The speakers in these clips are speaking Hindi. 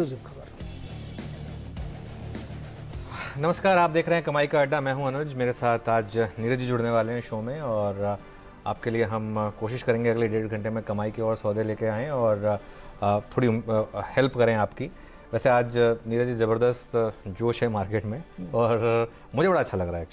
खबर। नमस्कार, आप देख रहे हैं कमाई का अड्डा। मैं हूं अनुज, मेरे साथ आज नीरज जी जुड़ने वाले हैं शो में और आपके लिए हम कोशिश करेंगे अगले 1.5 घंटे में कमाई के और सौदे लेके आएँ और थोड़ी हेल्प करें आपकी। वैसे आज नीरज जी ज़बरदस्त जोश है मार्केट में और मुझे बड़ा अच्छा लग रहा है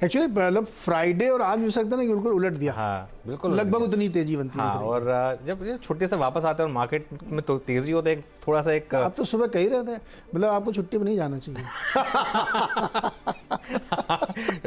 एक्चुअली मतलब फ्राइडे और आज हो सकता है ना कि बिल्कुल उलट दिया। हाँ बिल्कुल, लगभग उतनी तेजी बनती है। हाँ, और जब छुट्टी से वापस आते हैं और मार्केट में तो तेज़ी होता है थोड़ा सा एक आप तो सुबह कह ही रहे थे मतलब आपको छुट्टी पर नहीं जाना चाहिए।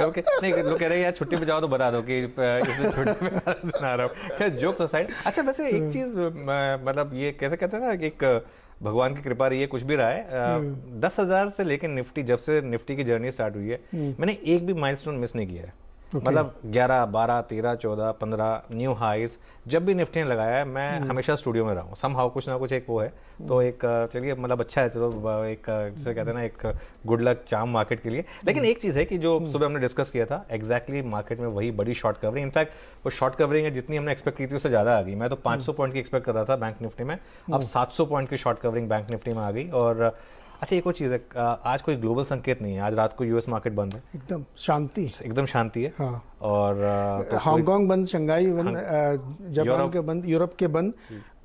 ओके, नहीं लोग कह रहे हैं यार छुट्टी पे जाओ तो बता दो कि इसमें छुट्टी पे आ रहा हूँ। खैर जोक्स असाइड, अच्छा वैसे एक चीज़ मतलब ये कैसे कहते हैं ना कि एक भगवान की कृपा रही है, कुछ भी रहा है। 10,000 से लेकर निफ्टी, जब से निफ्टी की जर्नी स्टार्ट हुई है मैंने एक भी माइलस्टोन मिस नहीं किया है। मतलब 11, 12, 13, 14, 15 न्यू हाइज जब भी निफ्टी ने लगाया है मैं हमेशा स्टूडियो में रहा हूँ। समहाउ कुछ ना कुछ एक वो है तो एक चलिए मतलब अच्छा है, चलो एक जैसे कहते हैं ना एक गुड लक चार्म मार्केट के लिए। लेकिन एक चीज़ है कि जो सुबह हमने डिस्कस किया था एग्जैक्टली मार्केट में वही बड़ी शॉर्ट कवरिंग, इनफैक्ट वो शॉर्ट कवरिंग है जितनी हमने एक्सपेक्ट की थी उससे ज़्यादा आ गई। मैं तो 500 पॉइंट की एक्सपेक्ट कर रहा था बैंक निफ्टी में, अब 700 पॉइंट की शॉर्ट कवरिंग बैंक निफ्टी में आ गई। और अच्छा एक और चीज़ है, आज कोई ग्लोबल संकेत नहीं है, आज रात को यूएस मार्केट बंद है, एकदम शांति, एकदम शांति है। हाँ। और तो हांगकांग बंद, शंघाई बंद, जापान के बंद, यूरोप के बंद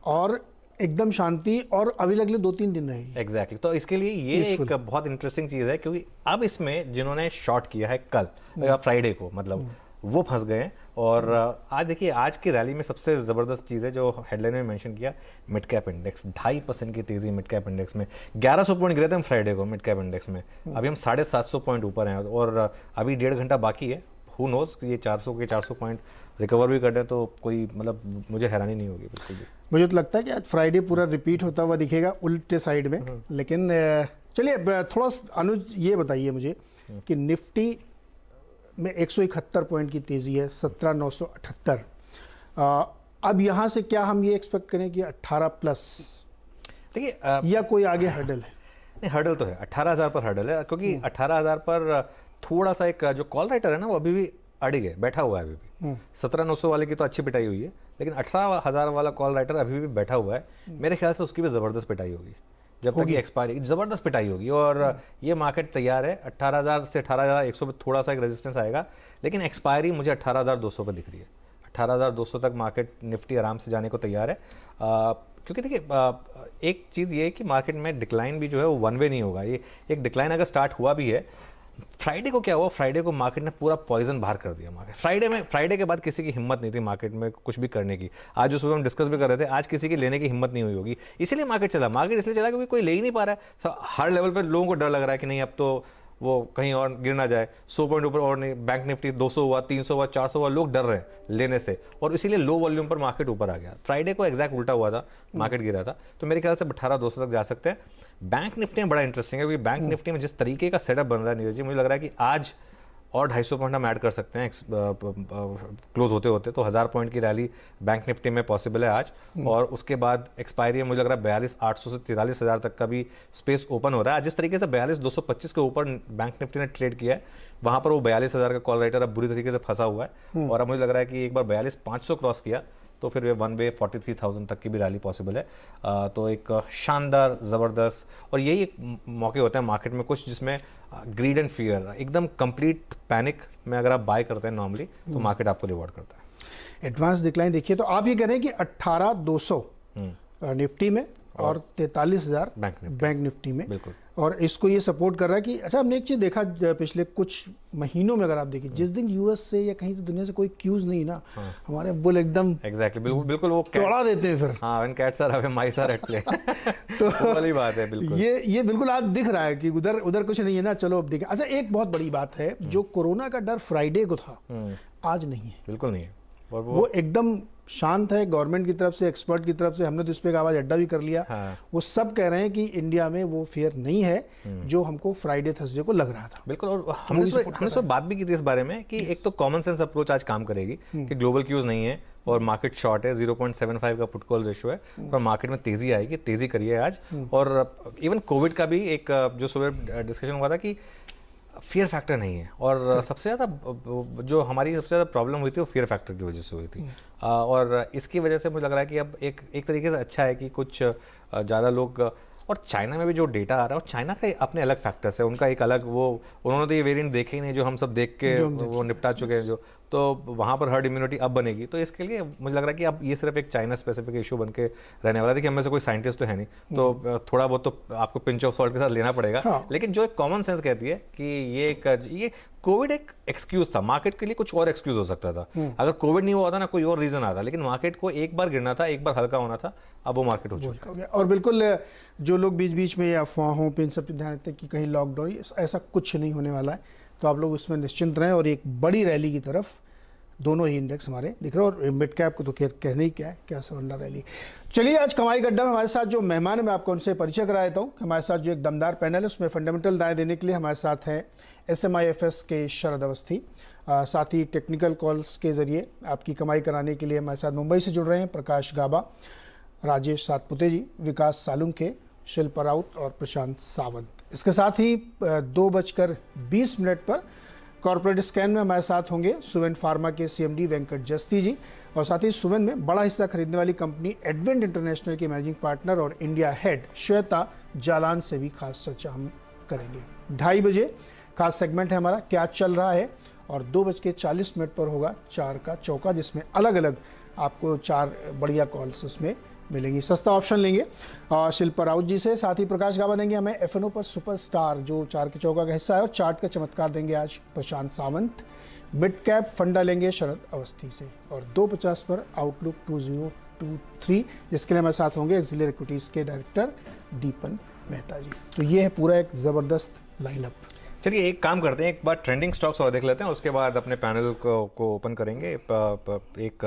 और एकदम शांति। और अभी अगले 2-3 दिन रहेगी। एग्जैक्टली तो इसके लिए ये एक बहुत इंटरेस्टिंग चीज़ है क्योंकि अब इसमें जिन्होंने शॉर्ट किया है कल फ्राइडे को, मतलब वो फंस गए हैं। और आज देखिए आज की रैली में सबसे ज़बरदस्त चीज़ है जो हेडलाइन में मेंशन किया, मिड कैप इंडेक्स 2.5% की तेज़ी मिड कैप इंडेक्स में। 1100 पॉइंट गिरे थे हम फ्राइडे को मिड कैप इंडेक्स में, अभी हम 750 पॉइंट ऊपर हैं और अभी 1.5 घंटा बाकी है। हु नोज़ ये 400 पॉइंट रिकवर भी कर दें तो कोई मतलब मुझे हैरानी नहीं होगी बिल्कुल भी। मुझे तो लगता है कि आज फ्राइडे पूरा रिपीट होता हुआ दिखेगा उल्टे साइड में। लेकिन चलिए थोड़ा अनुज ये बताइए मुझे कि निफ्टी में 171 पॉइंट की तेज़ी है, 17,978। अब यहाँ से क्या हम ये एक्सपेक्ट करें कि 18 प्लस देखिए या कोई आगे हर्डल है? नहीं, हर्डल तो है, 18,000 पर हर्डल है क्योंकि 18,000 पर थोड़ा सा एक जो कॉल राइटर है ना वो अभी भी अड़ी है, बैठा हुआ है अभी भी। 17,900 वाले की तो अच्छी पिटाई हुई है लेकिन 18,000 वाला कॉल राइटर अभी भी बैठा हुआ है। मेरे ख्याल से उसकी भी ज़बरदस्त पिटाई होगी जब तक ये एक्सपायरी, ज़बरदस्त पिटाई होगी। और ये मार्केट तैयार है, 18,000 से 18,100 पे थोड़ा सा एक रेजिस्टेंस आएगा लेकिन एक्सपायरी मुझे 18,200 पर दिख रही है। 18,200 तक मार्केट निफ्टी आराम से जाने को तैयार है क्योंकि देखिए एक चीज़ ये है कि मार्केट में डिक्लाइन भी जो है वो वन वे नहीं होगा। ये एक डिक्लाइन अगर स्टार्ट हुआ भी है, फ्राइडे को क्या हुआ, फ्राइडे को मार्केट ने पूरा पॉइजन बाहर कर दिया मार्केट। फ्राइडे के बाद किसी की हिम्मत नहीं थी मार्केट में कुछ भी करने की। आज जो सुबह हम डिस्कस भी कर रहे थे, आज किसी की लेने की हिम्मत नहीं हुई होगी, इसीलिए मार्केट चला। मार्केट इसलिए चला क्योंकि कोई ले ही नहीं पा रहा है। तो हर लेवल पर लोगों को डर लग रहा है कि नहीं अब तो वो कहीं और गिर ना जाए, 100 पॉइंट ऊपर और नहीं, बैंक निफ्टी 200 हुआ, 300 हुआ, 400 हुआ, लोग डर रहे हैं लेने से और इसीलिए लो वॉल्यूम पर मार्केट ऊपर आ गया। फ्राइडे को एग्जैक्ट उल्टा हुआ था, मार्केट गिरा था। तो मेरे ख्याल से 18,200 तक जा सकते हैं। बैंक निफ्टी में बड़ा इंटरेस्टिंग है क्योंकि बैंक निफ्टी में जिस तरीके का सेटअप बन रहा है नीरज जी, मुझे लग रहा है कि आज और 250 पॉइंट हम ऐड कर सकते हैं क्लोज होते होते। तो 1000 पॉइंट की रैली बैंक निफ्टी में पॉसिबल है आज। और उसके बाद एक्सपायरी मुझे लग रहा है 42,800 से 43,000 तक का भी स्पेस ओपन हो रहा है। जिस तरीके से 42,225 के ऊपर बैंक निफ्टी ने ट्रेड किया है, वहाँ पर वो 42,000 का कॉल राइटर अब बुरी तरीके से फंसा हुआ है। और अब मुझे लग रहा है कि एक बार 42,500 क्रॉस किया तो फिर वे वन वे 43,000 तक की भी रैली पॉसिबल है। तो एक शानदार ज़बरदस्त, और यही एक मौके होते हैं मार्केट में कुछ जिसमें ग्रीड एंड फियर, एकदम कंप्लीट पैनिक में अगर आप बाय करते हैं नॉर्मली तो मार्केट आपको रिवॉर्ड करता है। एडवांस डिक्लाइन देखिए तो आप ये कह रहे हैं कि 18,200 निफ्टी में और 43,000 बैंक निफ्टी में, बिल्कुल। और इसको ये सपोर्ट कर रहा है कि अच्छा हमने एक चीज़ देखा पिछले कुछ महीनों में, अगर आप देखिए जिस दिन यूएस से या कहीं से दुनिया से कोई क्यूज नहीं ना, हमारे बुल एकदम एग्जैक्टली बिल्कुल वो चौड़ा देते हैं फिर। हाँ, when cats are away mice are at play. तो वाली बात है बिल्कुल। ये बिल्कुल आज दिख रहा है कि उधर कुछ नहीं है ना। चलो अब देखें। अच्छा एक बहुत बड़ी बात है, जो कोरोना का डर फ्राइडे को था आज नहीं है, बिल्कुल नहीं है। और वो एकदम शांत है। गवर्नमेंट की तरफ से, एक्सपर्ट की तरफ से, हमने तो इस पे एक आवाज अड्डा भी कर लिया। हाँ। वो सब कह रहे हैं कि इंडिया में वो फेयर नहीं है जो हमको फ्राइडे थर्सडे को लग रहा था। बिल्कुल। और हमने सब बात भी की थी इस बारे में कि एक तो कॉमन सेंस अप्रोच आज काम करेगी कि ग्लोबल क्यूज नहीं है और मार्केट शॉर्ट है, 0.75 का पुट कॉल रेशियो है और मार्केट में तेजी आएगी, तेजी करिए आज। और इवन कोविड का भी एक जो सुबह डिस्कशन हुआ था कि फियर फैक्टर नहीं है। और सबसे ज़्यादा जो हमारी सबसे ज़्यादा प्रॉब्लम हुई थी वो फियर फैक्टर की वजह से हुई थी। और इसकी वजह से मुझे लग रहा है कि अब एक तरीके से अच्छा है कि कुछ ज़्यादा लोग और चाइना में भी जो डेटा आ रहा है, और चाइना का अपने अलग फैक्टर्स है, उनका एक अलग वो, उन्होंने तो ये वेरिएंट देखे ही नहीं जो हम सब देख के वो निपटा चुके हैं जो, तो वहाँ पर हर्ड इम्यूनिटी अब बनेगी। तो इसके लिए मुझे लग रहा है कि अब ये सिर्फ एक चाइना स्पेसिफिक इशू बन के रहने वाला है। देखिए, हम में से कोई साइंटिस्ट तो है नहीं, तो थोड़ा बहुत तो आपको पिंच ऑफ सॉल्ट के साथ लेना पड़ेगा। हाँ। लेकिन जो एक कॉमन सेंस कहती है कि ये कोविड एक एक्सक्यूज था, मार्केट के लिए कुछ और एक्सक्यूज हो सकता था। अगर कोविड नहीं हुआ होता ना, कोई और रीजन आता, लेकिन मार्केट को एक बार गिरना था, एक बार हल्का होना था, अब वो मार्केट हो चुका है। और बिल्कुल जो लोग बीच बीच में अफवाहों पे इन सब पे ध्यान देते हैं कि कहीं लॉकडाउन, ऐसा कुछ नहीं होने वाला है, तो आप लोग उसमें निश्चिंत रहें। और एक बड़ी रैली की तरफ दोनों ही इंडेक्स हमारे दिख रहे हैं, और मिड कैप को तो कहने ही क्या है, क्या शानदार रैली। चलिए, आज कमाई गड्ढा में हमारे साथ जो मेहमान है, मैं आपको उनसे परिचय करा देता हूँ। हमारे साथ जो एक दमदार पैनल है, उसमें फंडामेंटल राय देने के लिए हमारे साथ हैं SMIFS के शरद अवस्थी, साथ ही टेक्निकल कॉल्स के जरिए आपकी कमाई कराने के लिए हमारे साथ मुंबई से जुड़ रहे हैं प्रकाश गाबा, राजेश सातपुते जी, विकास सालुंके, शिल्पा राउत और प्रशांत सावंत। इसके साथ ही 2:20 पर कॉर्पोरेट स्कैन में हमारे साथ होंगे सुवेन फार्मा के CMD वेंकट जस्ती जी, और साथ ही सुवेन में बड़ा हिस्सा खरीदने वाली कंपनी एडवेंट इंटरनेशनल के मैनेजिंग पार्टनर और इंडिया हेड श्वेता जालान से भी खास चर्चा हम करेंगे। 2:30 बजे खास सेगमेंट है हमारा क्या चल रहा है, और 2:40 पर होगा 4 का चौका, जिसमें अलग अलग आपको 4 बढ़िया कॉल्स उसमें मिलेंगी। सस्ता ऑप्शन लेंगे शिल्पा राउत जी से, साथ ही प्रकाश गाबा देंगे हमें FNO पर सुपरस्टार जो 4 के चौका का हिस्सा है, और चार्ट का चमत्कार देंगे आज प्रशांत सावंत। मिड कैप फंडा लेंगे शरद अवस्थी से, और 2:50 पर आउटलुक 2023, जिसके लिए हमारे साथ होंगे एक्सिलरी इक्विटीज़ के डायरेक्टर दीपन मेहता जी। तो ये है पूरा एक ज़बरदस्त लाइनअप। चलिए, एक काम करते हैं, एक बार ट्रेंडिंग स्टॉक्स और देख लेते हैं, उसके बाद अपने पैनल को ओपन करेंगे। एक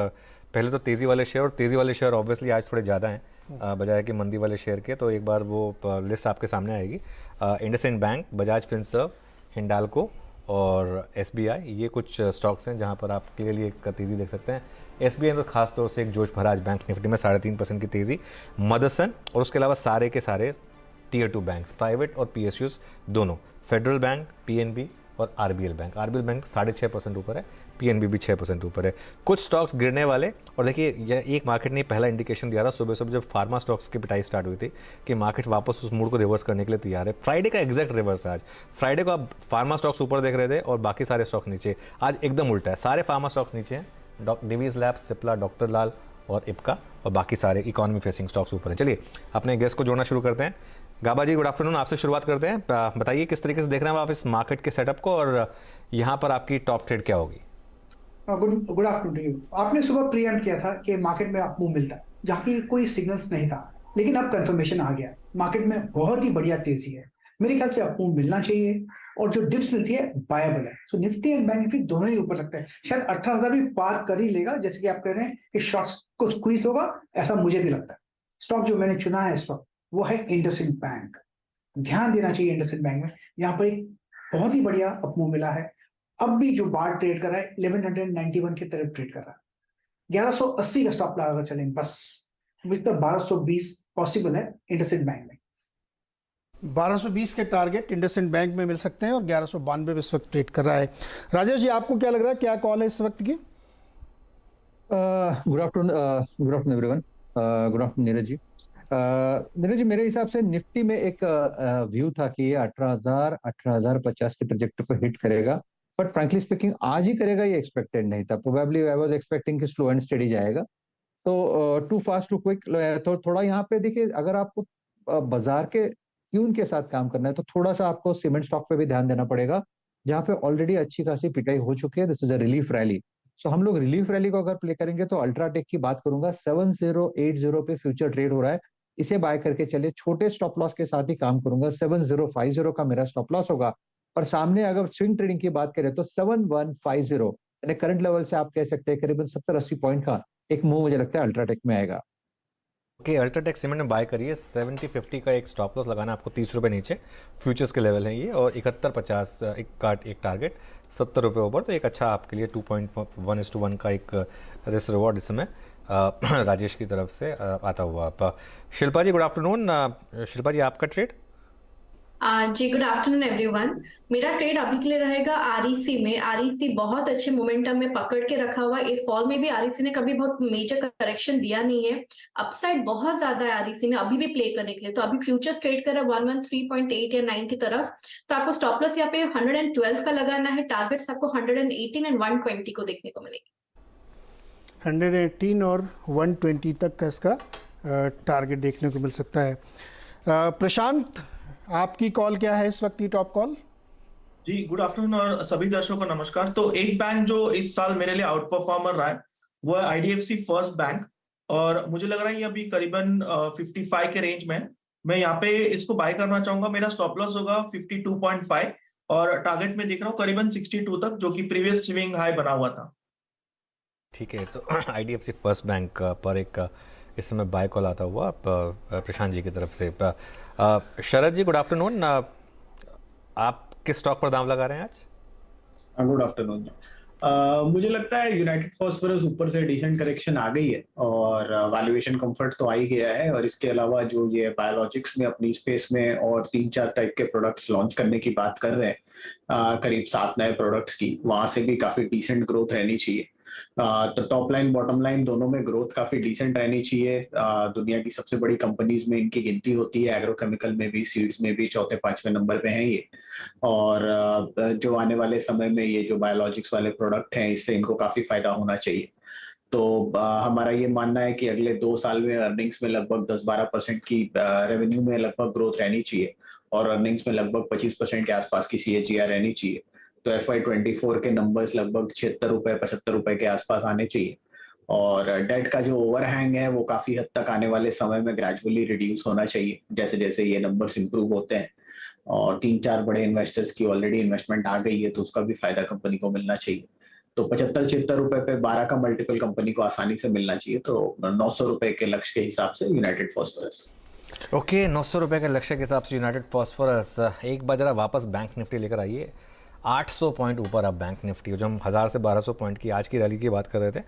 पहले तो तेज़ी वाले शेयर, और तेज़ी वाले शेयर ऑब्वियसली आज थोड़े ज़्यादा हैं बजाय कि मंदी वाले शेयर के, तो एक बार वो लिस्ट आपके सामने आएगी। इंडसइंड बैंक, बजाज फिनसर्व, हिंडाल्को और SBI, ये कुछ स्टॉक्स हैं जहां पर आप क्लियरली एक तेज़ी देख सकते हैं। SBI तो खास तौर से एक जोश भरा आज बैंक निफ्टी में 3.5% की तेज़ी। मदरसन और उसके अलावा सारे के सारे Tier 2 बैंक्स, प्राइवेट और PSUs दोनों, फेडरल बैंक, PNB और RBL बैंक। RBL बैंक 6.5% ऊपर है, PNB भी 6% ऊपर है। कुछ स्टॉक्स गिरने वाले, और देखिए यह एक मार्केट ने पहला इंडिकेशन दिया था सुबह सुबह जब फार्मा स्टॉक्स की पिटाई स्टार्ट हुई थी कि मार्केट वापस उस मूड को रिवर्स करने के लिए तैयार है। फ्राइडे का एग्जैक्ट रिवर्स है आज। फ्राइडे को आप फार्मा स्टॉक्स ऊपर देख रहे थे और बाकी सारे स्टॉक्स नीचे, आज एकदम उल्टा है, सारे फार्मा स्टॉक्स नीचे हैं। डिवीज लैब्स, सिप्ला, डॉक्टर लाल और इप्का, और बाकी सारे इकोनॉमी फेसिंग स्टॉक्स ऊपर हैं। चलिए अपने गेस्ट को जोड़ना शुरू करते हैं। गाबा जी, गुड आफ्टरनून, आपसे शुरुआत करते हैं। बताइए किस तरीके से देख रहे हैं आप इस मार्केट के सेटअप को, और यहाँ पर आपकी टॉप ट्रेड क्या होगी? Good afternoon to you. आपने सुबह प्रीएम्प्ट किया था कि मार्केट में अप मूव मिलता है, जहाँ की कोई सिग्नल्स नहीं था, लेकिन अब कंफर्मेशन आ गया, मार्केट में बहुत ही बढ़िया तेजी है। मेरे ख्याल से अप मूव मिलना चाहिए, और जो डिप्स मिलती है बायबल है। तो निफ्टी एंड बैंक निफ्टी दोनों ही ऊपर लगता है, शायद 18,000 भी पार कर ही लेगा, जैसे कि आप कह रहे हैं कि शॉर्ट्स को स्क्वीज होगा, ऐसा मुझे भी लगता है। स्टॉक जो मैंने चुना है स्टॉक, वो है इंडसइंड बैंक। ध्यान देना चाहिए इंडसइंड बैंक में, यहाँ पर एक बहुत ही बढ़िया अप मूव मिला है। अब भी जो बार ट्रेड कर रहा है 1191 की तरफ ट्रेड कर रहा है। 1180 का स्टॉप लगाकर चलें बस, 1220 पॉसिबल है इंडसइंड बैंक में। 1220 के टारगेट इंडसइंड बैंक में मिल सकते हैं, और 1192 इस वक्त ट्रेड कर रहा है। राजेश जी, आपको क्या लग रहा है, क्या कॉल है इस वक्त की? Good afternoon everyone. Good afternoon Neeraj ji. Neeraj ji, मेरे हिसाब से निफ्टी में एक व्यू था कि ये 18,050 की ट्रैजेक्टरी पर हिट करेगा, बट फ्रैंकली स्पीकिंग आज ही करेगा ये एक्सपेक्टेड नहीं था। प्रोबेबली आई वाज एक्सपेक्टिंग कि स्लो एंड स्टेडी जाएगा, तो टू फास्ट टू क्विक। तो थोड़ा यहाँ पे देखिए, अगर आपको बाजार के ट्यून के साथ काम करना है तो थोड़ा सा आपको सीमेंट स्टॉक पे भी ध्यान देना पड़ेगा, जहाँ पे ऑलरेडी अच्छी खासी पिटाई हो चुकी है। This is a relief rally, so हम लोग रिलीफ रैली को अगर प्ले करेंगे तो अल्ट्राटेक की बात करूंगा, 7080 पे फ्यूचर ट्रेड हो रहा है, इसे बाय करके चलिए। छोटे स्टॉप लॉस के साथ ही काम करूंगा, 7050 का मेरा स्टॉप लॉस होगा। और सामने अगर स्विंग ट्रेडिंग की बात करें तो 7150 यानी करंट लेवल से आप कह सकते हैं करीबन 70-80 पॉइंट का एक मूव मुझे लगता है अल्ट्राटेक में आएगा। ओके, अल्ट्राटेक सीमेंट में बाय करिए। 7050 का एक स्टॉप लॉस लगाना आपको 30 रुपये नीचे, फ्यूचर्स के लेवल हैं ये, और 7150 एक टारगेट 70 रुपये ऊपर, तो एक अच्छा आपके लिए 2.1:1 का एक रिस्क रिवॉर्ड इस समय राजेश की तरफ से आता हुआ। शिल्पा जी, गुड आफ्टरनून। शिल्पा जी, आपका ट्रेड? जी गुड आफ्टरनून एवरीवन। मेरा ट्रेड अभी के लिए रहेगा आरईसी में। आरईसी बहुत अच्छे मोमेंटम में पकड़ के रखा हुआ है। फॉल में भी आरईसी ने कभी बहुत मेजर करेक्शन दिया नहीं है। अपसाइड बहुत ज्यादा है आरईसी में अभी भी प्ले करने के लिए। तो अभी फ्यूचर्स ट्रेड कर रहा है 113.8 या 9 की तरफ। तो आपको स्टॉप लॉस यहाँ पे 112 का लगाना है। टारगेट्स आपको 118 एंड 120 को देखने को मिलेगी। 118 और 120 तक का इसका टारगेट देखने को मिल सकता है। प्रशांत, आपकी कॉल क्या है इस वक्त की टॉप कॉल? जी गुड आफ्टरनून और सभी दर्शकों को नमस्कार। तो एक बैंक जो इस साल मेरे लिए आउट परफॉर्मर रहा है वो है आईडीएफसी फर्स्ट बैंक, और मुझे लग रहा है ये अभी करीबन 55 के रेंज में है। मैं यहाँ पे इसको बाय करना चाहूंगा। मेरा स्टॉप लॉस होगा 52.5 और टारगेट में देख रहा हूँ करीबन 62 तक, जो कि प्रीवियस स्विंग हाई बना हुआ था। ठीक है, तो आईडीएफसी फर्स्ट बैंक पर एक इस समय बाय कॉल आता हुआ प्रशांत जी की तरफ से। शरद जी गुड आफ्टरनून, आप किस स्टॉक पर दाम लगा रहे हैं आज? Good afternoon. मुझे लगता है यूनाइटेड फॉस्फोरस ऊपर से डिसेंट करेक्शन आ गई है और वैल्यूएशन कंफर्ट तो आ ही गया है, और इसके अलावा जो ये बायोलॉजिक्स में अपनी स्पेस में और 3-4 टाइप के प्रोडक्ट्स लॉन्च करने की बात कर रहे हैं, करीब 7 नए प्रोडक्ट्स की, वहां से भी काफी डिसेंट ग्रोथ रहनी चाहिए। तो टॉप लाइन बॉटम लाइन दोनों में ग्रोथ काफी डिसेंट रहनी चाहिए। दुनिया की सबसे बड़ी कंपनीज में इनकी गिनती होती है, एग्रोकेमिकल में भी, सीड्स में भी 4-5वें नंबर पे हैं ये। और जो आने वाले समय में ये जो बायोलॉजिक्स वाले प्रोडक्ट हैं, इससे इनको काफी फायदा होना चाहिए। तो हमारा ये मानना है कि अगले 2 साल में अर्निंग्स में लगभग 10-12% की, रेवेन्यू में लगभग ग्रोथ रहनी चाहिए, और अर्निंग्स में लगभग 25% के आसपास की CAGR रहनी चाहिए। तो FY24 के नंबर्स लगभग 76 रुपए 75 रुपए के आसपास आने चाहिए। और डेट का जो ओवरहैंग है वो काफी हद तक आने वाले समय में ग्रेजुअली रिड्यूस होना चाहिए जैसे जैसे ये नंबर्स इंप्रूव होते हैं। और 3-4 बड़े इन्वेस्टर्स की ऑलरेडी इन्वेस्टमेंट आ गई है, तो उसका भी फायदा कंपनी को मिलना चाहिए। तो 75-76 रुपए पे 12 का मल्टीपल कंपनी को आसानी से मिलना चाहिए। तो 900 रुपए के लक्ष्य के हिसाब से यूनाइटेड फॉस्फोरस। ओके, 900 रुपये के लक्ष्य के हिसाब से यूनाइटेड फॉस्फोरस। एक बार जरा वापस बैंक निफ्टी लेकर आइए। 800 पॉइंट ऊपर अब बैंक निफ्टी, जो हम 1000 से 1200 पॉइंट की आज की रैली की बात कर रहे थे,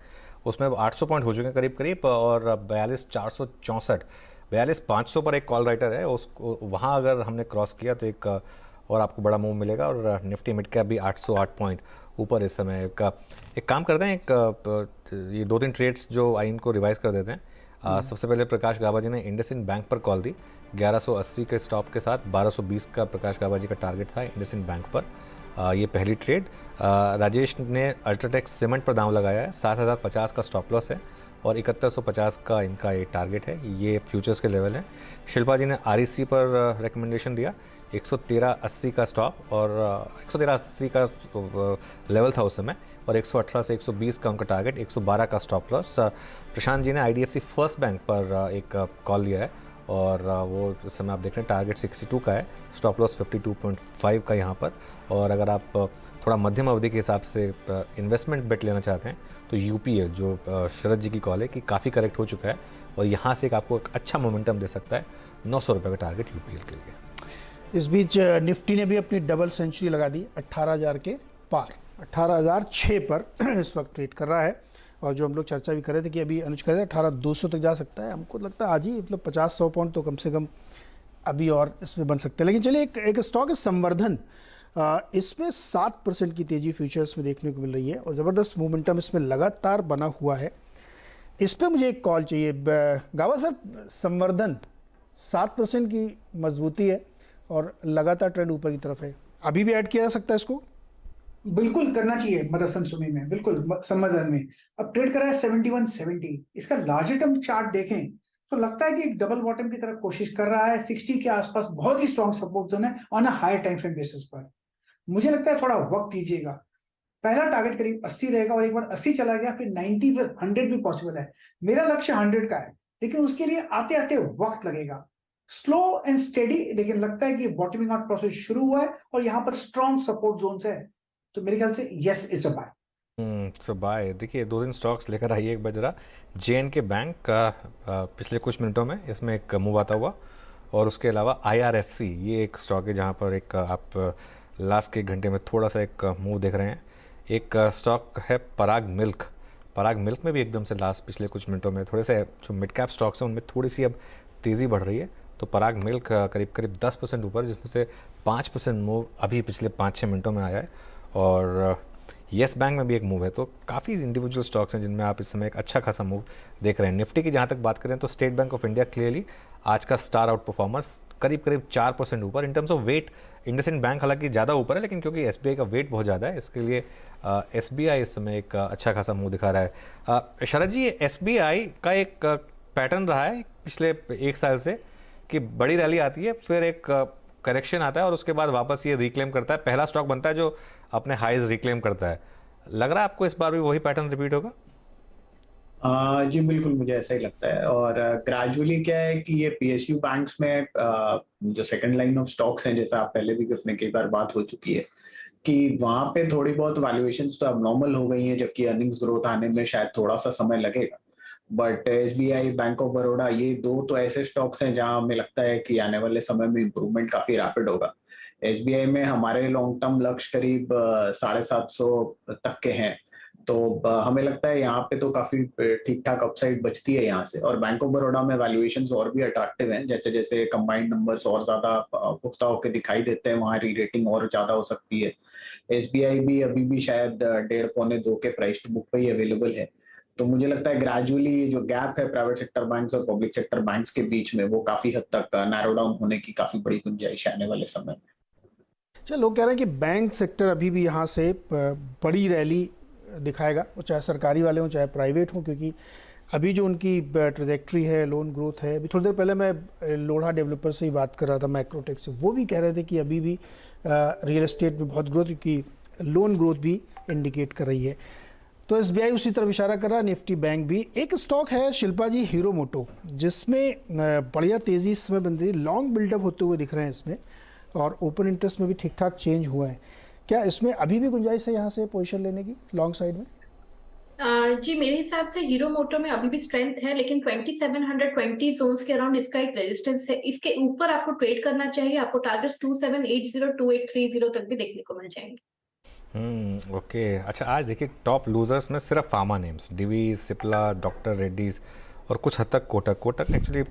उसमें अब 800 पॉइंट हो चुके हैं करीब करीब। और 42,464 42,500 पर एक कॉल राइटर है, उसको वहाँ अगर हमने क्रॉस किया तो एक और आपको बड़ा मूव मिलेगा। और निफ्टी मिड कैप भी 808 पॉइंट ऊपर इस समय का। एक काम करते हैं, ये 2-3 ट्रेड्स जो आई इनको रिवाइज कर देते हैं। सबसे पहले प्रकाश गाबा जी ने इंडसइंड बैंक पर कॉल दी 1180 के स्टॉप के साथ। 1220 का प्रकाश गाबा जी का टारगेट था इंडसइंड बैंक पर। ये पहली ट्रेड। राजेश ने अल्ट्राटेक सीमेंट पर दांव लगाया है, 7050 का स्टॉप लॉस है और 7150 का इनका ये टारगेट है। ये फ्यूचर्स के लेवल हैं। शिल्पा जी ने आरईसी पर रिकमेंडेशन दिया, 113.80 का स्टॉप और 113.80 का लेवल था उस समय, और 118 से 120 का उनका टारगेट, 112 का स्टॉप लॉस। प्रशांत जी ने आईडीएफसी फर्स्ट बैंक पर एक कॉल लिया है और वो इस समय आप देख रहे हैं टारगेट 62 का है, स्टॉप लॉस 52.5 का यहाँ पर। और अगर आप थोड़ा मध्यम अवधि के हिसाब से इन्वेस्टमेंट बेट लेना चाहते हैं तो यूपीएल, जो शरद जी की कॉल है, कि काफ़ी करेक्ट हो चुका है और यहाँ से एक आपको एक अच्छा मोमेंटम दे सकता है। 900 रुपये का टारगेट यूपीएल के लिए। इस बीच निफ्टी ने भी अपनी डबल सेंचुरी लगा दी 18,000 के पार, 18,006 पर इस वक्त ट्रेड कर रहा है। और जो हम लोग चर्चा भी कर रहे थे कि अभी अनुज कह रहे थे 18,200 तक जा सकता है, हमको लगता है आज ही मतलब 50-100 पॉइंट तो कम से कम अभी और इसमें बन सकते हैं। लेकिन चलिए एक स्टॉक है संवर्धन, इसमें 7% की तेज़ी फ्यूचर्स में देखने को मिल रही है और ज़बरदस्त मोमेंटम इसमें लगातार बना हुआ है। इस पर मुझे एक कॉल चाहिए। गावा सर, संवर्धन 7% की मजबूती है और लगातार ट्रेंड ऊपर की तरफ है, अभी भी ऐड किया जा सकता है इसको? बिल्कुल करना चाहिए मदरसन सुमी में, बिल्कुल संवर्धन में। अब ट्रेड कर रहा है 7170। इसका लार्जर टर्म चार्ट देखें तो लगता है कि एक डबल बॉटम की तरफ कोशिश कर रहा है। 60 के आसपास बहुत ही स्ट्रॉन्ग सपोर्ट जोन है on a higher time frame basis पर। मुझे लगता है थोड़ा वक्त दीजिएगा। पहला टारगेट करीब 80 रहेगा और एक बार 80 चला गया फिर 90 फिर 100 भी पॉसिबल है। मेरा लक्ष्य 100 का है, लेकिन उसके लिए आते आते वक्त लगेगा। स्लो एंड स्टेडी, लेकिन लगता है कि बॉटमिंग आउट प्रोसेस शुरू हुआ है और यहाँ पर स्ट्रॉन्ग सपोर्ट जोन्स है। तो मेरे ख्याल से yes, it's a buy. So buy. देखिए 2 दिन स्टॉक्स लेकर आइए एक बार जरा। JNK बैंक का पिछले कुछ मिनटों में इसमें एक मूव आता हुआ, और उसके अलावा IRFC, ये एक स्टॉक है जहाँ पर एक आप लास्ट के 1 घंटे में थोड़ा सा एक मूव देख रहे हैं। एक स्टॉक है पराग मिल्क। पराग मिल्क में भी एकदम से लास्ट पिछले कुछ मिनटों में थोड़े से जो मिड कैप स्टॉक्स हैं उनमें थोड़ी सी अब तेज़ी बढ़ रही है। तो पराग मिल्क करीब करीब 10% ऊपर, जिसमें से 5% मूव अभी पिछले 5-6 मिनटों में आया है। और येस बैंक में भी एक मूव है। तो काफ़ी इंडिविजुअल स्टॉक्स हैं जिनमें आप इस समय एक अच्छा खासा मूव देख रहे हैं। निफ्टी की जहाँ तक बात करें तो State Bank of India clearly आज का स्टार आउट परफॉर्मर्स, करीब करीब 4% ऊपर। In terms of weight IndusInd Bank हालांकि ज़्यादा ऊपर है, लेकिन क्योंकि एसबीआई का वेट बहुत ज़्यादा है इसके लिए एसबीआई इस समय एक अच्छा खासा मूव दिखा रहा है। शरद जी, एसबीआई का एक पैटर्न रहा है पिछले 1 साल से कि बड़ी रैली आती है, फिर एक करेक्शन आता है और उसके बाद वापस ये रिक्लेम करता है। पहला स्टॉक बनता है जो अपने हाईज रिक्लेम करता है। लग रहा है आपको इस बार भी वही पैटर्न रिपीट होगा? जी बिल्कुल, मुझे ऐसा ही लगता है। और ग्रेजुअली क्या है कि ये पीएसयू बैंक्स में जो सेकंड लाइन ऑफ स्टॉक्स हैं, जैसा आप पहले भी अपने कई बार बात हो चुकी है कि वहां पे थोड़ी बहुत वैल्यूएशंस तो अबनॉर्मल हो गई हैं, जबकि अर्निंग्स ग्रोथ आने में शायद थोड़ा सा समय लगेगा। But SBI, bank of Baroda, ये दो तो ऐसे स्टॉक्स हैं जहां हमें लगता है कि आने वाले समय में इंप्रूवमेंट काफी रैपिड होगा। एसबीआई में हमारे लॉन्ग टर्म लक्ष्य करीब 750 तक के हैं, तो हमें लगता है यहाँ पे तो काफी ठीक ठाक अपसाइड बचती है यहाँ से। और बैंक ऑफ बड़ौदा में वैल्यूएशंस और भी अट्रैक्टिव हैं, जैसे जैसे कंबाइंड नंबर्स और ज्यादा पुख्ता होकर दिखाई देते हैं, वहाँ री रेटिंग और ज्यादा हो सकती है। एसबीआई भी अभी भी शायद 1.5-2 के प्राइस टू बुक पे ही अवेलेबल है। तो मुझे लगता है ग्रेजुअली ये जो गैप है प्राइवेट सेक्टर बैंक्स और पब्लिक सेक्टर बैंक्स के बीच में, वो काफी हद तक नैरो डाउन होने की काफी बड़ी गुंजाइश है आने वाले समय में। अच्छा, लोग कह रहे हैं कि बैंक सेक्टर अभी भी यहाँ से बड़ी रैली दिखाएगा, वो चाहे सरकारी वाले हों चाहे प्राइवेट हों, क्योंकि अभी जो उनकी ट्रेजेक्ट्री है, लोन ग्रोथ है। अभी थोड़ी देर पहले मैं लोढ़ा डेवलपर से ही बात कर रहा था, मैक्रोटेक से, वो भी कह रहे थे कि अभी भी रियल एस्टेट में बहुत ग्रोथ, क्योंकि लोन ग्रोथ भी इंडिकेट कर रही है। तो एसबीआई उसी तरफ इशारा कर रहा है, निफ्टी बैंक भी। एक स्टॉक है शिल्पा जी, हीरो मोटो, जिसमें बढ़िया तेज़ी इस समय बन रही है, लॉन्ग बिल्डअप होते हुए दिख रहे हैं इसमें, और ओपन इंटरेस्ट में भी ठीक ठाक चेंज हुआ है। क्या इसमें अभी भी गुंजाइश है यहाँ से पोजीशन लेने की लॉन्ग साइड में? जी मेरे हिसाब से हीरो मोटो में अभी भी स्ट्रेंथ है, लेकिन 2720 जोन्स के अराउंड इसका एक रेजिस्टेंस है। इसके ऊपर आपको ट्रेड करना चाहिए। आपको टारगेट्स 2780 2830 तक भी देखने को मिल जाएंगे। ओके। अच्छा, आज देखिए टॉप लूजर्स में सिर्फ pharma names, Divi's, Cipla, doctor Reddy's और कुछ हद तक कोटक एक्चुअली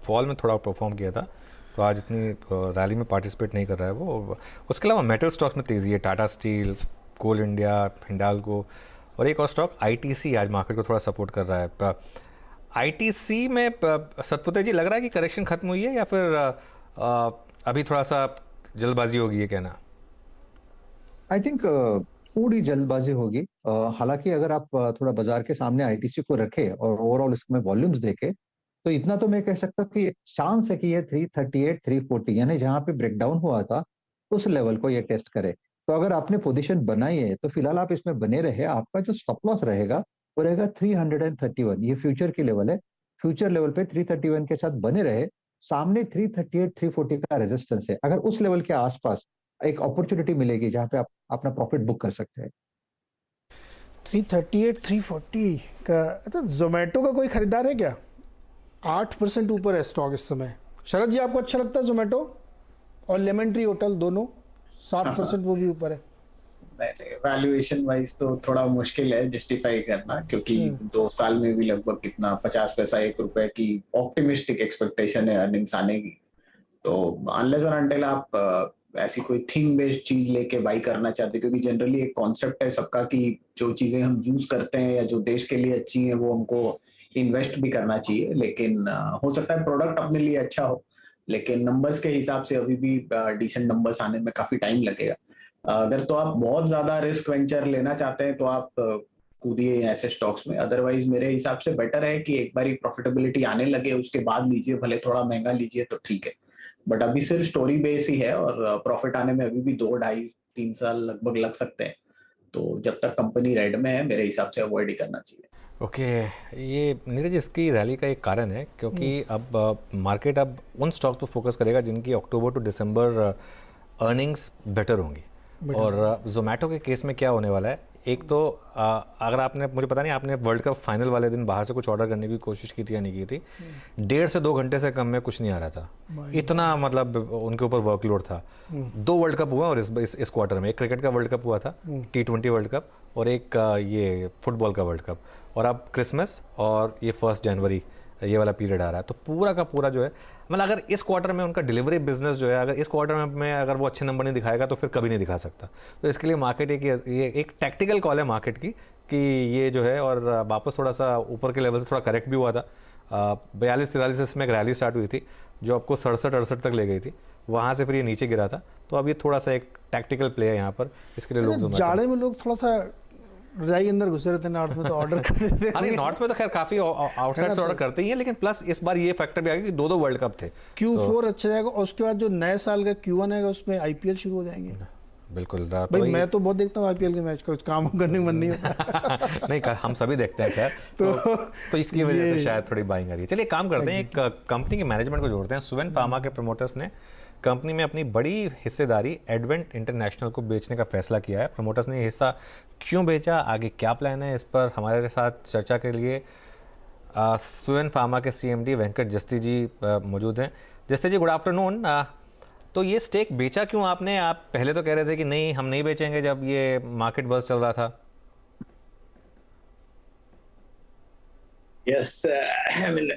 फॉल में थोड़ा परफॉर्म किया था, तो आज इतनी रैली में पार्टिसिपेट नहीं कर रहा है वो। उसके अलावा मेटल स्टॉक्स में तेज़ी है, टाटा स्टील, कोल इंडिया, हिंडाल्को, और एक और स्टॉक आईटीसी आज मार्केट को थोड़ा सपोर्ट कर रहा है। आईटीसी में सतपुते जी, लग रहा है कि करेक्शन खत्म हुई है या फिर अभी थोड़ा सा जल्दबाजी होगी ये कहना? आई थिंक थोड़ी जल्दबाजी होगी। हालांकि अगर आप थोड़ा बाजार के सामने आईटीसी को रखे और ओवरऑल इसमें वॉल्यूम्स देखे, तो इतना तो मैं कह सकता हूँ कि एक चांस है कि ये 338 340 यानी जहां पे ब्रेकडाउन हुआ था उस लेवल को ये टेस्ट करे। तो अगर आपने पोजीशन बनाई है तो फिलहाल आप इसमें बने रहे। आपका जो स्टॉप लॉस रहेगा वो रहेगा 331, ये फ्यूचर की लेवल है। फ्यूचर लेवल पे 331 के साथ बने रहे। सामने 338 340 का रेजिस्टेंस है। अगर उस लेवल के आसपास एक अपॉर्चुनिटी मिलेगी जहां पे आप अपना प्रॉफिट बुक कर सकते हैं। 338 340 का। अच्छा, जोमेटो का कोई खरीदार है क्या? 8% ऊपर है स्टॉक इस समय। शरद जी, आपको अच्छा लगता है जोमेटो और लेमन ट्री होटल दोनों 7%, वो भी ऊपर है? वैल्यूएशन वाइज तो थोड़ा मुश्किल है जस्टिफाई करना, क्योंकि 2 साल में भी लगभग कितना 50 पैसा 1 रुपए की ऑप्टिमिस्टिक एक्सपेक्टेशन है अर्निंग्स आने की। तो अनलेस और अनटिल आप ऐसी कोई थीम बेस्ड चीज लेके बाई करना चाहते, क्योंकि जनरली एक कॉन्सेप्ट है सबका कि जो चीजें हम यूज करते हैं या जो देश के लिए अच्छी हैं वो हमको इन्वेस्ट भी करना चाहिए। लेकिन हो सकता है प्रोडक्ट अपने लिए अच्छा हो, लेकिन नंबर्स के हिसाब से अभी भी डिसेंट नंबर्स आने में काफी टाइम लगेगा। अगर तो आप बहुत ज्यादा रिस्क वेंचर लेना चाहते हैं तो आप कूदिए ऐसे स्टॉक्स में। अदरवाइज मेरे हिसाब से बेटर है कि एक बार प्रॉफिटेबिलिटी आने लगे उसके बाद लीजिए, भले थोड़ा महंगा लीजिए तो ठीक है। बट अभी सिर्फ स्टोरी बेस ही है और प्रॉफिट आने में अभी भी 2, 2.5, 3 साल लगभग लग सकते हैं। तो जब तक कंपनी रेड में है मेरे हिसाब से अवॉइड ही करना चाहिए। ओके, ये नीरज इसकी रैली का एक कारण है, क्योंकि अब मार्केट अब उन स्टॉक्स पर फोकस करेगा जिनकी अक्टूबर टू दिसंबर अर्निंग्स बेटर होंगी। और जोमेटो के केस में क्या होने वाला है, एक तो अगर आपने, मुझे पता नहीं आपने वर्ल्ड कप फाइनल वाले दिन बाहर से कुछ ऑर्डर करने की कोशिश की थी या नहीं की थी, 1.5 से 2 घंटे से कम में कुछ नहीं आ रहा था। इतना मतलब उनके ऊपर वर्कलोड था। 2 वर्ल्ड कप हुआ और इस क्वार्टर में एक क्रिकेट का वर्ल्ड कप हुआ था, T20 वर्ल्ड कप, और एक ये फुटबॉल का वर्ल्ड कप, और अब क्रिसमस और ये 1 जनवरी ये वाला पीरियड आ रहा है। तो पूरा का पूरा जो है, मतलब अगर इस क्वार्टर में उनका डिलीवरी बिजनेस जो है, अगर इस क्वार्टर में अगर वो अच्छे नंबर नहीं दिखाएगा तो फिर कभी नहीं दिखा सकता। तो इसके लिए मार्केट ये एक टैक्टिकल कॉल है मार्केट की कि ये जो है, और वापस थोड़ा सा ऊपर के लेवल से थोड़ा करेक्ट भी हुआ था। 42-43 इसमें एक रैली स्टार्ट हुई थी जो आपको 67-68 तक ले गई थी, वहाँ से फिर ये नीचे गिरा था। तो अब ये थोड़ा सा एक टैक्टिकल प्ले है यहाँ पर, इसके लिए लोग जाड़े में लोग थोड़ा सा रजाई के अंदर घुसे रहते हैं, नॉर्थ में तो ऑर्डर कर देते हैं। हाँ नहीं, नॉर्थ में तो खैर काफ़ी आउटसाइड से ऑर्डर करते ही हैं, लेकिन प्लस इस बार ये फैक्टर भी आ गया कि 2 वर्ल्ड कप थे। Q4 अच्छा जाएगा और उसके बाद जो नए साल का Q1 आएगा उसमें IPL शुरू हो जाएंगे। बिल्कुल भाई मैं तो बहुत देखता हूँ IPL के मैच, कुछ काम करने का मन नहीं होता। नहीं, हम सभी देखते हैं खैर। तो इसकी वजह से शायद थोड़ी बाइंग आ रही है। चलिए काम करते हैं, एक कंपनी के मैनेजमेंट को जोड़ते हैं। सुवेन फार्मा के प्रमोटर्स ने कंपनी में अपनी बड़ी हिस्सेदारी एडवेंट इंटरनेशनल को बेचने का फैसला किया है। प्रमोटर्स ने ये हिस्सा क्यों बेचा, आगे क्या प्लान है, इस पर हमारे साथ चर्चा के लिए सुवेन फार्मा के CMD वेंकट जस्ती जी मौजूद हैं। जस्ती जी, गुड आफ्टरनून। तो ये स्टेक बेचा क्यों आपने? आप पहले तो कह रहे थे कि नहीं हम नहीं बेचेंगे जब ये मार्केट बज़ चल रहा था। Yes, I mean,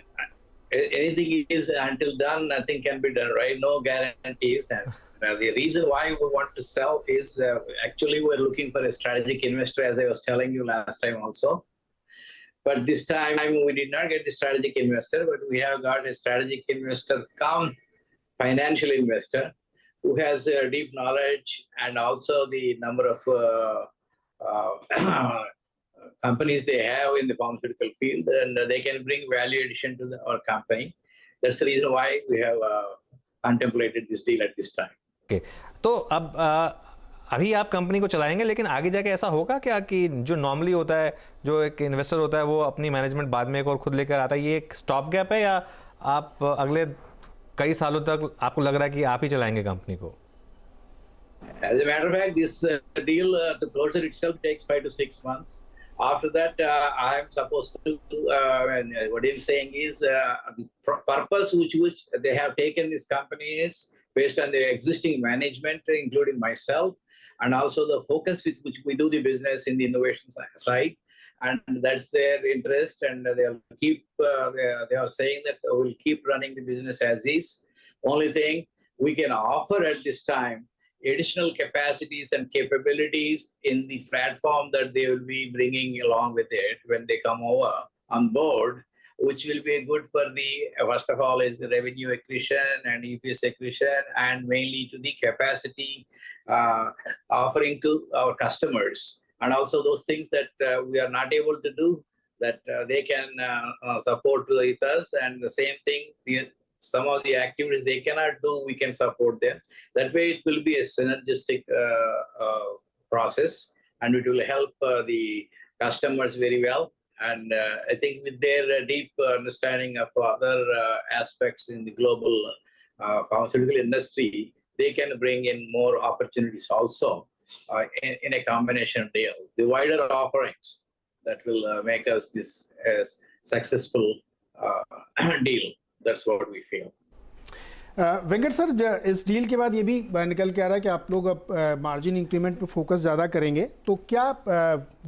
anything is until done, nothing can be done, right? No guarantees. And the reason why we want to sell is actually we're looking for a strategic investor, as I was telling you last time also. But this time we did not get the strategic investor, but we have got a strategic investor come financial investor who has deep knowledge and also the number of companies they have in the pharmaceutical field, and they can bring value addition to our company. That's the reason why we have contemplated this deal at this time. Okay. तो अब अभी आप कंपनी को चलाएंगे, लेकिन आगे जाके ऐसा होगा क्या कि जो नॉर्मली होता है, जो एक इन्वेस्टर होता है वो अपनी मैनेजमेंट बाद में एक और खुद लेकर आता है, ये एक स्टॉप गैप है या आप अगले कई सालों तक आपको लग रहा है कि आप ही चलाएंगे कंपनी को? As a matter of fact, this deal, the closure itself takes 5 to 6 months. After that, I am supposed to, what I'm saying is the purpose which they have taken this company is based on the existing management, including myself, and also the focus with which we do the business in the innovation side. And that's their interest, and they'll keep, they are saying that we'll keep running the business as is. Only thing we can offer at this time, additional capacities and capabilities in the platform that they will be bringing along with it when they come over on board, which will be good for the, first of all, is the revenue accretion and EPS accretion, and mainly to the capacity offering to our customers. And also those things that we are not able to do, that they can support with us. And the same thing, some of the activities they cannot do, we can support them. That way it will be a synergistic process, and it will help the customers very well. And I think with their deep understanding of other aspects in the global pharmaceutical industry, they can bring in more opportunities also in a combination deal. The wider offerings that will make us this successful deal. That's what we feel. Venkat sir, इस डील के बाद ये भी निकल के आ रहा है कि आप लोग अब मार्जिन इंक्रीमेंट पे फोकस ज़्यादा करेंगे, तो क्या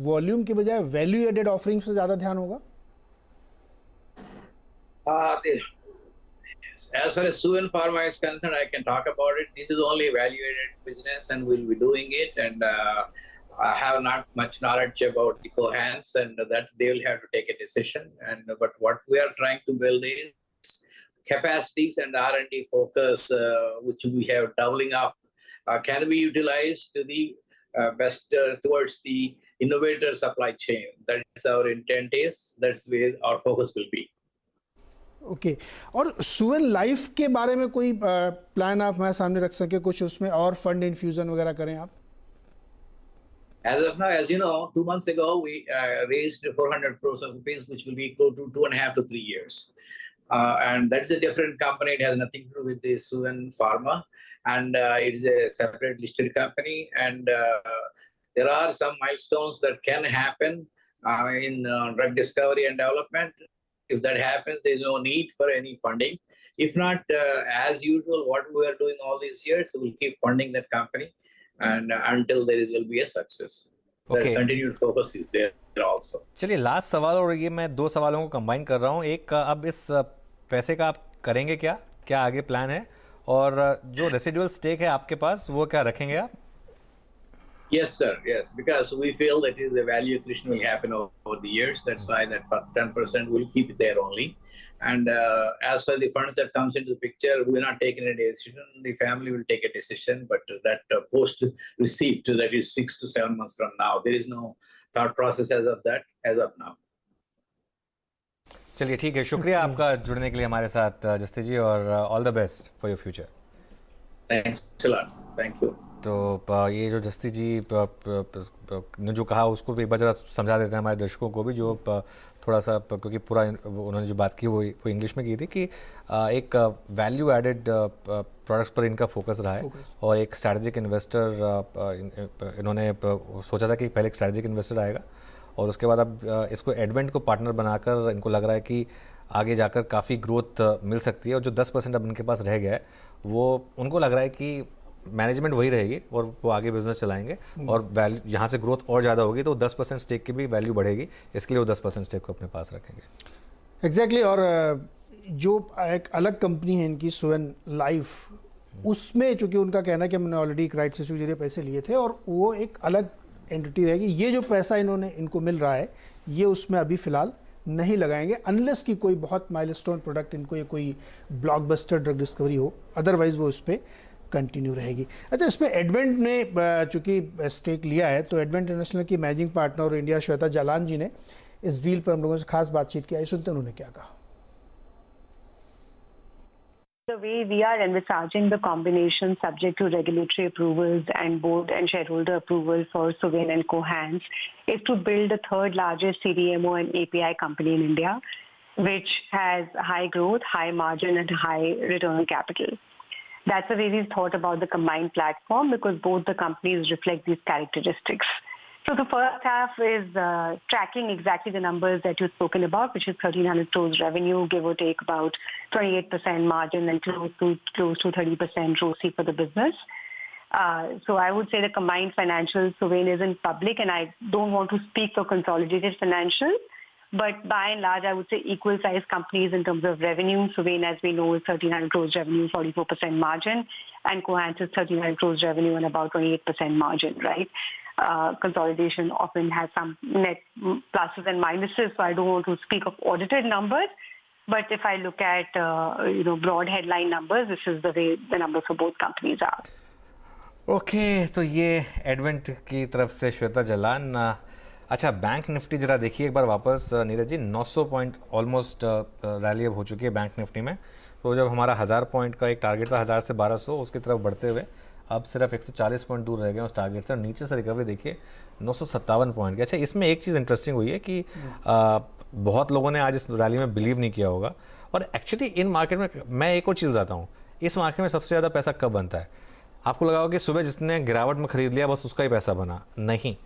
वॉल्यूम के बजाय वैल्यू एडेड ऑफरिंग पे ज़्यादा ध्यान होगा? As far as Suven Pharma is concerned, I can talk about it. This is only value-added business, and we'll be doing it. And I have not much knowledge about the Cohance, and that they will have to take a decision. But what we are trying to build is capacities and R&D focus, which we have doubling up, can be utilized to the best towards the innovator supply chain. That is our intent is. That's where our focus will be. Okay और सुवेन लाइफ के बारे में कोई प्लान आप हमारे सामने रख सके, कुछ उसमें और फंड इन्फ्यूजन वगैरह करें आप? As of now, as you know, 2 months ago, we raised 400 crores of rupees, which will be equal to 2.5 to 3 years. And that's a different company. It has nothing to do with the Suven Pharma. And it is a separate listed company. And there are some milestones that can happen in drug discovery and development. If that happens, there is no need for any funding. If not, as usual, what we are doing all these years, we'll keep funding that company and until there will be a success. Okay. The continued focus is there also. चलिए लास्ट सवाल, और ये मैं 2 सवालों को कंबाइन कर रहा हूँ। एक, अब इस पैसे का आप करेंगे क्या? क्या आगे प्लान है, और जो रेसिडुअल स्टेक है आपके पास वो क्या रखेंगे आप? Yes, sir. Yes, because we feel that the value accretion will happen over the years. That's why that 10% will keep it there only. And as for the funds that comes into the picture, we're not taking a decision. The family will take a decision, but that post receipt, that is 6 to 7 months from now. There is no thought process as of that, as of now. चलिए ठीक है, शुक्रिया आपका जुड़ने के लिए हमारे साथ जस्ती जी, और all the best for your future. Thanks a lot. Thank you. तो ये जो जस्ती जी ने जो कहा उसको भी एक बार जरा समझा देते हैं हमारे दर्शकों को भी, जो थोड़ा सा, क्योंकि पूरा उन्होंने जो बात की वो इंग्लिश में की थी कि एक वैल्यू एडेड प्रोडक्ट्स पर इनका फोकस रहा है, और एक स्ट्रैटेजिक इन्वेस्टर इन्होंने सोचा था कि पहले एक स्ट्रैटेजिक इन्वेस्टर आएगा, और उसके बाद अब इसको एडवेंट को पार्टनर बनाकर इनको लग रहा है कि आगे जाकर काफ़ी ग्रोथ मिल सकती है, और जो 10% अब इनके पास रह गया है वो उनको लग रहा है कि मैनेजमेंट वही रहेगी और वो आगे बिजनेस चलाएंगे, और वैल्यू यहाँ से ग्रोथ और ज़्यादा होगी तो 10% स्टेक की भी वैल्यू बढ़ेगी, इसके लिए वो 10% स्टेक को अपने पास रखेंगे। एग्जैक्टली। और जो एक अलग कंपनी है इनकी सुवेन लाइफ, उसमें चूँकि उनका कहना है कि हमने ऑलरेडी राइट्स इशू के जरिए पैसे लिए थे और वो एक अलग एंटिटी रहेगी। ये जो पैसा इनको मिल रहा है ये उसमें अभी फ़िलहाल नहीं लगाएंगे, अनलेस कि कोई बहुत माइलस्टोन प्रोडक्ट इनको, या कोई ब्लॉकबस्टर ड्रग डिस्कवरी हो, अदरवाइज़ वो उस पर कंटिन्यू रहेगी। अच्छा, इसमें एडवेंट ने चूँकि स्टेक लिया है, तो एडवेंट इंटरनेशनल की मैनेजिंग पार्टनर और इंडिया श्वेता जालान जी ने इस डील पर हम लोगों से खास बातचीत की। आई सुनते हैं उन्होंने क्या कहा। The way we are envisaging the combination subject to regulatory approvals and board and shareholder approval for Suven and Cohance is to build the third largest CDMO and API company in India, which has high growth, high margin and high return on capital. That's the way we've thought about the combined platform, because both the companies reflect these characteristics. So the first half is tracking exactly the numbers that you've spoken about, which is 1,300 crores revenue, give or take about 28% margin and close to 30% ROCE for the business. So I would say the combined financials, Suven isn't public, and I don't want to speak for consolidated financials, but by and large, I would say equal size companies in terms of revenue. Suven, as we know, is 1,300 crores revenue, 44% margin, and Cohance is 1,300 crores revenue and about 28% margin, right? Consolidation often has some net pluses and minuses, so I don't want to speak of audited numbers. But if I look at broad headline numbers, this is the way the numbers for both companies are. Okay, तो ये एडवेंट की तरफ से श्वेता जलान। अच्छा, बैंक निफ्टी जरा देखिए एक बार वापस Neeraj ji, 900 point almost rally अब हो चुकी है बैंक निफ्टी में। तो जब हमारा 1000 पॉइंट का एक टारगेट था, 1000 से 1200, उसकी तरफ बढ़ते हुए अब सिर्फ 140 पॉइंट दूर रह गए उस टारगेट से, और नीचे से रिकवरी देखिए 957 पॉइंट की। अच्छा, इसमें एक चीज़ इंटरेस्टिंग हुई है कि बहुत लोगों ने आज इस रैली में बिलीव नहीं किया होगा, और एक्चुअली इन मार्केट में मैं एक और चीज़ बताता हूँ, इस मार्केट में सबसे ज़्यादा पैसा कब बनता है? आपको लगा होगा कि सुबह जिसने गिरावट में ख़रीद लिया बस उसका ही पैसा बना, नहीं।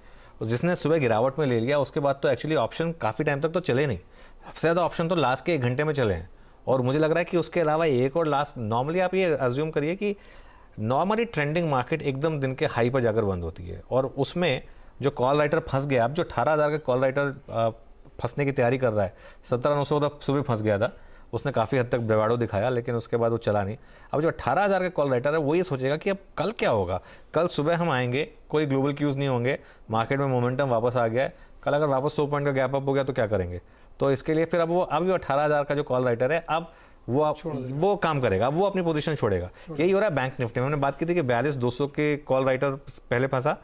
जिसने सुबह गिरावट में ले लिया उसके बाद तो एक्चुअली ऑप्शन काफ़ी टाइम तक तो चले नहीं, सबसे ज़्यादा ऑप्शन तो लास्ट के 1 घंटे में चले हैं, और मुझे लग रहा है कि उसके अलावा एक और लास्ट, नॉर्मली आप ये अज्यूम करिए कि नॉर्मली ट्रेंडिंग मार्केट एकदम दिन के हाई पर जाकर बंद होती है, और उसमें जो कॉल राइटर फंस गया, अब जो 18,000 का कॉल राइटर फंसने की तैयारी कर रहा है, 17,900 तक सुबह फंस गया था, उसने काफ़ी हद तक ब्रेवाडो दिखाया, लेकिन उसके बाद वो चला नहीं। अब जो 18,000 का कॉल राइटर है वो ये सोचेगा कि अब कल क्या होगा, कल सुबह हम आएंगे, कोई ग्लोबल क्यूज़ नहीं होंगे, मार्केट में मोमेंटम वापस आ गया है, कल अगर वापस 100 पॉइंट का गैप अप हो गया तो क्या करेंगे? तो इसके लिए फिर अब वो 18,000 का जो कॉल राइटर है, अब वो काम करेगा, वो अपनी पोजीशन छोड़ेगा। यही हो रहा है बैंक निफ्टी में। हमने बात की थी कि 42,200 के कॉल राइटर पहले फंसा,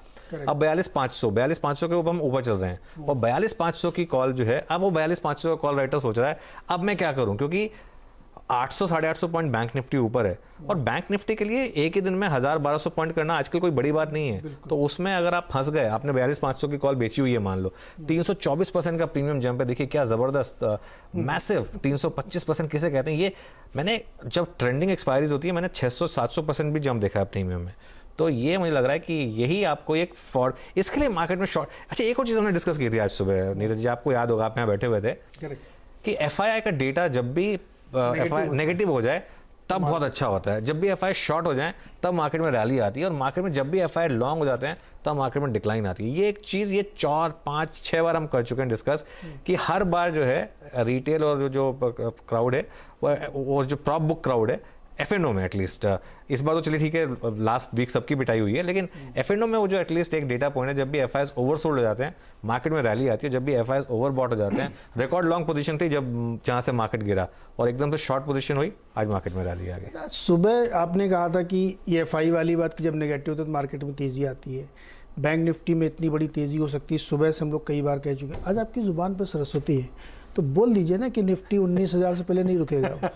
अब 42,500 के ऊपर हम ऊपर चल रहे हैं, और 42,500 की कॉल जो है, अब वो 42,500 का कॉल राइटर सोच रहा है अब मैं क्या करूं, क्योंकि 800 साढ़े 800 पॉइंट बैंक निफ्टी ऊपर है, और बैंक निफ्टी के लिए एक ही दिन में 1000-1200 पॉइंट करना आजकल कोई बड़ी बात नहीं है। तो उसमें अगर आप फंस गए, आपने 42,500 की कॉल बेची हुई है मान लो, 324% का प्रीमियम जंप है, देखिए क्या ज़बरदस्त, मैसिव 325% किसे कहते हैं। ये मैंने जब ट्रेंडिंग एक्सपायरीज होती है, मैंने 600-700% भी जंप देखा है प्रीमियम में। तो ये मुझे लग रहा है कि यही आपको एक फॉर, इसके लिए मार्केट में शॉर्ट। अच्छा, एक और चीज़ हमने डिस्कस की थी आज सुबह नीरज जी, आपको याद होगा, आप यहाँ बैठे हुए थे, कि FII का डेटा जब भी नेगेटिव हो जाए तब बहुत अच्छा होता है, जब भी FII शॉर्ट हो जाए तब मार्केट में रैली आती है, और मार्केट में जब भी FII लॉन्ग हो जाते हैं तब मार्केट में डिक्लाइन आती है। ये एक चीज़, ये 4, 5, 6 बार हम कर चुके हैं डिस्कस, कि हर बार जो है रिटेल और जो क्राउड है, वो जो प्रॉप बुक क्राउड है, F&O में एटलीस्ट इस बार तो चलिए ठीक है, लास्ट वीक सबकी पिटाई हुई है, लेकिन F&O में वो जो एटलीस्ट एक डेटा पॉइंट है, जब भी FIs ओवरसोल्ड हो जाते हैं मार्केट में रैली आती है, जब भी FIs ओवरबॉट हो जाते हैं, रिकॉर्ड लॉन्ग पोजीशन थी जब जहाँ से मार्केट गिरा और एकदम से शॉर्ट पोजीशन हुई, आज मार्केट में रैली आ गई। सुबह आपने कहा था कि ये FI वाली बात की जब नेगेटिव होता है तो मार्केट में तेज़ी आती है, बैंक निफ्टी में इतनी बड़ी तेज़ी हो सकती है, सुबह से हम लोग कई बार कह चुके हैं। आज आपकी ज़ुबान पर सरस्वती है तो बोल दीजिए ना कि निफ्टी 19,000 से पहले नहीं रुकेगा।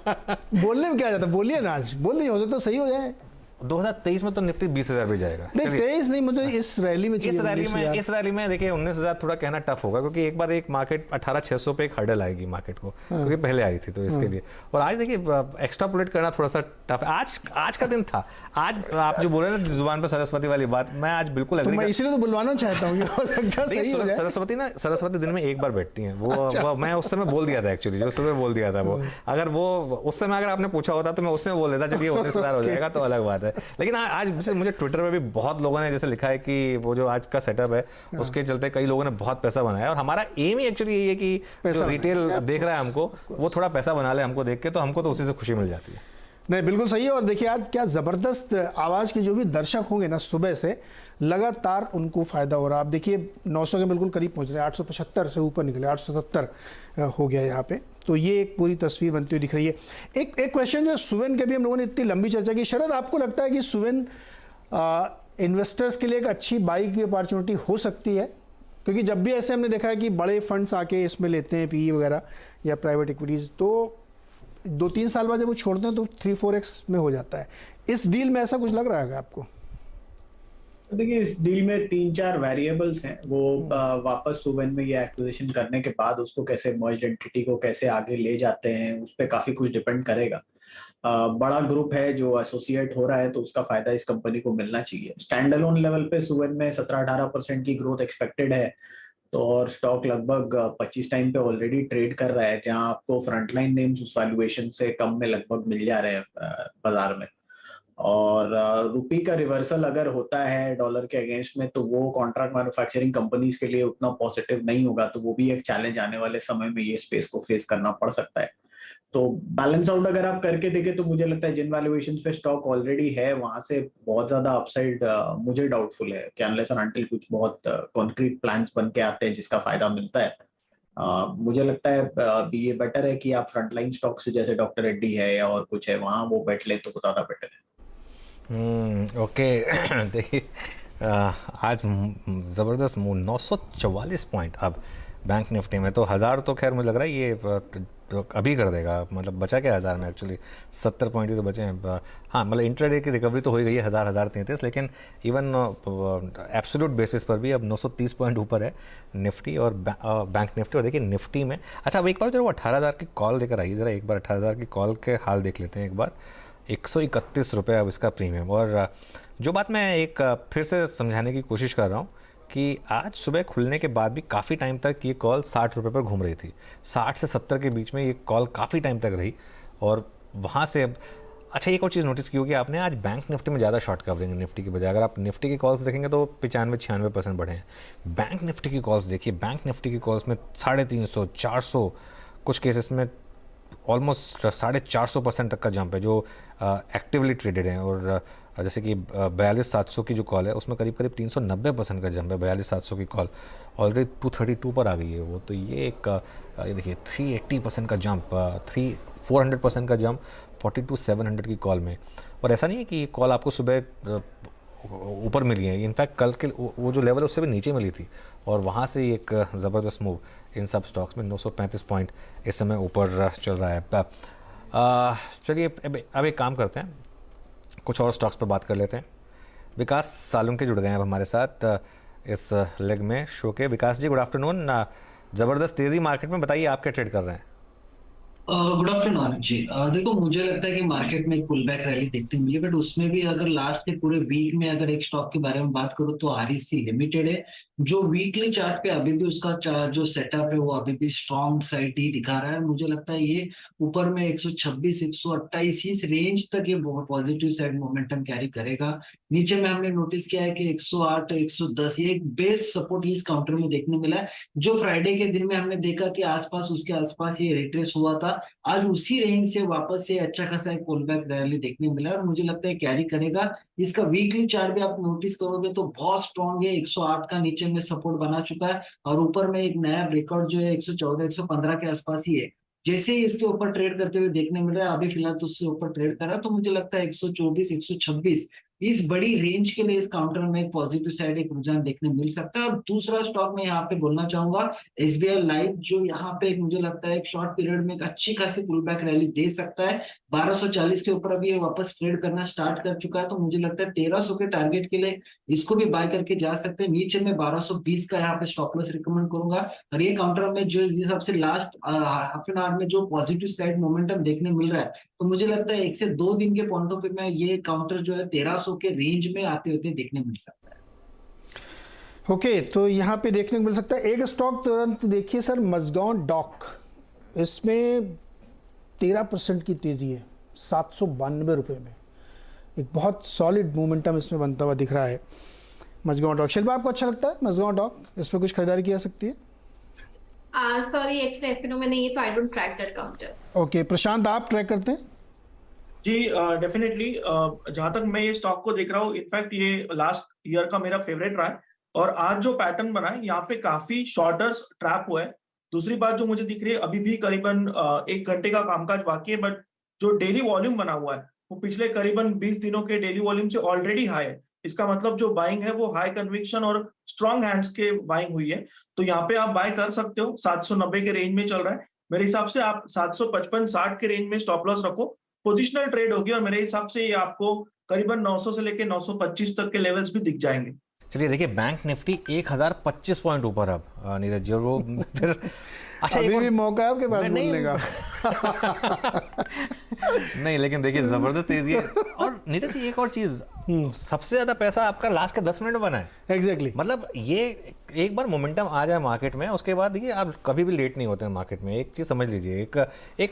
बोलने में क्या जाता है, बोलिए ना, आज बोल दीजिए, हो सकता है सही हो जाए। 2023 में तो निफ्टी 20,000 पे जाएगा। नहीं 23 नहीं, मुझे इस रैली में चाहिए। इस रैली में देखिए 19,000 थोड़ा कहना टफ होगा, क्योंकि एक बार एक मार्केट 18,600 पे एक हर्डल आएगी मार्केट को, क्योंकि पहले आई थी तो इसके लिए। और आज देखिए एक्स्ट्रापोलेट करना थोड़ा सा टफ है। आज का दिन था, आज आप जो बोल रहे हैं ना जुबान पर सरस्वती वाली बात, मैं आज बिल्कुल तो मैं इसलिए तो बुलवाना चाहता हूँ, हो सकता है सही हो जाए। सरस्वती दिन में एक बार बैठती हैं वो मैं उस समय बोल दिया था, एक्चुअली जो सुबह बोल दिया था वो, अगर वो उस समय अगर आपने पूछा होता तो मैं उससे बोल देता चलिए 19,000 हो जाएगा तो अलग बात है। लेकिन आज मुझे ट्विटर पे भी बहुत लोगों ने जैसे लिखा है कि वो जो आज का सेटअप है उसके चलते कई लोगों ने बहुत पैसा बनाया, और हमारा एम ही एक्चुअली यही है कि जो रिटेल देख रहा है हमको वो थोड़ा पैसा बना ले हमको देख के, तो हमको तो उसी से खुशी मिल जाती है। नहीं बिल्कुल सही है। और देखिए आज क्या ज़बरदस्त आवाज़ के जो भी दर्शक होंगे ना, सुबह से लगातार उनको फ़ायदा हो रहा है। आप देखिए 900 के बिल्कुल करीब पहुंच रहे हैं, 875 से ऊपर निकले, 870 हो गया यहाँ पे, तो ये एक पूरी तस्वीर बनती हुई दिख रही है। एक क्वेश्चन जो सुवेन के भी हम लोगों ने इतनी लंबी चर्चा की, शरद आपको लगता है कि सुवेन इन्वेस्टर्स के लिए एक अच्छी बाई की अपॉर्चुनिटी हो सकती है? क्योंकि जब भी ऐसे हमने देखा है कि बड़े फंड्स आके इसमें लेते हैं PE वगैरह या प्राइवेट इक्विटीज़, तो 2-3 साल बाद जब वो छोड़ते हैं तो 3-4x में हो जाता है। इस डील में ऐसा कुछ लग रहा है आपको? देखिए इस डील में 3-4 वेरिएबल्स हैं, वो वापस सुवेन में ये एक्विजिशन करने के बाद उसको कैसे मर्ज्ड एंटिटी को कैसे आगे ले जाते हैं, उस पर काफी कुछ डिपेंड करेगा। बड़ा ग्रुप है जो एसोसिएट हो रहा है तो उसका फायदा इस कंपनी को मिलना चाहिए। स्टैंड अलोन लेवल पे सुवेन में 17-18% की ग्रोथ एक्सपेक्टेड है, तो और स्टॉक लगभग 25 टाइम पे ऑलरेडी ट्रेड कर रहा है, जहां आपको फ्रंटलाइन नेम्स उस वैल्यूएशन से कम में लगभग मिल जा रहे हैं बाजार में। और रुपी का रिवर्सल अगर होता है डॉलर के अगेंस्ट में, तो वो कॉन्ट्रैक्ट मैन्युफैक्चरिंग कंपनीज के लिए उतना पॉजिटिव नहीं होगा, तो वो भी एक चैलेंज आने वाले समय में ये स्पेस को फेस करना पड़ सकता है। तो बैलेंस आउट अगर आप करके देखें तो मुझे लगता है जिन वैल्यूएशन पे स्टॉक ऑलरेडी है वहां से बहुत ज्यादा अपसाइड मुझे डाउटफुल है कि अनलेस एंड अनटिल कुछ बहुत कॉन्क्रीट प्लान्स बन के आते हैं जिसका फायदा मिलता है। मुझे लगता है ये बेटर है कि आप फ्रंटलाइन स्टॉक से जैसे डॉक्टर रेड्डी है या और कुछ है वहां वो बैठ ले तो ज्यादा बेटर है। ओके देखिए आज ज़बरदस्त मूव, 944 पॉइंट अब बैंक निफ्टी में, तो 1000 तो खैर मुझे लग रहा है ये तो अभी कर देगा, मतलब बचा क्या 1000 में, एक्चुअली 70 पॉइंट ही तो बचे हैं। हाँ मतलब इंट्राडे की रिकवरी तो हो गई है 1033, लेकिन इवन एब्सोल्यूट बेसिस पर भी अब 930 पॉइंट ऊपर है निफ्टी और बैंक निफ्टी। और देखिए निफ्टी में अच्छा अब एक बार जरा वो 18,000 की कॉल लेकर आइए, ज़रा एक बार 18,000 की कॉल के हाल देख लेते हैं एक बार। 131 रुपये अब इसका प्रीमियम। और जो बात मैं एक फिर से समझाने की कोशिश कर रहा हूँ कि आज सुबह खुलने के बाद भी काफ़ी टाइम तक ये कॉल 60 रुपये पर घूम रही थी, 60 से 70 के बीच में ये कॉल काफ़ी टाइम तक रही। और वहाँ से अब अच्छा एक और चीज़ नोटिस की होगी आपने, आज बैंक निफ्टी में ज़्यादा शॉर्ट कवरिंग है निफ्टी की बजाय। अगर आप निफ्टी की कॉल्स देखेंगे तो 95-96% बढ़े हैं। बैंक निफ्टी की कॉल्स देखिए, बैंक निफ्टी की कॉल्स में 350, 400, कुछ केसेस में ऑलमोस्ट 450% तक का जंप है जो एक्टिवली ट्रेडेड हैं। और जैसे कि 42,700 की जो कॉल है उसमें करीब 390% का जंप है। 42,700 की कॉल ऑलरेडी 232 पर आ गई है वो, तो ये एक ये देखिए 380% का जंप, 400% का जंप 42,700 की कॉल में। और ऐसा नहीं है कि ये कॉल आपको सुबह ऊपर मिली है, इनफैक्ट कल के वो जो लेवल है उससे भी नीचे मिली थी, और वहाँ से एक ज़बरदस्त मूव इन सब स्टॉक्स में 935 पॉइंट इस समय ऊपर चल रहा है। चलिए अब एक काम करते हैं, कुछ और स्टॉक्स पर बात कर लेते हैं। विकास सालुंके जुड़ गए हैं अब हमारे साथ इस लेग में शो के। विकास जी गुड आफ्टरनून। ज़बरदस्त तेज़ी मार्केट में, बताइए आप क्या ट्रेड कर रहे हैं? गुड आफ्टरनून जी। देखो मुझे लगता है कि मार्केट में एक पुल बैक रैली देखने मिली, बट उसमें भी अगर लास्ट के पूरे वीक में अगर एक स्टॉक के बारे में बात करूं तो REC लिमिटेड है, जो वीकली चार्ट पे अभी भी उसका जो सेटअप है वो अभी भी स्ट्रॉन्ग साइड ही दिखा रहा है। मुझे लगता है ये ऊपर में 126, 128 इस रेंज तक ये पॉजिटिव साइड मोमेंटम कैरी करेगा। नीचे में हमने नोटिस किया है कि 108, 110 ये एक बेस सपोर्ट इस काउंटर में देखने मिला है, जो फ्राइडे के दिन में हमने देखा कि आसपास उसके आसपास ये रिट्रेस हुआ था, आज उसी रेंज से वापस से अच्छा खासा एक पुल बैक रैली देखने मिला और मुझे लगता है कैरी करेगा। इसका वीकली चार्ट भी आप नोटिस करोगे तो बहुत स्ट्रॉन्ग है, 108 का नीचे में सपोर्ट बना चुका है और ऊपर में एक नया रिकॉर्ड जो है 114 115 के आसपास ही है। जैसे ही इसके ऊपर ट्रेड करते हुए देखने मिल रहा है, अभी फिलहाल तो उसके ऊपर ट्रेड कर रहा है, तो मुझे लगता है 124 126 इस बड़ी रेंज के लिए इस काउंटर में एक पॉजिटिव साइड एक रुझान देखने मिल सकता है। और दूसरा स्टॉक मैं यहाँ पे बोलना चाहूंगा एसबीआई लाइफ, जो यहाँ पे मुझे लगता है एक शॉर्ट पीरियड में एक अच्छी खासी पुल बैक रैली दे सकता है। 1240 के ऊपर अभी ये वापस ट्रेड करना स्टार्ट कर चुका है, तो मुझे लगता है 1300 के टारगेट के लिए इसको भी बाय करके जा सकते हैं। नीचे में 1220 का यहाँ पे स्टॉप लॉस रिकमेंड करूंगा। और ये काउंटर में जो इस हिसाब से लास्ट हाफ एन आवर में जो पॉजिटिव साइड मोमेंटम देखने मिल रहा है, तो मुझे लगता है 1 से 2 दिन के पॉइंट ऑफ व्यू में ये काउंटर जो है 1300 के रेंज में आते होते देखने मिल सकता है। ओके, तो यहाँ पे देखने को मिल सकता है एक स्टॉक तुरंत देखिए सर, मजगांव डॉक, इसमें 13% की तेजी है 792 रुपये में। एक बहुत सॉलिड मोमेंटम इसमें बनता हुआ दिख रहा है मजगांव डॉक। शिल्पा, आपको अच्छा लगता है मजगांव डॉक? इस पर कुछ खरीदारी की जा सकती है? सॉरी, एक्चुअली एफएनओ में नहीं है तो I don't track that counter. Okay, Prashant आप ट्रैक करते हैं? जी डेफिनेटली, जहां तक मैं ये स्टॉक को देख रहा हूँ, इनफैक्ट ये लास्ट ईयर का मेरा फेवरेट रहा है और आज जो पैटर्न बना है यहाँ पे काफी शॉर्टर ट्रैप हुआ है। दूसरी बात जो मुझे दिख रही है, अभी भी करीबन 1 घंटे का कामकाज बाकी है, बट जो डेली वॉल्यूम बना हुआ है वो पिछले करीबन 20 दिनों के डेली वॉल्यूम से ऑलरेडी हाई है। इसका मतलब जो बाइंग है वो हाई कन्विक्शन और स्ट्रॉन्ग हैंड्स के बाइंग हुई है, तो यहाँ पे आप बाय कर सकते हो। 790 के रेंज में चल रहा है, मेरे हिसाब से आप 755-60 के रेंज में स्टॉप लॉस रखो, पोजिशनल ट्रेड होगी और मेरे हिसाब से ये आपको करीबन 900 से लेके 925 तक के लेवल्स भी दिख जाएंगे। चलिए देखिए, बैंक निफ्टी 1025 पॉइंट ऊपर अब नीरज जी, और वो फिर अच्छा अभी भी मौका है आपके पास बोलने का। नहीं, लेकिन देखिए जबरदस्त तेजी है। और नीरज जी एक और चीज, सबसे ज्यादा पैसा आपका लास्ट के 10 मिनट में बना है। एग्जैक्टली, मतलब ये एक बार मोमेंटम आ जाए मार्केट में, उसके बाद ये आप कभी भी लेट नहीं होते हैं मार्केट में। एक चीज समझ लीजिए, एक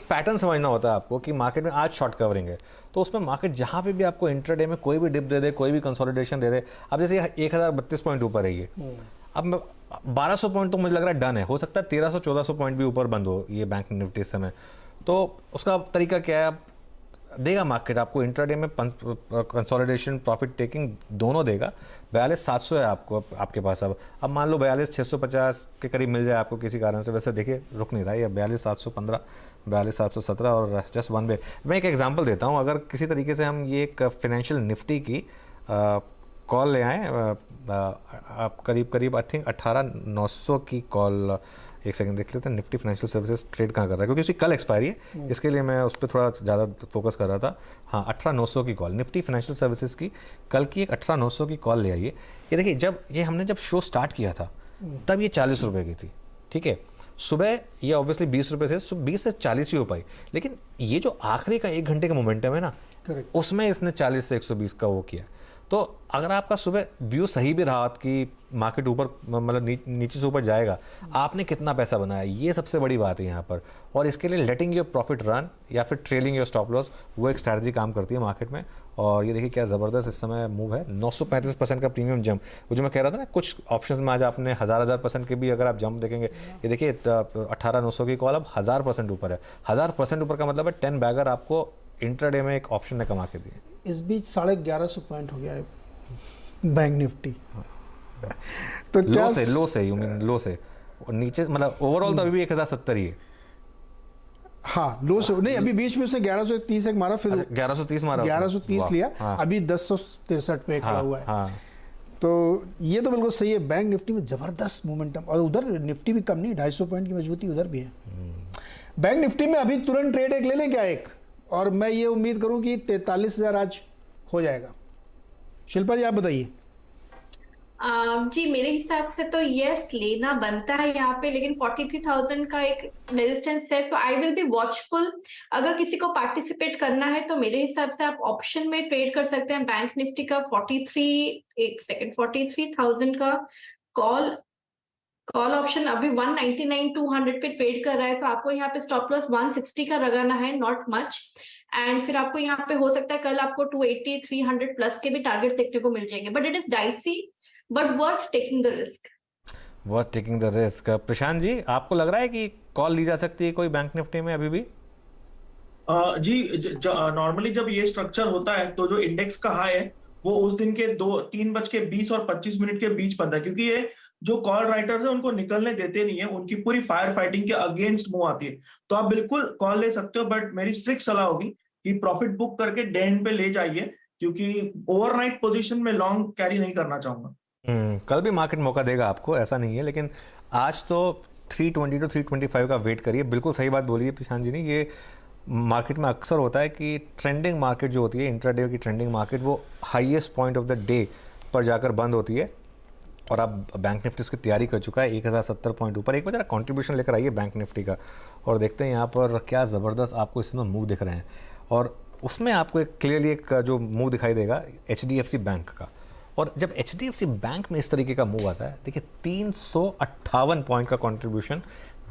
पैटर्न समझना होता है आपको कि मार्केट में आज शॉर्ट कवरिंग है, तो उसमें मार्केट जहां पे भी आपको इंट्राडे में कोई भी डिप दे दे, कोई भी कंसोलिडेशन दे दे, अब जैसे 1032 पॉइंट ऊपर है ये, अब 1200 पॉइंट तो मुझे लग रहा है डन है, हो सकता है 1300-1400 पॉइंट भी ऊपर बंद हो ये बैंक निफ्टी इस समय। तो उसका तरीका क्या है, देगा मार्केट आपको इंट्राडे में कंसोलिडेशन, प्रॉफिट टेकिंग दोनों देगा। 42,700 है आपको आपके पास। अब मान लो 42,650 के करीब मिल जाए आपको किसी कारण से, वैसे देखिए रुक नहीं रहा है, 42,715, 42,717 और जस्ट वन वे। मैं एक एग्जांपल देता हूँ, अगर किसी तरीके से हम ये एक फाइनेंशियल निफ्टी की कॉल ले आए, आप करीब आई थिंक 18,900 की कॉल, एक सेकंड देख लेते हैं निफ्टी फाइनेंशियल सर्विसेज ट्रेड कहाँ कर रहा है, क्योंकि उसकी कल एक्सपायरी है, इसके लिए मैं उस पर थोड़ा ज़्यादा फोकस कर रहा था। हाँ, 18,900 की कॉल निफ्टी फाइनेंशियल सर्विसेज की कल की एक 18,900 की कॉल ले आई है। ये देखिए, हमने जब शो स्टार्ट किया था तब ये 40 रुपये की थी, ठीक है। सुबह ये ऑब्वियसली 20 रुपये थे, 20 से 40 ही हो पाई, लेकिन ये जो आखिरी का 1 घंटे का मोमेंटम है ना, उसमें इसने 40 से 120 का वो किया। तो अगर आपका सुबह व्यू सही भी रहा कि मार्केट ऊपर मतलब नीचे से ऊपर जाएगा, आपने कितना पैसा बनाया, ये सबसे बड़ी बात है यहाँ पर। और इसके लिए लेटिंग योर प्रॉफिट रन या फिर ट्रेलिंग योर स्टॉप लॉस, वो एक स्ट्रैटेजी काम करती है मार्केट में। और ये देखिए क्या ज़बरदस्त इस समय मूव है, 935% का प्रीमियम जंप। वो जो मैं कह रहा था ना, कुछ ऑप्शंस में आज आपने 1000% के भी अगर आप जंप देखेंगे, ये देखिए 18,900 की कॉल अब 1000% ऊपर है। 1000% ऊपर का मतलब है 10 बैगर आपको इंट्राडे में एक ऑप्शन ने कमा के दिए। इस बीच 1150 पॉइंट हो गया है बैंक निफ्टी। तो लो से यू मीन लो से और नीचे, मतलब ओवरऑल तो अभी भी 1070 ही है। हाँ, लो से नहीं, अभी बीच में उसने 1130 एक मारा, फिर 1130 मारा, 1130 लिया। हाँ। अभी 1063 पे खड़ा हुआ है। हाँ। तो ये तो बिल्कुल सही है, बैंक निफ्टी में जबरदस्त मोमेंटम, और उधर निफ्टी भी कम नहीं, 250 पॉइंट की मजबूती उधर भी है। बैंक निफ्टी में अभी तुरंत ट्रेड एक ले लें क्या एक, और मैं ये उम्मीद करूं कि 43,000 आज हो जाएगा। शिल्पा जी आप बताइए। जी मेरे हिसाब से तो यस लेना बनता है यहाँ पे, लेकिन 43,000 का एक रेजिस्टेंस है, तो आई विल बी वॉचफुल। अगर किसी को पार्टिसिपेट करना है तो मेरे हिसाब से आप ऑप्शन में ट्रेड कर सकते हैं बैंक निफ्टी का 43,000 का कॉल ऑप्शन अभी 199-200 पे ट्रेड कर रहा है, तो आपको यहाँ पे स्टॉप लॉस 160 का लगाना है, नॉट मच। एंड फिर आपको यहाँ पे हो सकता है कल आपको 280-300 प्लस के भी टारगेट्स देखने को मिल जाएंगे, but it is dicey but worth taking the risk. Prashant ji, आपको लग रहा है कि कॉल ली जा सकती है कोई बैंक निफ्टी में अभी भी? जी, नॉर्मली जब ये स्ट्रक्चर होता है तो जो इंडेक्स का हाई है वो उस दिन के 3:20 और 25 मिनट के बीच बनता है, क्योंकि ये जो कॉल राइटर्स है उनको निकलने देते नहीं है, उनकी पूरी फायर फाइटिंग के अगेंस्ट मूव आती है। तो आप बिल्कुल कॉल ले सकते हो, बट मेरी स्ट्रिक्ट सलाह होगी कि प्रॉफिट बुक करके डे एंड पे ले जाइए, क्योंकि ओवरनाइट पोजीशन में लॉन्ग कैरी नहीं करना चाहूंगा। कल भी मार्केट मौका देगा आपको, ऐसा नहीं है, लेकिन आज तो 320 टू 325 का वेट करिए। बिल्कुल सही बात बोली है प्रशांत जी ने। ये मार्केट में अक्सर होता है कि ट्रेंडिंग मार्केट जो होती है, इंट्राडे की ट्रेंडिंग मार्केट, वो highest point of the day पर जाकर बंद होती है। और अब बैंक निफ्टी उसकी तैयारी कर चुका है 1070 पॉइंट ऊपर। एक बार जरा कॉन्ट्रीब्यूशन लेकर आइए बैंक निफ्टी का और देखते हैं यहाँ पर क्या ज़बरदस्त आपको इस समय मूव दिख रहे हैं। और उसमें आपको एक क्लियरली एक जो मूव दिखाई देगा HDFC बैंक का। और जब HDFC बैंक में इस तरीके का मूव आता है, देखिए 358 पॉइंट का कंट्रीब्यूशन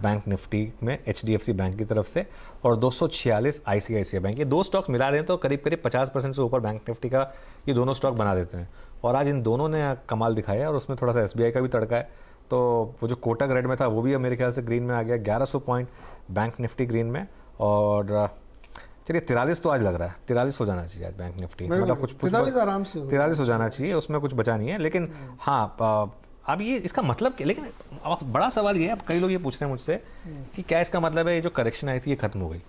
बैंक निफ्टी में HDFC बैंक की तरफ से और 246 ICICI बैंक। ये दो स्टॉक मिला दें तो करीब करीब 50% से ऊपर बैंक निफ्टी का ये दोनों स्टॉक बना देते हैं। और आज इन दोनों ने कमाल दिखाया है और उसमें थोड़ा सा SBI का भी तड़का है। तो वो जो कोटक रेड में था वो भी अब मेरे ख्याल से ग्रीन में आ गया। 1100 पॉइंट बैंक निफ्टी ग्रीन में। और चलिए 43 तो आज लग रहा है, 43 हो जाना चाहिए आज बैंक निफ्टी, मतलब कुछ 43 आराम से 43 हो जाना चाहिए, उसमें कुछ बचा नहीं है। लेकिन हाँ, अब ये इसका मतलब क्या, लेकिन अब बड़ा सवाल ये है, अब कई लोग ये पूछ रहे हैं मुझसे कि क्या इसका मतलब है ये जो करेक्शन आई थी ये खत्म हो गई।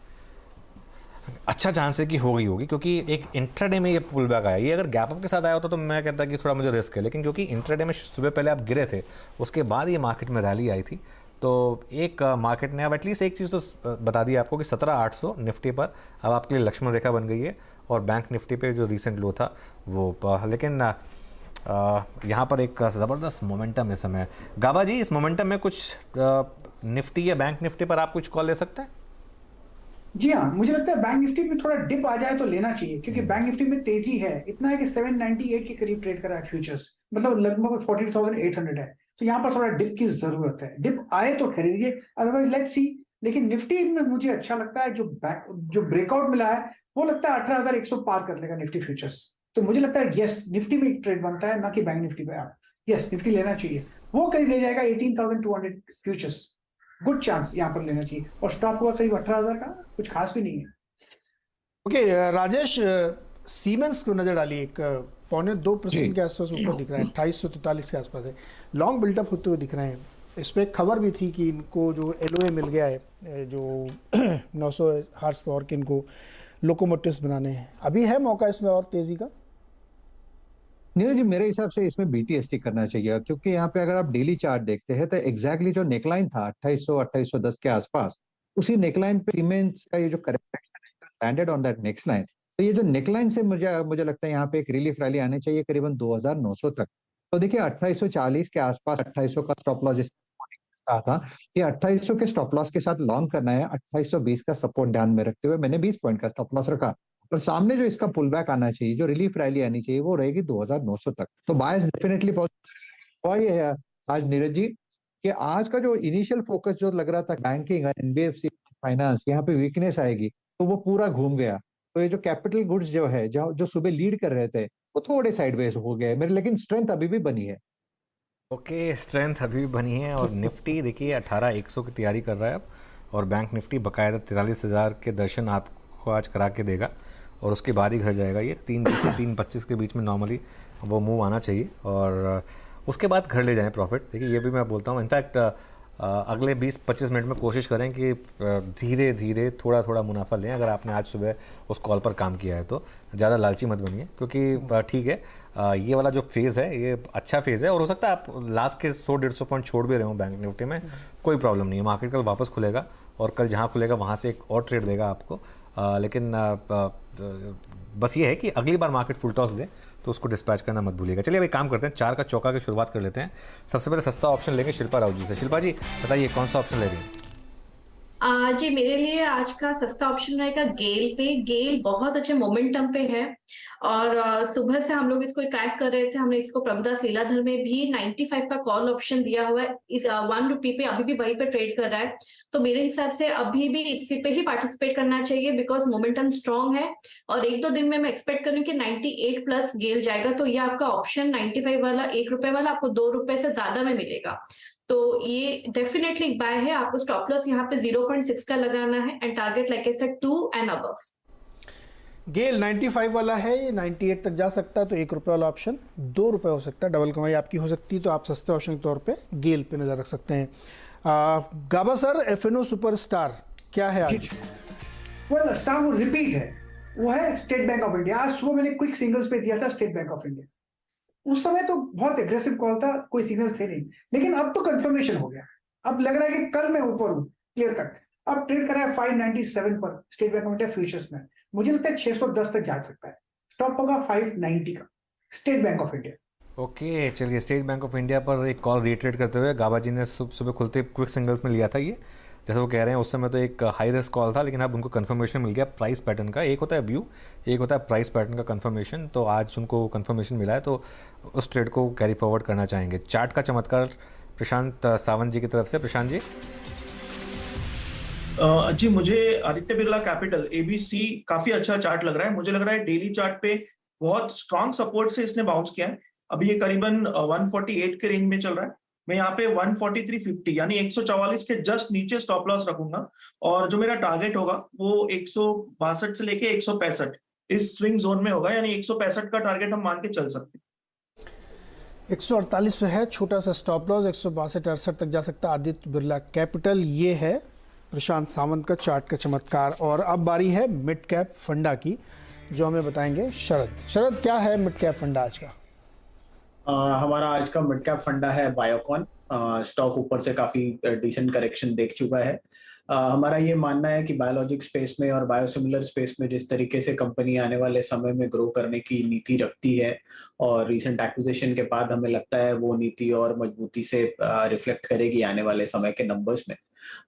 अच्छा चांस है कि हो गई होगी, क्योंकि एक इंट्राडे में ये पुल बैक आया। ये अगर गैप अप के साथ आया होता तो मैं कहता कि थोड़ा मुझे रिस्क है, लेकिन क्योंकि इंट्राडे में सुबह पहले आप गिरे थे, उसके बाद ये मार्केट में रैली आई थी, तो एक मार्केट ने अब एटलीस्ट एक चीज़ तो बता दी आपको कि 17,800 निफ्टी पर अब आपके लिए लक्ष्मण रेखा बन गई है। और बैंक निफ्टी पे जो रिसेंट लो था वो लेकिन यहाँ पर एक ज़बरदस्त मोमेंटम इस समय। गाबा जी, इस मोमेंटम में कुछ निफ्टी या बैंक निफ्टी पर आप कुछ कॉल ले सकते हैं? जी हाँ, मुझे लगता है बैंक निफ्टी में थोड़ा डिप आ जाए तो लेना चाहिए, क्योंकि बैंक निफ्टी में तेजी है, इतना है कि 798 के करीब ट्रेड कर रहा है फ्यूचर्स, मतलब लगभग 40,800 है। तो यहाँ पर थोड़ा डिप की जरूरत है, डिप आए तो खरीदिए, अदरवाइज लेट्स सी। लेकिन निफ्टी में मुझे अच्छा लगता है जो ब्रेकआउट मिला है वो लगता है 18,100 पार कर लेगा निफ्टी फ्यूचर्स। तो मुझे लगता है यस, निफ्टी में एक ट्रेड बनता है, ना कि बैंक निफ्टी पे। आप यस, निफ्टी लेना चाहिए, वो करीब ले जाएगा 18,200 फ्यूचर्स, गुड चांस यहाँ पर लेना चाहिए। और स्टॉप हुआ करीब 18,000 का, कुछ खास भी नहीं है। ओके राजेश, सीमेंस को नजर डालिए, एक 1.25% के आसपास ऊपर दिख रहा है, 2843 के आसपास है, लॉन्ग बिल्टअप होते हुए दिख रहे हैं। इस पर एक खबर भी थी कि इनको जो LOA मिल गया है, जो 900 हार्स पावर के इनको लोकोमोटिव्स बनाने हैं। अभी है मौका इसमें और तेजी का? नीरज जी, मेरे हिसाब से इसमें BTST करना चाहिए, क्योंकि यहाँ पे अगर आप डेली चार्ट देखते हैं तो एग्जैक्टली जो नेकलाइन था 2800-2810 के आसपास, उसी नेकलाइन पे सीमेंस का ये जो correction landed on that next line. तो ये जो नेकलाइन से मुझे लगता है यहाँ पे एक रिलीफ रैली आनी चाहिए करीबन 2,900 तक। तो देखिए 2840 के आसपास 2800 का स्टॉप लॉस कहा था कि 2800 के स्टॉप लॉस के साथ लॉन्ग करना है। 2820 का सपोर्ट ध्यान में रखते हुए मैंने 20 पॉइंट का स्टॉप लॉस रखा। और सामने जो इसका पुल बैक आना चाहिए, जो रिलीफ रैली आनी चाहिए, वो रहेगी 2,900 तक। तो बायस डेफिनेटली पॉजिटिव। और ये है आज नीरज जी कि आज का जो इनिशियल फोकस जो लग रहा था बैंकिंग और NBFC फाइनेंस, यहाँ पे वीकनेस आएगी, तो वो पूरा घूम गया। तो ये जो कैपिटल गुड्स जो है, जो सुबह लीड कर रहे थे, वो थोड़े साइडवेज हो गए मेरे, लेकिन स्ट्रेंथ अभी भी बनी है। ओके, स्ट्रेंथ अभी भी बनी है। और निफ्टी देखिए 18,100 की तैयारी कर रहा है अब, और बैंक निफ्टी बकायदा 43,000 के दर्शन आपको आज करा के देगा और उसके बाद ही घर जाएगा। ये 3:20 से 3:25 के बीच में नॉर्मली वो मूव आना चाहिए और उसके बाद घर ले जाएं प्रॉफिट। देखिए ये भी मैं बोलता हूँ, इनफैक्ट अगले 20-25 मिनट में कोशिश करें कि धीरे धीरे थोड़ा थोड़ा मुनाफा लें। अगर आपने आज सुबह उस कॉल पर काम किया है तो ज़्यादा लालची मत बनिए, क्योंकि ठीक है, ये वाला जो फेज़ है ये अच्छा फेज़ है और हो सकता है आप लास्ट के 100-150 पॉइंट छोड़ भी रहे हो बैंक निफ्टी में, कोई प्रॉब्लम नहीं है। मार्केट कल वापस खुलेगा और कल जहाँ खुलेगा वहाँ से एक और ट्रेड देगा आपको। लेकिन बस ये है कि अगली बार मार्केट फुल टॉस दे तो उसको डिस्पैच करना मत भूलिएगा। चलिए अभी काम करते हैं, 4 का चौका की शुरुआत कर लेते हैं। सबसे पहले सस्ता ऑप्शन लेंगे शिल्पा राव जी से। शिल्पा जी बताइए कौन सा ऑप्शन ले रही हैं? जी मेरे लिए आज का सस्ता ऑप्शन रहेगा गेल पे। गेल बहुत अच्छे मोमेंटम पे है और सुबह से हम लोग इसको ट्रैक कर रहे थे। हमने इसको प्रभुदास लीलाधर में भी 95 का कॉल ऑप्शन दिया हुआ है, इस 1 रुपये पे अभी भी वहीं पे ट्रेड कर रहा है। तो मेरे हिसाब से अभी भी इसी पे ही पार्टिसिपेट करना चाहिए, बिकॉज मोमेंटम स्ट्रॉन्ग है और 1-2 दिन में मैं एक्सपेक्ट करूँ कि 98 प्लस गेल जाएगा। तो ये आपका ऑप्शन 95 वाला 1 रुपए वाला आपको 2 रुपए से ज्यादा में मिलेगा। तो ये डेफिनेटली बाय है। आपको स्टॉप लॉस यहाँ पे 0.6 का लगाना है and target like I said 2 and above. GAIL 95 वाला है, ये 98 तक जा सकता है, तो ₹1 वाला ऑप्शन ₹2 हो सकता है, डबल कमाई आपकी हो सकती है, तो आप सस्ते ऑप्शन के तौर पे गेल पे नजर रख सकते हैं। गाबा सर, एफएनओ सुपरस्टार क्या है आज? वेल स्टार वो रिपीट है, वो है स्टेट बैंक ऑफ इंडिया। आज सुबह मैंने क्विक सिंगल्स पे दिया था स्टेट बैंक ऑफ इंडिया। उस समय तो बहुत एग्रेसिव कॉल था, कोई सिग्नल थे नहीं, लेकिन अब तो कंफर्मेशन हो गया। अब लग रहा है कि कल मैं ऊपर हूँ, क्लियर कट। अब ट्रेड कर रहा है 597 पर state Bank of India futures में। मुझे लगता है 610 तक जा सकता है। स्टॉप होगा 590 का state Bank of India. Okay, चलिए स्टेट बैंक ऑफ इंडिया पर एक कॉल रिट्रेट करते हुए गाबा जी ने सुबह खुलते क्विक सिंगल्स में लिया था ये, जैसे वो कह रहे हैं उस समय तो एक हाई रिस्क कॉल था, लेकिन अब उनको कंफर्मेशन मिल गया प्राइस पैटर्न का। एक होता है व्यू, एक होता है प्राइस पैटर्न का कंफर्मेशन। तो आज उनको कंफर्मेशन मिला है, तो उस ट्रेड को कैरी फॉरवर्ड करना चाहेंगे। चार्ट का चमत्कार प्रशांत सावंत जी की तरफ से। प्रशांत जी। जी, मुझे आदित्य बिरला कैपिटल एबीसी काफी अच्छा चार्ट लग रहा है। मुझे लग रहा है डेली चार्ट पे बहुत स्ट्रांग सपोर्ट से इसने बाउंस किया है। अभी ये करीबन 148 के रेंज में चल रहा है। मैं यहाँ पे 143.50 यानी 144 के जस्ट नीचे स्टॉप लॉस रखूंगा, और जो मेरा टारगेट होगा वो 162 से लेके 165 इस स्विंग जोन में होगा, यानी 165 का टारगेट हम मान के चल सकते हैं। 148 पे है, छोटा सा स्टॉप लॉस 162-68 तक जा सकता है। आदित्य बिरला कैपिटल, ये है प्रशांत सावंत का चार्ट का चमत्कार। और अब बारी है मिड कैप फंडा की, जो हमें बताएंगे शरद। शरद, क्या है मिड कैप फंडा आज का? हमारा आज का मिड कैप फंडा है बायोकॉन। स्टॉक ऊपर से काफी डिसेंट करेक्शन देख चुका है। हमारा ये मानना है कि बायोलॉजिक स्पेस में और बायोसिमिलर स्पेस में जिस तरीके से कंपनी आने वाले समय में ग्रो करने की नीति रखती है, और रिसेंट एक्विजिशन के बाद हमें लगता है वो नीति और मजबूती से रिफ्लेक्ट करेगी आने वाले समय के नंबर्स में।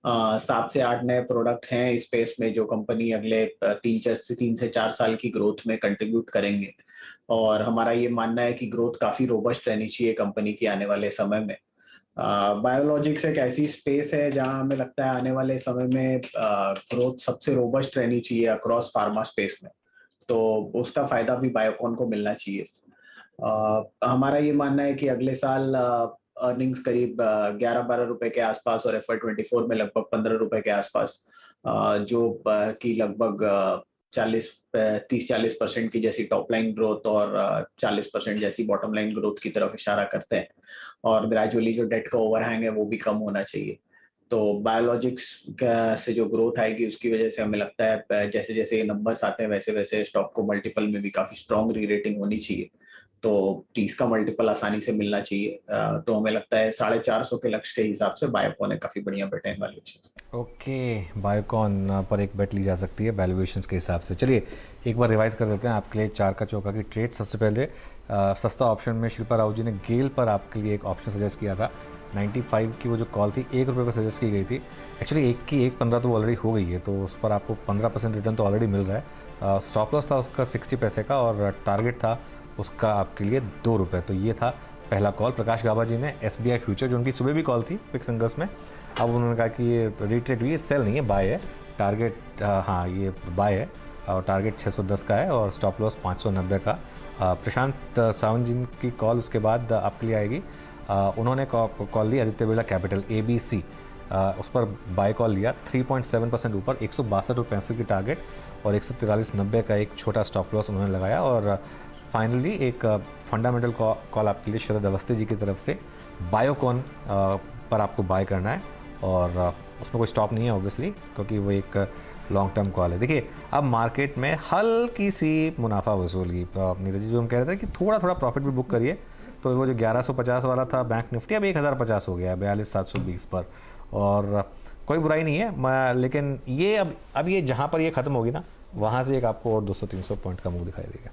7 से 8 नए प्रोडक्ट्स हैं इस स्पेस में जो कंपनी अगले 3 से 4 साल की ग्रोथ में कंट्रीब्यूट करेंगे, और हमारा ये मानना है कि ग्रोथ काफी रोबस्ट रहनी चाहिए कंपनी की आने वाले समय में। बायोलॉजिक्स एक ऐसी स्पेस है जहां हमें लगता है आने वाले समय में ग्रोथ सबसे रोबस्ट रहनी चाहिए अक्रॉस फार्मा स्पेस में, तो उसका फायदा भी बायोकॉन को मिलना चाहिए। हमारा ये मानना है कि अगले साल अर्निंग्स करीब 11-12 रुपए के आसपास और FY24 में लगभग 15 रुपए के आसपास, जो कि लगभग 30-40% की जैसी टॉप लाइन ग्रोथ और 40% जैसी बॉटम लाइन ग्रोथ की तरफ इशारा करते हैं, और ग्रेजुअली जो डेट का ओवरहैंग है वो भी कम होना चाहिए। तो बायोलॉजिक्स से जो ग्रोथ आएगी उसकी वजह से हमें लगता है जैसे जैसे ये नंबर्स आते हैं वैसे वैसे स्टॉक को मल्टीपल में भी काफी स्ट्रॉन्ग री रेटिंग होनी चाहिए, तो 30 का मल्टीपल आसानी से मिलना चाहिए। तो हमें लगता है 450 के लक्ष्य के हिसाब से बायोकॉन काफी बढ़िया बेट है वैल्यूएशन। ओके, बायोकॉन पर एक बेट ली जा सकती है वैल्यूएशंस के हिसाब से। चलिए एक बार रिवाइज कर देते हैं आपके लिए चार का चौका की ट्रेड। सबसे पहले सस्ता ऑप्शन में शिल्पा राव जी ने गेल पर आपके लिए एक ऑप्शन सजेस्ट किया था। 95 की वो जो कॉल थी ₹1 पर सजेस्ट की गई थी। एक्चुअली 1.15 तो ऑलरेडी हो गई है, तो उस पर आपको 15% रिटर्न तो ऑलरेडी मिल रहा है। स्टॉप लॉस था उसका 60 पैसे का, और टारगेट था उसका आपके लिए ₹2। तो ये था पहला कॉल। प्रकाश गाबा जी ने SBI फ्यूचर, जो उनकी सुबह भी कॉल थी क्विक सिंगल्स में, अब उन्होंने कहा कि ये रिट्रेट हुई है, सेल नहीं है, बाय है। टारगेट हाँ ये बाय है, और टारगेट 610 का है, और स्टॉप लॉस 590 का। प्रशांत सावंत जी की कॉल उसके बाद आपके लिए आएगी। उन्होंने कॉल ली आदित्य बिरला कैपिटल ABC, उस पर बाय कॉल लिया 3.7% ऊपर, 162.65 की टारगेट और 143.90 का एक छोटा स्टॉप लॉस उन्होंने लगाया। और फाइनली एक फंडामेंटल कॉल आपके लिए शरद अवस्थी जी की तरफ से बायोकॉन पर आपको बाय करना है, और उसमें कोई स्टॉप नहीं है ऑब्वियसली, क्योंकि वो एक लॉन्ग टर्म कॉल है। देखिए अब मार्केट में हल्की सी मुनाफा वसूली, नीरज जी जो हम कह रहे थे कि थोड़ा थोड़ा प्रॉफिट भी बुक करिए, तो वो जो 1150 वाला था बैंक निफ्टी अब 1050 हो गया 42,720 पर, और कोई बुराई नहीं है, लेकिन ये अब ये जहाँ पर ये ख़त्म होगी ना, वहाँ से एक आपको और 200-300 पॉइंट का मूव दिखाई देगा।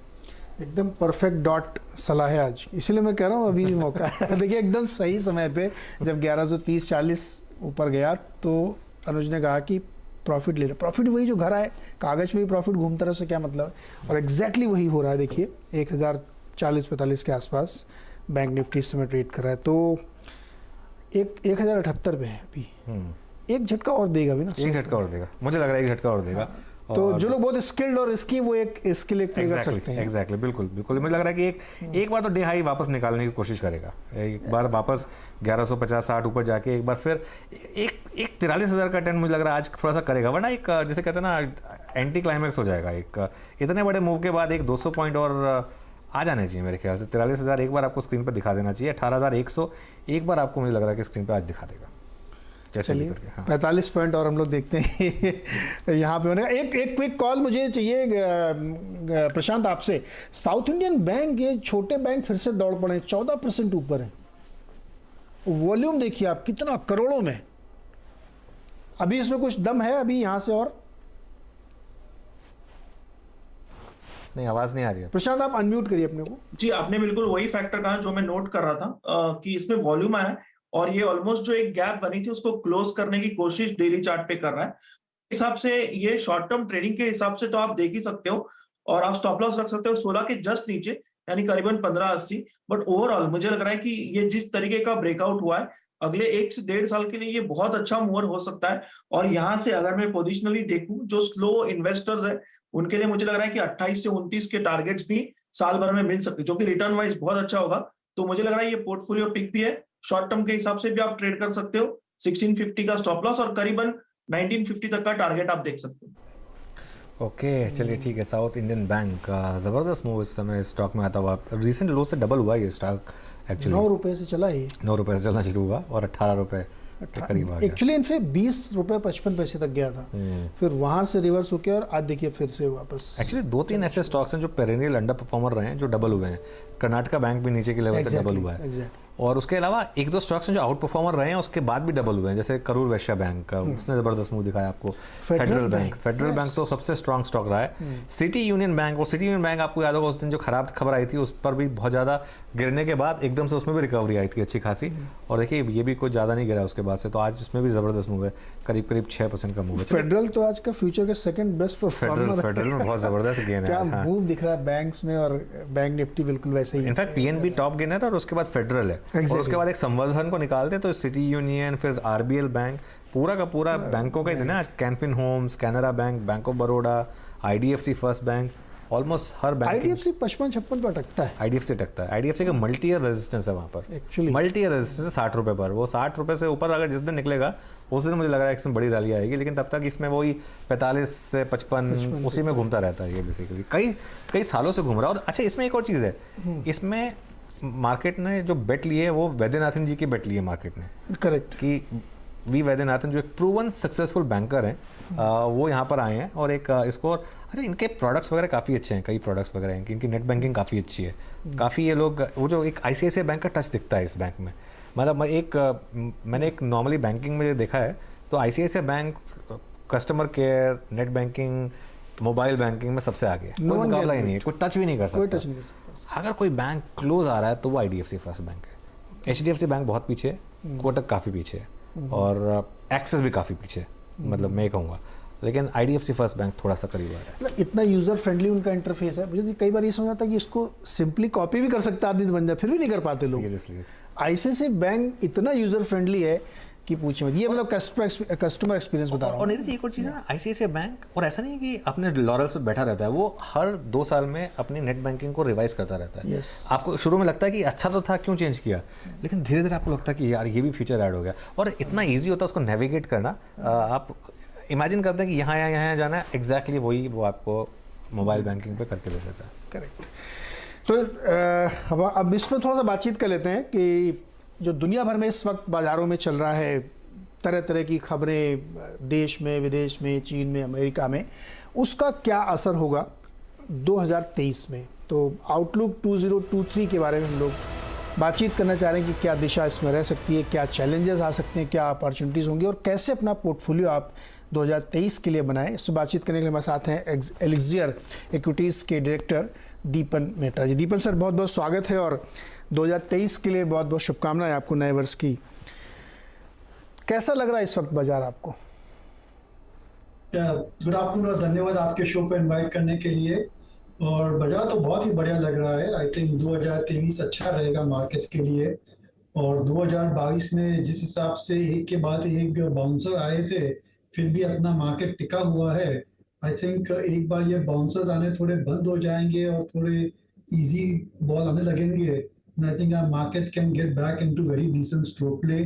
एकदम परफेक्ट डॉट सलाह है आज, इसीलिए मैं कह रहा हूँ अभी भी मौका है। देखिए एकदम सही समय पे जब 1130-40 ऊपर गया तो अनुज ने कहा कि प्रॉफिट ले लो। प्रॉफिट वही जो घर आए, कागज में भी प्रॉफिट घूमता रहे, उससे क्या मतलब है, और एग्जैक्टली वही हो रहा है। देखिए 1040-45 के आसपास बैंक निफ्टी इस समय ट्रेड कर रहा है, तो 1078 पे है अभी। एक झटका और देगा भी ना, एक झटका और देगा, मुझे लग रहा है एक झटका और देगा। तो जो लोग बहुत स्किल्ड और रिस्की वो एक इसके लिए प्ले कर सकते हैं। एग्जैक्टली, बिल्कुल बिल्कुल। मुझे लग रहा है कि एक बार तो डे हाई वापस निकालने की कोशिश करेगा, एक बार वापस 1150-60 ऊपर जाके एक बार फिर एक 43,000 का टेंड मुझे लग रहा है आज थोड़ा सा करेगा, वरना एक जैसे कहते हैं ना एंटी क्लाइमैक्स हो जाएगा। एक इतने बड़े मूव के बाद एक 200 पॉइंट और आ जाने चाहिए मेरे ख्याल से। 43,000 एक बार आपको स्क्रीन पर दिखा देना चाहिए। 18,100 एक बार आपको मुझे लग रहा है कि स्क्रीन पर आज दिखा देगा। चलिए 45 पॉइंट और हम लोग देखते हैं यहाँ पे होने। एक क्विक कॉल मुझे चाहिए प्रशांत आपसे। साउथ इंडियन बैंक, ये छोटे बैंक फिर से दौड़ पड़े, 14% ऊपर है। वॉल्यूम देखिए आप कितना, करोड़ों में। अभी इसमें कुछ दम है अभी यहाँ से? और नहीं, आवाज नहीं आ रही है। प्रशांत आप अनम्यूट करिए अपने को। जी, आपने बिल्कुल वही फैक्टर कहा जो मैं नोट कर रहा था कि इसमें वॉल्यूम आया और ये ऑलमोस्ट जो एक गैप बनी थी उसको क्लोज करने की कोशिश डेली चार्ट पे कर रहा है। हिसाब से ये शॉर्ट टर्म ट्रेडिंग के हिसाब से तो आप देख ही सकते हो और आप स्टॉप लॉस रख सकते हो 16 के जस्ट नीचे, यानी करीबन 1580। बट ओवरऑल मुझे लग रहा है कि ये जिस तरीके का ब्रेकआउट हुआ है अगले 1 से 1.5 साल के लिए ये बहुत अच्छा मूवर हो सकता है। और यहाँ से अगर मैं पोजिशनली देखूं, जो स्लो इन्वेस्टर्स है उनके लिए मुझे लग रहा है कि 28 से 29 के टारगेट्स भी साल भर में मिल सकते हैं, जो कि रिटर्न वाइज बहुत अच्छा होगा। तो मुझे लग रहा है ये पोर्टफोलियो पिक भी है। शॉर्ट टर्म के हिसाब से भी आप ट्रेड कर सकते हो। 1650 का स्टॉप लॉस और करीबन 1950 तक का टारगेट आप देख सकते हो। ओके, चलिए ठीक है। साउथ इंडियन बैंक का जबरदस्त मूव इस समय स्टॉक में आता हुआ, रिसेंट लो से डबल हुआ ये स्टॉक। एक्चुअली 9 रुपए से चला है, 9 रुपए से चलना शुरू हुआ और 18 रुपए के करीब आ गया। एक्चुअली इनफे 20 रुपए 55 पैसे तक गया था, फिर वहां से रिवर्स होकर और आज देखिए फिर से वापस। एक्चुअली 2-3 ऐसे स्टॉक्स हैं जो पेरेनियल अंडर परफॉर्मर रहे हैं, जो डबल हुए हैं। कर्नाटका बैंक भी नीचे के लेवल से डबल हुआ है और उसके अलावा 1-2 स्टॉक्स हैं जो आउट परफॉर्मर रहे हैं, उसके बाद भी डबल हुए हैं, जैसे करूर वैश्य बैंक का, उसने जबरदस्त मूव दिखाया आपको। फेडरल बैंक तो सबसे स्ट्रॉन्ग स्टॉक रहा है। सिटी यूनियन बैंक, और सिटी यूनियन बैंक आपको याद होगा उस दिन जो खराब खबर आई थी उस पर भी बहुत ज़्यादा गिरने के बाद एकदम से उसमें भी रिकवरी आई थी अच्छी खासी, और देखिए ये भी कुछ ज़्यादा नहीं गिरा उसके बाद से, तो आज उसमें भी जबरदस्त मूव है, करीब 6% का मूव है। फेडरल तो आज का फ्यूचर का सेकंड बेस्ट परफॉर्मर, फेडरल में बहुत जबरदस्त गेन है। क्या मूव दिख रहा है बैंक्स में, और बैंक निफ्टी बिल्कुल वैसे ही। इनफैक्ट पीएनबी टॉप गेनर और उसके बाद फेडरल है, और उसके बाद एक संवर्धन को निकालते तो सिटी यूनियन, फिर आरबीएल बैंक, पूरा का पूरा बैंकों का ही दिन है आज। Canfin Homes, Canara Bank, Bank of Baroda, IDFC First Bank, almost हर बैंक। आईडीएफसी 55-56 पर अटकता है। आईडीएफसी अटकता है। आईडीएफसी का मल्टी ईयर रेजिस्टेंस है वहाँ पर, एक्चुअली मल्टी ईयर रेजिस्टेंस है 60 रुपये पर। वो 60 रुपये से ऊपर अगर जिस दिन निकलेगा उस दिन मुझे लग रहा है इसमें बड़ी रैली आएगी, लेकिन तब तक इसमें वही 45 से 55 उसी में घूमता रहता है ये बेसिकली, कई सालों से घूम रहा है। और अच्छा, इसमें एक और चीज़ है, इसमें मार्केट ने जो बेट लिए है वो वैद्यनाथन जी की बेट लिए मार्केट ने, करेक्ट, कि वी वैद्यनाथन जो एक प्रूवन सक्सेसफुल बैंकर हैं, वो यहाँ पर आए हैं और एक इसको, अच्छा इनके प्रोडक्ट्स वगैरह काफ़ी अच्छे हैं, कई प्रोडक्ट्स वगैरह हैं, इनकी नेट बैंकिंग काफ़ी अच्छी है, काफ़ी ये लोग, वो जो एक आईसीआईसीआई बैंक का टच दिखता है इस बैंक में, मतलब मैंने एक नॉर्मली बैंकिंग में देखा है तो ICICI bank customer care, net banking, mobile banking में सबसे आगे, कोई मुकाबला ही नहीं है, कोई टच भी नहीं कर सकता। अगर कोई बैंक क्लोज आ रहा है तो वो आईडीएफसी फर्स्ट बैंक है। एचडीएफसी बैंक बहुत पीछे है, कोटक काफ़ी पीछे है और एक्सिस भी काफ़ी पीछे है, मतलब मैं कहूँगा, लेकिन आईडीएफसी फर्स्ट बैंक थोड़ा सा करीब आ रहा है। इतना यूजर फ्रेंडली उनका इंटरफेस है, मुझे कई बार ये समझ आता है कि इसको सिंपली कॉपी भी कर सकता आदमी बन जाए, फिर भी नहीं कर पाते लोग। आईसीआईसीआई बैंक इतना यूजर फ्रेंडली है कि पूछे मत, ये मतलब कस्टमर एक्सपीरियंस बता रहा हूँ। और एक और चीज़ है ना, आईसीआईसीआई बैंक, और ऐसा नहीं है कि अपने लॉरल्स पे बैठा रहता है, वो हर 2 साल में अपनी नेट बैंकिंग को रिवाइज करता रहता है। आपको शुरू में लगता है कि अच्छा तो था, क्यों चेंज किया, लेकिन धीरे धीरे आपको लगता है कि यार ये भी फीचर ऐड हो गया, और इतना ईजी होता है उसको नेविगेट करना। आप इमेजिन करते हैं कि यहाँ जाना है, एग्जैक्टली वही वो आपको मोबाइल बैंकिंग पे करके दे देता है। करेक्ट। तो अब इस पर थोड़ा सा बातचीत कर लेते हैं कि जो दुनिया भर में इस वक्त बाज़ारों में चल रहा है, तरह तरह की खबरें देश में, विदेश में, चीन में, अमेरिका में, उसका क्या असर होगा 2023 में। तो आउटलुक 2023 के बारे में हम लोग बातचीत करना चाह रहे हैं कि क्या दिशा इसमें रह सकती है, क्या चैलेंजेस आ सकते हैं, क्या अपॉर्चुनिटीज़ होंगी, और कैसे अपना पोर्टफोलियो आप 2023 के लिए बनाएं। इससे बातचीत करने के लिए हमारे साथ हैं एलिक्सियर इक्विटीज़ के डायरेक्टर दीपन मेहता जी। दीपन सर, बहुत बहुत स्वागत है और 2023 के लिए बहुत बहुत शुभकामनाएं आपको नए वर्ष की। कैसा लग रहा है इस वक्त बाजार आपको? गुड आफ्टरनून और धन्यवाद आपके शो पर इनवाइट करने के लिए। और बाजार तो बहुत ही बढ़िया लग रहा है। आई थिंक 2023 अच्छा रहेगा मार्केट्स के लिए, और 2022 में जिस हिसाब से एक के बाद एक बाउंसर आए थे, फिर भी अपना मार्केट टिका हुआ है, आई थिंक एक बार ये बाउंसर्स आने थोड़े बंद हो जाएंगे और थोड़े इजी बॉल आने लगेंगे, I think market can get back into very decent stroke play.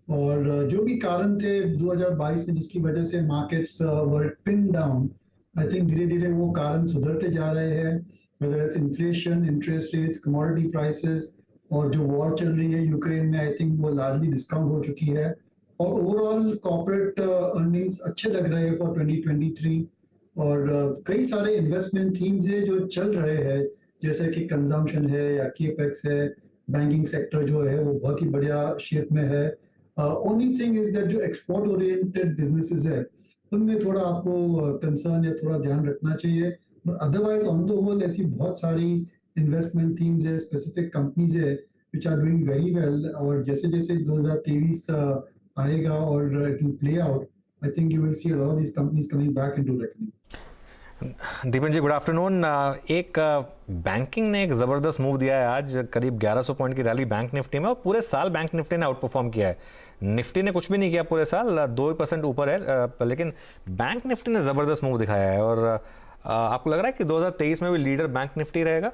और जो भी कारण थे 2022 में जिसकी वजह से markets were pin down, I think धीरे धीरे वो कारण सुधरते जा रहे हैं, whether it's inflation, interest rates, commodity prices, और जो वॉर चल रही है यूक्रेन में, आई थिंक वो लार्जली डिस्काउंट हो चुकी है। और ओवरऑल कॉर्पोरेट अर्निंग्स अच्छे लग रहे हैं फॉर 2023। और कई सारे इन्वेस्टमेंट थीम्स है जो चल रहे हैं, जैसे कि कंजम्पशन है या केपेक्स है, बैंकिंग सेक्टर जो है वो बहुत ही बढ़िया शेप में है। ओनली थिंग इज दैट जो एक्सपोर्ट ओरिएंटेड बिजनेसेस है उनमें थोड़ा आपको कंसर्न या थोड़ा ध्यान रखना चाहिए, but otherwise on the whole ऐसी बहुत सारी इन्वेस्टमेंट थीम्स है, स्पेसिफिक कंपनीज है which are doing very well. और जैसे जैसे 2023 आएगा और it will play out, I think you will see a lot of these companies coming back into reckoning. दीपन ji good afternoon. एक बैंकिंग ने एक ज़बरदस्त मूव दिया है आज, करीब 1100 पॉइंट की रैली बैंक निफ्टी में, और पूरे साल बैंक निफ्टी ने आउट परफॉर्म किया है। निफ्टी ने कुछ भी नहीं किया पूरे साल, 2% ऊपर है, लेकिन बैंक निफ्टी ने ज़बरदस्त मूव दिखाया है। और आपको लग रहा है कि 2023 में भी लीडर बैंक निफ्टी रहेगा?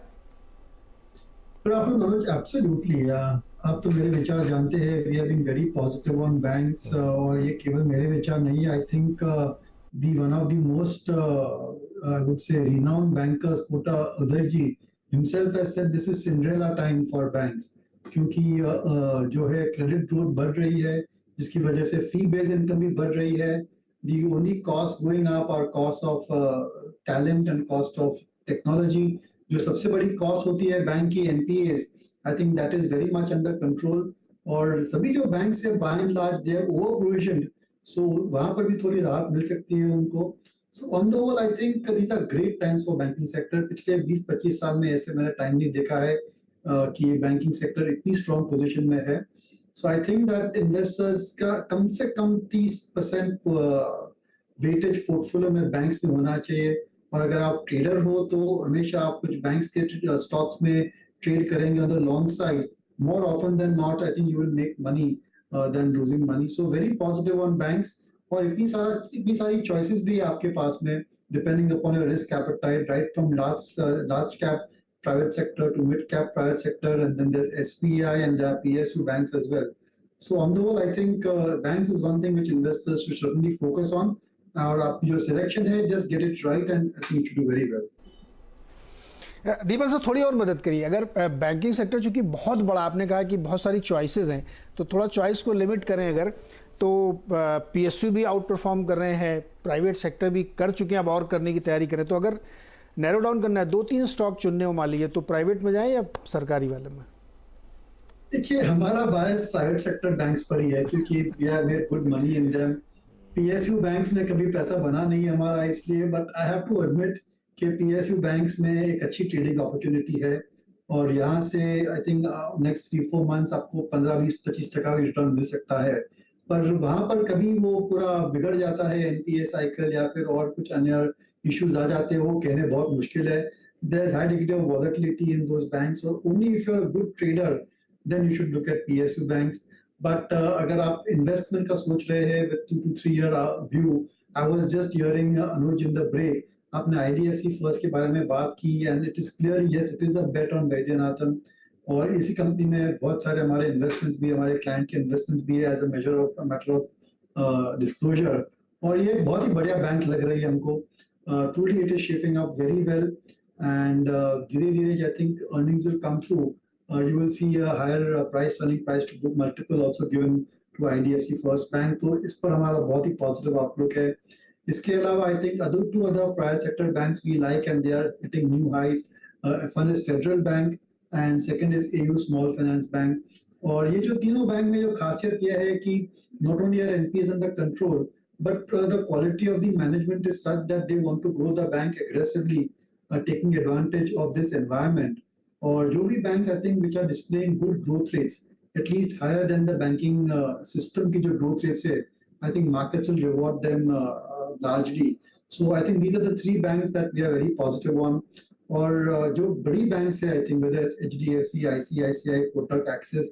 एब्सोल्युटली, आप तो मेरे विचार जानते हैं, we have been very positive on banks, और ये केवल मेरे विचार नहीं है। I think the one of the most I would say renowned bankers Kotak Uday ji himself has said this is Cinderella time for banks, क्योंकि जो है क्रेडिट ग्रोथ बढ़ रही है जिसकी वजह से फी बेस्ड इनकम भी बढ़ रही है। The only cost going up are cost of talent and cost of technology. जो सबसे बड़ी कॉस्ट होती है बैंक की NPAs, I think that is very much under control. और सभी जो बैंक से by and large they are over provisioned, so वहां पर भी थोड़ी राहत मिल सकती है उनको। So on the whole I think these are great times for banking sector. पिछले 20-25 साल में ऐसे मैंने टाइम नहीं देखा है कि बैंकिंग सेक्टर इतनी स्ट्रॉन्ग पोजीशन में है। So I think that investors का कम से कम 30% वेटेज पोर्टफोलियो में बैंक्स में होना चाहिए। और अगर आप ट्रेडर हो तो हमेशा आप कुछ बैंक्स के स्टॉक्स में ट्रेड करेंगे on the long side, more often than not I think you will make money than losing money. So very positive on banks. और इतनी सारी choices भी है आपके पास में, depending upon your risk appetite, right from large cap private sector to mid cap private sector, and then there's SBI and there are PSU banks as well. So on the whole I think banks is one thing which investors should certainly focus on. और आपकी जो selection है, just get it right and I think it should do very well. Deepak sir थोड़ी और मदद करिए, अगर बैंकिंग सेक्टर चूंकि बहुत बड़ा, आपने कहा कि बहुत सारी चॉइसेस हैं, तो थोड़ा चॉइस को लिमिट करें अगर, तो पीएसयू भी आउट परफॉर्म कर रहे हैं, प्राइवेट सेक्टर भी कर चुके हैं, अब और करने की तैयारी करें, तो अगर नैरो डाउन करना है, 2-3 स्टॉक चुनने हो मान लीजिए, तो प्राइवेट में जाएं या सरकारी वाले में? देखिए हमारा बायस प्राइवेट सेक्टर बैंक्स पर ही है, क्योंकि we have made good money in them. PSU banks में कभी पैसा बना नहीं हमारा, इसलिए, but I have to admit कि पीएसयू बैंक्स में एक अच्छी ट्रेडिंग अपॉर्चुनिटी है, और यहाँ से आई थिंक नेक्स्ट 3-4 मंथ्स आपको 15-20-25% का रिटर्न मिल सकता है। पर वहां पर कभी वो पूरा बिगड़ जाता है एनपीए साइकिल या फिर और कुछ अन्य इश्यूज आ जाते हैं, वो कहने बहुत मुश्किल है। There is high degree of volatility in those banks, और only if you are a good trader then you should look at PSU banks. But अगर आप इन्वेस्टमेंट का सोच रहे हैं विद 2 to 3 year व्यू, I was just hearing Anuj in the break, आपने आईडीएफसी फर्स्ट के बारे में बात की, and it is clear yes it is a bet on Vaidyanathan. और इसी कंपनी में बहुत सारे हमारे इन्वेस्टमेंट्स भी, हमारे क्लाइंट के इन्वेस्टमेंट्स भी है as a matter of disclosure. और ये बहुत ही बढ़िया बैंक लग रही है हमको, truly it is shaping up very well, and धीरे धीरे I think earnings will come through, you will see a higher price earning price to book multiple also given to IDFC First Bank. तो इस पर हमारा बहुत ही पॉजिटिव आउटलुक है। इसके अलावा I think two other private sector banks we like and they are hitting new highs. One is Federal Bank and second is AU Small Finance Bank. और ये जो तीनों बैंक में जो खासियत यह है कि not only are NPAs under control, but the quality of the management is such that they want to grow the bank aggressively, taking advantage of this environment. और जो भी banks I think which are displaying good growth rates, at least higher than the banking system की जो growth rates है, I think markets will reward them largely. So I think these are the 3 banks that we are very positive on. और जो बड़ी बैंक्स है, I think whether it's HDFC, ICICI, Kotak, Axis,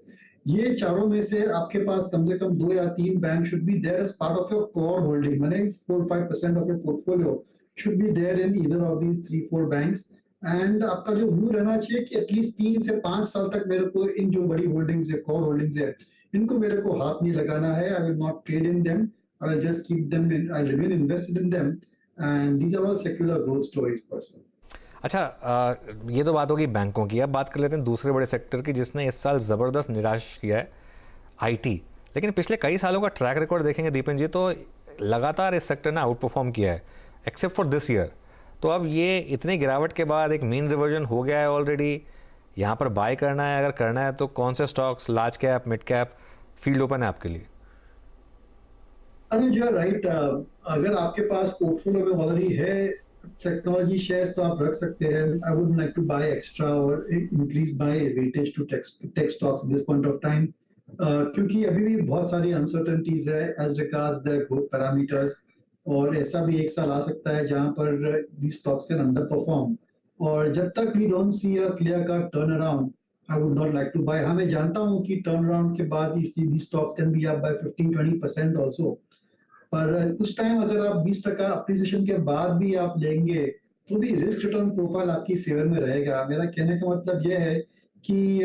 ये चारों में से आपके पास कम से कम 2 या 3 bank should be there as part of your core holding, माने 4-5% of your portfolio should be there in either of these 3-4 banks. And आपका जो व्यू रहना चाहिए कि एटलीस्ट 3 से 5 साल तक मेरे को इन जो बड़ी होल्डिंग्स है, कोर होल्डिंग्स है, इनको मेरे को हाथ नहीं लगाना है. I will not trade in them, I will just keep them in, I remain invested in them, and these are all secular growth stories person. अच्छा, ये तो बात होगी बैंकों की. अब बात कर लेते हैं दूसरे बड़े सेक्टर की जिसने इस साल ज़बरदस्त निराश किया है, आईटी. लेकिन पिछले कई सालों का ट्रैक रिकॉर्ड देखेंगे दीपन जी तो लगातार इस सेक्टर ने आउट परफॉर्म किया है एक्सेप्ट फॉर दिस ईयर. तो अब ये इतनी गिरावट के बाद एक मीन रिवर्जन हो गया है ऑलरेडी. यहाँ पर बाय करना है, अगर करना है तो कौन से stocks, large cap, mid cap, field open है आपके लिए? अरे यू आर राइट. अगर आपके पास पोर्टफोलियो में ऑलरेडी है टेक्नोलॉजी शेयर्स तो आप रख सकते हैं. I would like to buy extra और increase buy weightage to tech stocks this point of time, क्योंकि अभी भी बहुत सारी अनसर्टेनिटीज है as regards the growth parameters. और ऐसा भी एक साल आ सकता है जहां पर these stocks can underperform. और जब तक we don't see a clear cut turnaround, I would not like to buy. हाँ, मैं जानता हूँ कि turnaround के बाद these stocks can be up by 15-20% also. पर उस टाइम अगर आप 20% अप्रिसिएशन के बाद भी आप लेंगे तो भी रिस्क रिटर्न प्रोफाइल आपकी फेवर में रहेगा. मेरा कहने का मतलब यह है कि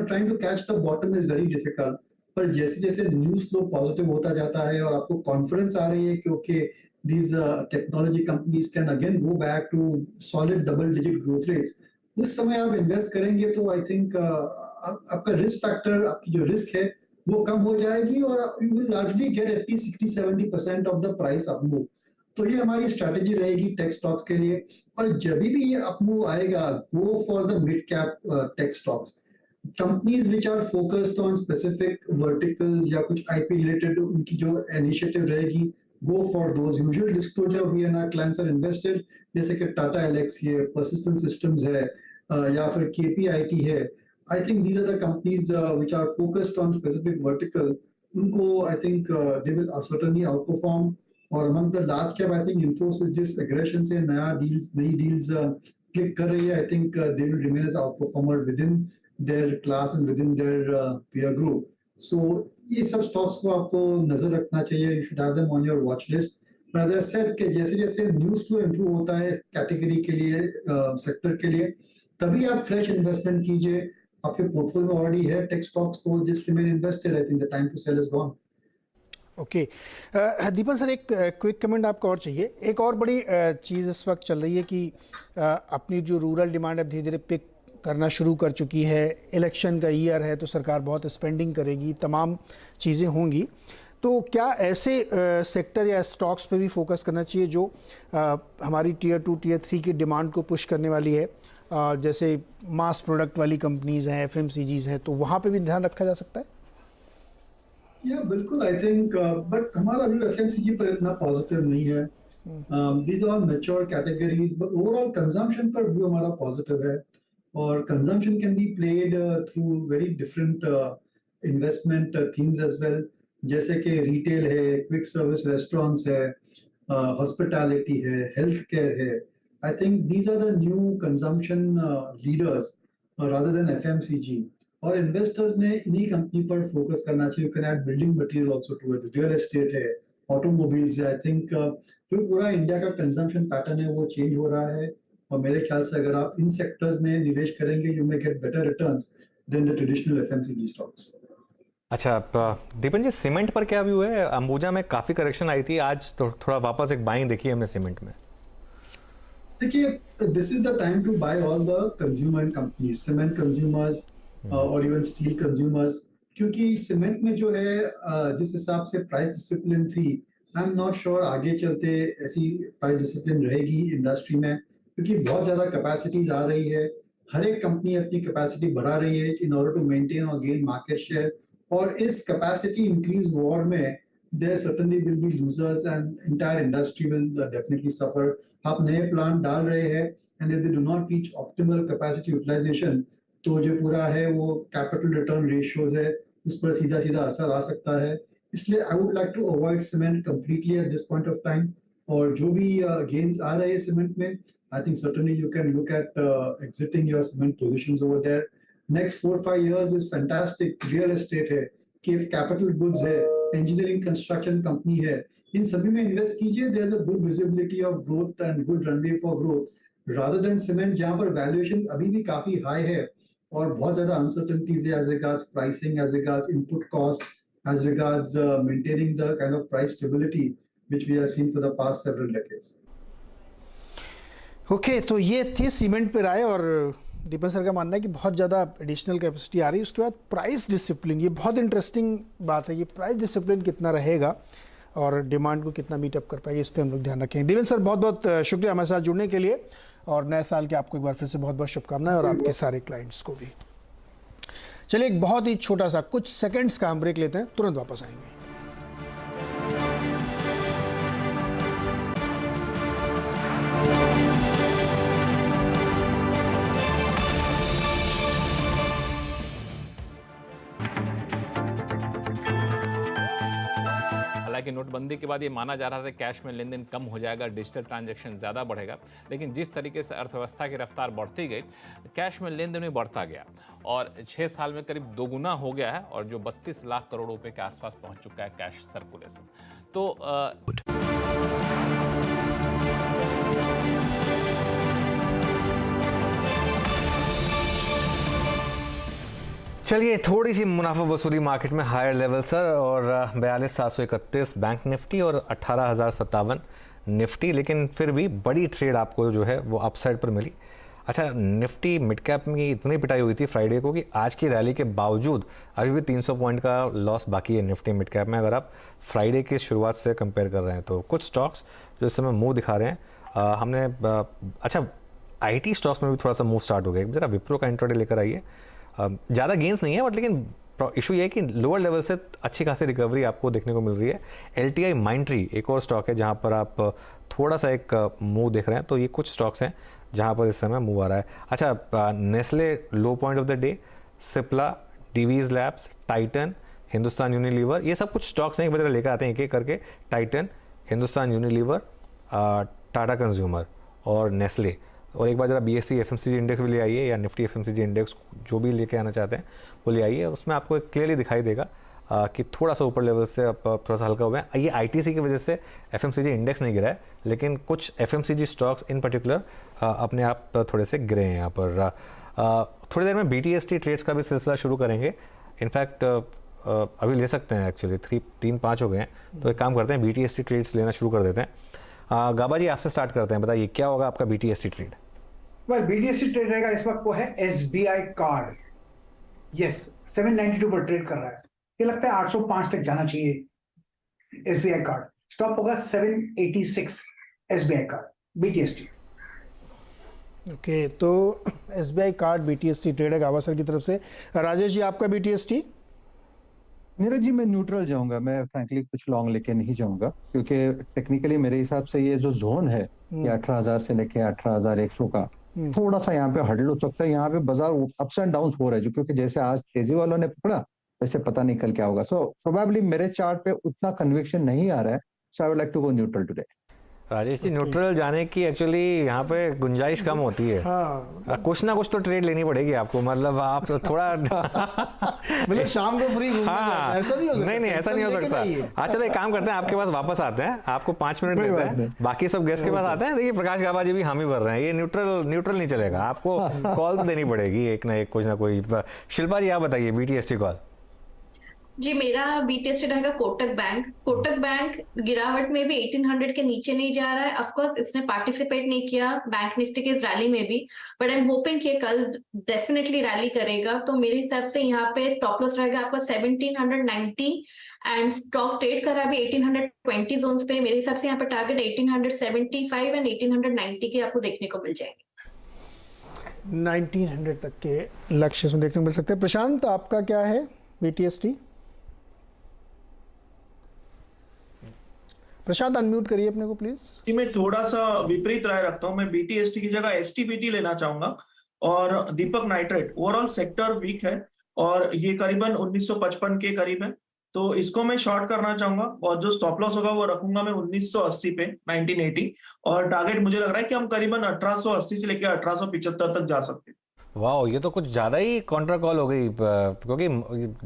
trying to catch the bottom is very difficult. पर जैसे जैसे न्यूज़ फ्लो पॉजिटिव होता जाता है और आपको कॉन्फिडेंस आ रही है कि okay these technology companies can again go back to solid double digit growth rates, उस समय आप इन्वेस्ट करेंगे तो आई थिंक आपका रिस्क फैक्टर, आपकी जो रिस्क है वो कम हो जाएगी और you will largely get at least 60-70% of the price upmove. तो ये हमारी स्ट्रैटेजी रहेगी टेक स्टॉक्स के लिए. और जब भी ये अपमूव आएगा, go for the mid cap tech stocks, companies which are focused on specific verticals या कुछ आईपी रिलेटेड उनकी जो इनिशिएटिव रहेगी, go for those. Usual disclosure we and our clients are invested, जैसे कि टाटा एलेक्सी है, पर्सिस्टेंट सिस्टम्स है, या फिर केपीआईटी है. I think these are the companies which are focused on specific vertical. उनको I think they will certainly outperform. और among the large cap I think Infosys जिस एग्रेशन से नई डील्स क्लिक कर रही है, I think they will remain as outperformer within their class and within their peer group. So ये सब stocks को आपको नजर रखना चाहिए. You should have them on your watch list. But as I said कि जैसे जैसे news flow improve होता है कैटेगरी के लिए, सेक्टर के लिए, तभी आप फ्रेश इन्वेस्टमेंट कीजिए. आपके पोर्टफोलियो में ऑलरेडी है टेक स्टॉक्स, तो just remain invested. I think the time to sell is gone. Okay, Deepan sir एक क्विक कमेंट आपको और चाहिए. एक और बड़ी चीज़ इस वक्त चल रही है कि अपनी जो रूरल डिमांड अब धीरे धीरे पिक करना शुरू कर चुकी है. इलेक्शन का ईयर है तो सरकार बहुत स्पेंडिंग करेगी, तमाम चीज़ें होंगी. तो क्या ऐसे सेक्टर या स्टॉक्स पे भी फोकस करना चाहिए जो हमारी टियर 2 टियर 3 की डिमांड को पुश करने वाली है, जैसे मास प्रोडक्ट वाली कंपनीज हैं, एफएमसीजीज हैं, तो वहाँ पे भी ध्यान रखा जा सकता है? या बिल्कुल. आई थिंक बट हमारा व्यू एफएमसीजी पर इतना पॉजिटिव नहीं है. These are mature categories, but overall consumption पर व्यू हमारा पॉजिटिव है. और consumption can be played through very different investment themes as well, जैसे कि रिटेल है, क्विक सर्विस रेस्टोरेंट्स है, हॉस्पिटैलिटी है, हेल्थ केयर है. I think these are the new consumption leaders rather than FMCG. और इन्वेस्टर्स ने इन्हीं कंपनी पर फोकस करना चाहिए. You can add building material also to it, real estate है, ऑटोमोबाइल्स है. आई थिंक जो पूरा इंडिया का कंजम्पशन पैटर्न है वो चेंज हो रहा है. और मेरे ख्याल से अगर आप इन सेक्टर्स में निवेश करेंगे, you may get better returns than the traditional FMCG stocks. अच्छा, दीपन जी सीमेंट पर क्या व्यू है? अंबुजा में काफी करेक्शन आई थी, आज तो थोड़ा वापस एक बाइंग देखी हमने सीमेंट में. देखिए, this is the time to buy all the consumer companies, cement consumers और इवन स्टील कंज्यूमर्स, क्योंकि सीमेंट में जो है जिस हिसाब से प्राइस डिसिप्लिन थी, आई एम नॉट श्योर आगे चलते ऐसी प्राइस डिसिप्लिन रहेगी इंडस्ट्री में, क्योंकि बहुत ज्यादा कैपेसिटीज आ रही है. हर एक कंपनी अपनी कैपेसिटी बढ़ा रही है इन ऑर्डर टू मेंटेन और गेन मार्केट शेयर. और इस कैपेसिटी इंक्रीज वॉर में there certainly will be losers and entire industry will definitely suffer. आप नए प्लांट डाल रहे हैं and if they do not reach optimal capacity utilisation, तो जो पूरा है वो कैपिटल रिटर्न रेशियोज है उस पर सीधा सीधा असर आ सकता है. इसलिए I would like to avoid cement completely at this point of time. और जो भी गेन्स आ रहे हैं सीमेंट में, I think certainly you can look at exiting your cement positions over there. Next 4-5 years is fantastic. Real estate है, कि capital goods है, इंजीनियरिंग कंस्ट्रक्शन कंपनी है, इन सभी में इन्वेस्ट कीजिए. There is a good visibility of growth and good runway for growth rather than cement, जहां पर वैल्यूएशन अभी भी काफी हाई है और बहुत ज्यादा अनसर्टेनिटीज है as regards pricing, as regards input cost, as regards maintaining the kind of price stability which we have seen for the past several decades. Okay, तो ये थी सीमेंट पे राय, और दीपक सर का मानना है कि बहुत ज़्यादा एडिशनल कैपेसिटी आ रही है. उसके बाद प्राइस डिसिप्लिन, ये बहुत इंटरेस्टिंग बात है. ये प्राइस डिसिप्लिन कितना रहेगा और डिमांड को कितना मीट अप कर पाएगी, इस पर हम लोग ध्यान रखेंगे. देवेंद्र सर, बहुत बहुत शुक्रिया हमारे साथ जुड़ने के लिए, और नए साल के आपको एक बार फिर से बहुत बहुत शुभकामनाएं, और आपके सारे क्लाइंट्स को भी. चलिए, एक बहुत ही छोटा सा कुछ सेकेंड्स का हम ब्रेक लेते हैं, तुरंत वापस आएंगे. हालांकि नोटबंदी के बाद ये माना जा रहा था कैश में लेन देन कम हो जाएगा, डिजिटल ट्रांजैक्शन ज़्यादा बढ़ेगा, लेकिन जिस तरीके से अर्थव्यवस्था की रफ्तार बढ़ती गई, कैश में लेन देन भी बढ़ता गया और 6 साल में करीब 2 गुना हो गया है, और जो 32 लाख करोड़ रुपए के आसपास पहुंच चुका है कैश सर्कुलेशन. तो चलिए, थोड़ी सी मुनाफा वसूली मार्केट में हायर लेवल सर, और 42,731 बैंक निफ्टी और 18,057 निफ्टी, लेकिन फिर भी बड़ी ट्रेड आपको जो है वो अपसाइड पर मिली. अच्छा, निफ्टी मिड कैप में इतनी पिटाई हुई थी फ्राइडे को कि आज की रैली के बावजूद अभी भी 300 पॉइंट का लॉस बाकी है निफ्टी मिड कैप में, अगर आप फ्राइडे की शुरुआत से कंपेयर कर रहे हैं तो. कुछ स्टॉक्स जो इस समय मुँह दिखा रहे हैं, हमने अच्छा IT स्टॉक्स में भी थोड़ा सा मूव स्टार्ट हो गया. जरा विप्रो का इंट्राडे लेकर आइए. ज़्यादा गेंस नहीं है, बट लेकिन इशू ये है कि लोअर लेवल से अच्छी खासी रिकवरी आपको देखने को मिल रही है. LTI माइंट्री एक और स्टॉक है जहां पर आप थोड़ा सा एक मूव देख रहे हैं, तो ये कुछ स्टॉक्स हैं जहां पर इस समय मूव आ रहा है. अच्छा, Nestle low point of the day, Cipla, Divi's labs, Titan, Hindustan Unilever, ये सब कुछ स्टॉक्स हैं. एक बार लेकर आते हैं एक एक करके. Titan, Hindustan Unilever, Tata consumer और नेस्ले. और एक बार जरा BSE FMCG इंडेक्स भी ले आइए, या निफ्टी FMCG इंडेक्स जो भी लेके आना चाहते हैं वो ले आइए. उसमें आपको क्लियरली दिखाई देगा कि थोड़ा सा ऊपर लेवल से थोड़ा सा हल्का हुआ है. ये ITC की वजह से FMCG इंडेक्स नहीं गिरा है, लेकिन कुछ FMCG स्टॉक्स इन पर्टिकुलर अपने आप थोड़े से गिरे हैं यहाँ पर. थोड़ी देर में BTST ट्रेड्स का भी सिलसिला शुरू करेंगे. इनफैक्ट अभी ले सकते हैं, एक्चुअली 3-5 हो गए हैं, तो एक काम करते हैं BTST ट्रेड्स लेना शुरू कर देते हैं. गाबा जी, आपसे स्टार्ट करते हैं. बताइए क्या होगा आपका BTST trade? Well, BTST trade रहेगा इस वक्त वो है SBI कार्ड. यस, 792 पर ट्रेड कर रहा है. ये लगता है 805 तक जाना चाहिए SBI कार्ड. स्टॉप होगा 786 SBI कार्ड BTST. ओके, तो SBI कार्ड BTST ट्रेड है गाबा सर की तरफ से. राजेश जी, आपका BTST? नीरज जी, मैं न्यूट्रल जाऊंगा. मैं फ्रैंकली कुछ लॉन्ग लेके नहीं जाऊंगा, क्योंकि टेक्निकली मेरे हिसाब से ये जो जोन है ये 18,000 से लेके 18,100 का थोड़ा सा यहाँ पे हडल हो सकता है. यहाँ पे बाजार अप्स एंड डाउन हो रहा है, क्योंकि जैसे आज तेजी वालों ने पकड़ा, वैसे पता नहीं कल क्या होगा. सो प्रोबेबली मेरे चार्ट पे उतना कन्विक्शन नहीं आ रहा है. So I would like to go neutral today. Rajesh ji, neutral जाने की एक्चुअली यहाँ पे गुंजाइश कम होती है. हाँ, कुछ ना कुछ तो ट्रेड लेनी पड़ेगी आपको. मतलब आप थोड़ा मतलब शाम को फ्री घूमने जाते हैं, ऐसा नहीं हो सकता. नहीं, ऐसा नहीं हो सकता. हाँ, चलो एक काम करते हैं, आपके पास वापस आते हैं, आपको 5 मिनट देते हैं, बाकी सब गेस्ट के पास आते हैं. देखिए, प्रकाश गाबा जी भी हामी भर रहे हैं. ये न्यूट्रल नहीं चलेगा, आपको कॉल तो देनी पड़ेगी एक ना एक, कुछ ना कोई. शिल्पा जी, आप बताइए BTST कॉल. जी, मेरा BTST रहेगा कोटक बैंक. कोटक बैंक गिरावट में भी 1800 के नीचे नहीं जा रहा है. ऑफ कोर्स इसने पार्टिसिपेट नहीं किया बैंक निफ्टी के इस रैली में भी, बट आई एम होपिंग कि कल डेफिनेटली रैली करेगा. तो मेरे हिसाब से यहाँ पे स्टॉप लॉस रहेगा आपका 1790, एंड स्टॉक ट्रेड कर रहा है अभी 1820 जोन्स पे. मेरे हिसाब से यहाँ पे टारगेट 1875 एंड 1890 के आपको देखने को मिल जाएंगे. 1900 तक के लक्ष्य इसमें देखने को मिल सकते हैं. प्रशांत, आपका क्या है BTST? प्रशांत, अनम्यूट करिए अपने को प्लीज. जी, मैं थोड़ा सा विपरीत राय रखता हूं. मैं BTST की जगह STBT लेना चाहूंगा. और दीपक नाइट्रेट ओवरऑल सेक्टर वीक है और ये करीबन 1955 के करीब है, तो इसको मैं शॉर्ट करना चाहूंगा. और जो स्टॉप लॉस होगा वो रखूंगा मैं 1980 पे, 1980. और टारगेट मुझे लग रहा है कि हम करीबन 1880 से लेकर 1875 तक जा सकते हैं. वाह, ये तो कुछ ज्यादा ही काउंटर कॉल हो गई, क्योंकि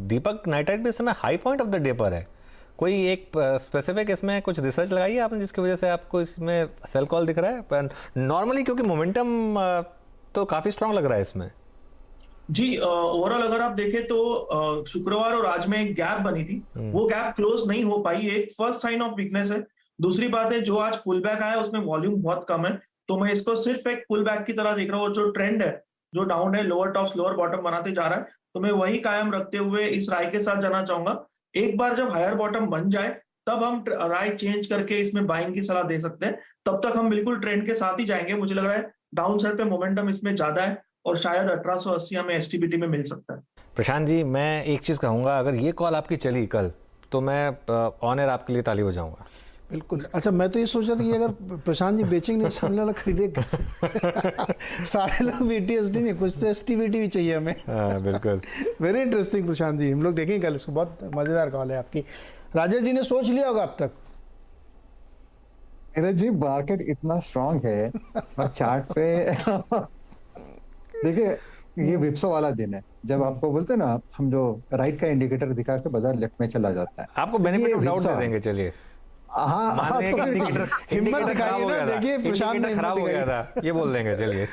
दीपक नाइट्राइट भी इस समय high point of the day पर है. कोई एक स्पेसिफिक इसमें कुछ रिसर्च लगाई है आपने जिसकी वजह से आपको इसमें सेल कॉल दिख रहा है? पर नॉर्मली क्योंकि मोमेंटम तो काफ़ी स्ट्रांग लग रहा है इसमें। जी, ओवरऑल अगर आप देखें तो शुक्रवार और आज में एक गैप बनी थी, वो गैप क्लोज नहीं हो पाई, एक फर्स्ट साइन ऑफ वीकनेस है। दूसरी बात है, जो आज पुल बैक आया उसमें वॉल्यूम बहुत कम है, तो मैं इसको सिर्फ एक पुल बैक की तरह देख रहा हूँ। और जो ट्रेंड है, जो डाउन है, लोअर टॉप्स लोअर बॉटम बनाते जा रहा है, तो मैं वही कायम रखते हुए इस राय के साथ जाना चाहूंगा। एक बार जब हायर बॉटम बन जाए तब हम राय चेंज करके इसमें बाइंग की सलाह दे सकते हैं। तब तक हम बिल्कुल ट्रेंड के साथ ही जाएंगे। मुझे लग रहा है डाउन साइड पे मोमेंटम इसमें ज्यादा है और शायद 1880 हमें एसटीबीटी में मिल सकता है। प्रशांत जी, मैं एक चीज़ कहूँगा, अगर ये कॉल आपकी चली कल तो मैं ऑन एयर आपके लिए ताली बजाऊंगा। बिल्कुल। अच्छा, मैं तो ये सोच रहा था कि अगर प्रशांत जी बेचेंगे नहीं, सामने वाला खरीदे कैसे? सारे लोग बीटीएसडी नहीं, कुछ तो एसटीबीटी भी चाहिए हमें। हाँ, बिल्कुल। वेरी इंटरेस्टिंग प्रशांत जी, हम लोग देखेंगे कल इसको। बहुत मजेदार कॉल है आपकी। राजेश जी ने सोच लिया होगा अब तक? नीरज जी, मार्केट इतना स्ट्रांग है और चार्ट पे देखिए, ये विप्सो वाला दिन है जब आपको बोलते हैं ना, हम जो राइट का इंडिकेटर दिखा के बाजार लेफ्ट में चला जाता है। आपको बेनिफिट ऑफ डाउट दे देंगे, चलिए। हाँ, हिम्मत दिखाइए ना, देखिए प्रशांत ने खराब हो गया था, ये बोल देंगे, चलिए।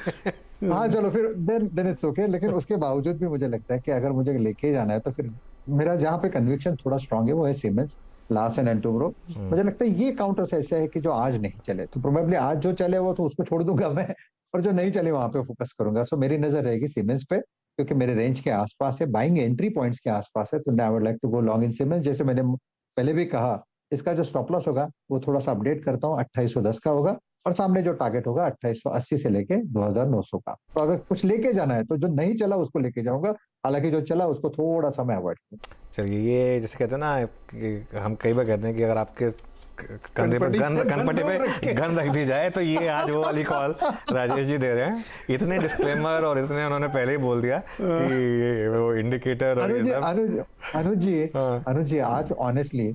हाँ चलो फिर देन इट्स ओके। लेकिन उसके बावजूद भी मुझे लगता है कि अगर मुझे लेके जाना है तो फिर मेरा जहाँ पे कन्विक्शन थोड़ा स्ट्रांग है वो है सीमेंस, लार्सन एंड टुब्रो। मुझे लगता है ये काउंटर्स ऐसे है कि जो आज नहीं चले तो प्रोबेबली आज जो चले वो तो उसको छोड़ दूंगा मैं, और जो नहीं चले वहां पे फोकस करूंगा। सो मेरी नजर रहेगी सीमेंस पे, क्योंकि मेरे रेंज के आसपास है, बाइंग एंट्री पॉइंट्स के आसपास है। तो I would like to go long in Siemens. जैसे मैंने पहले भी कहा, इसका जो स्टॉप लॉस होगा वो थोड़ा सा अपडेट करता हूँ, 2810 का होगा, और सामने जो टारगेट होगा 2880 से लेके 2900 का। तो अगर कुछ लेके जाना है तो जो नहीं चला उसको लेके जाऊंगा, हालांकि जो चला उसको थोड़ा सा मैं अवॉइड करूँ। चलिए, ये जैसे कहते हैं ना कि हम कई बार कहते हैं कि अगर आपके कंधे पर कनपट्टी पे गन रख दी जाए, तो ये आज वो वाली कॉल राजेश जी दे रहे हैं। इतने डिस्क्लेमर और इतने उन्होंने पहले ही बोल दिया कि वो इंडिकेटर और अनुज जी आज ऑनेस्टली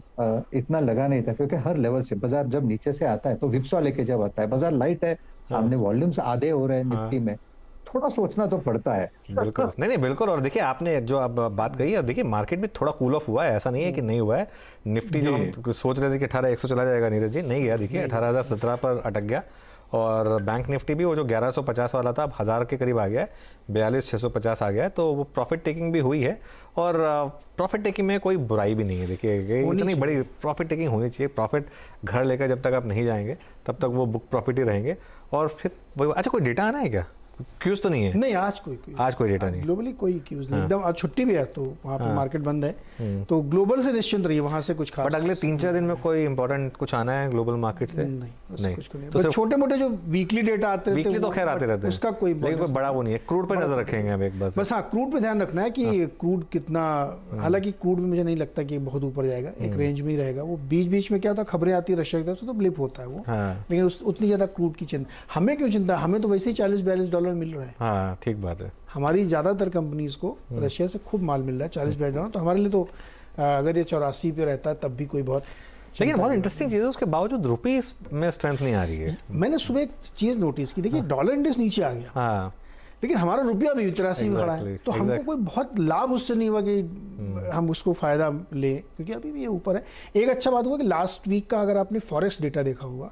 इतना लगा नहीं था, क्योंकि हर लेवल से बाजार जब नीचे से आता है तो विप्सो लेके जब आता है, बाजार लाइट है, सामने वॉल्यूम्स आधे हो रहे हैं निफ्टी में, थोड़ा सोचना तो पड़ता है। बिल्कुल, नहीं बिल्कुल। और देखिए, आपने जो अब बात कही है, देखिए मार्केट में थोड़ा कूल ऑफ हुआ है, ऐसा नहीं है कि नहीं हुआ है। निफ्टी जो हम सोच रहे थे कि 18,100 चला जाएगा, नीरज जी, नहीं गया। देखिए 18,017 पर अटक गया। और बैंक निफ्टी भी वो जो 1150 वाला था अब 1000 के करीब आ गया है, 42,650 आ गया है। तो वो प्रॉफिट टेकिंग भी हुई है, और प्रॉफिट टेकिंग में कोई बुराई भी नहीं है। देखिए, इतनी बड़ी प्रॉफिट टेकिंग होनी चाहिए। प्रॉफिट घर लेकर जब तक आप नहीं जाएंगे तब तक वो बुक प्रॉफिट ही रहेंगे। और फिर वो, अच्छा कोई डेटा आना है क्या? क्यूज तो नहीं है? नहीं, आज कोई डेटा नहीं, ग्लोबली कोई क्यूज नहीं। एकदम आज छुट्टी भी है तो वहाँ पे मार्केट बंद है, तो ग्लोबल से निश्चिंत रहिए, वहाँ से कुछ खास। बट अगले 3-4 दिन में कोई इंपॉर्टेंट कुछ आना है ग्लोबल मार्केट से? नहीं, कुछ नहीं। तो छोटे मोटे जो वीकली डेटा आते रहते हैं, वीकली तो खैर आते रहते हैं, उसका कोई बड़ा वो नहीं है। क्रूड पर नजर रखेंगे अब एक बस। हाँ, क्रूड पे ध्यान रखना है कि क्रूड कितना, हालांकि क्रूड में मुझे नहीं लगता कि बहुत ऊपर जाएगा, एक रेंज में ही रहेगा। वो बीच बीच में क्या होता है, खबरें आती है रशिया की तरफ से, तो ब्लिप होता है वो, लेकिन उतनी ज्यादा क्रूड की चिंता हमें क्यों? चिंता हमें तो वैसे ही $40-42 मिल रहा है। ठीक बात है। हमारी ज्यादातर कंपनीज को रशिया से खूब माल मिल रहा है, $40-42, तो हमारे लिए तो अगर ये 84 पे रहता है तब भी कोई बहुत। लेकिन बहुत इंटरेस्टिंग चीज़ है, उसके बावजूद रुपीस में स्ट्रेंथ नहीं आ रही है। मैंने सुबह एक चीज नोटिस की, देखिए डॉलर इंडेक्स नीचे आ गया, लेकिन हमारा रुपया भी 83 में खड़ा है, तो हमको कोई बहुत लाभ उससे नहीं हुआ कि हम उसको फायदा ले, क्योंकि अभी भी ये ऊपर है। एक अच्छा बात हुआ कि लास्ट वीक का अगर आपने फॉरेक्स डेटा देखा होगा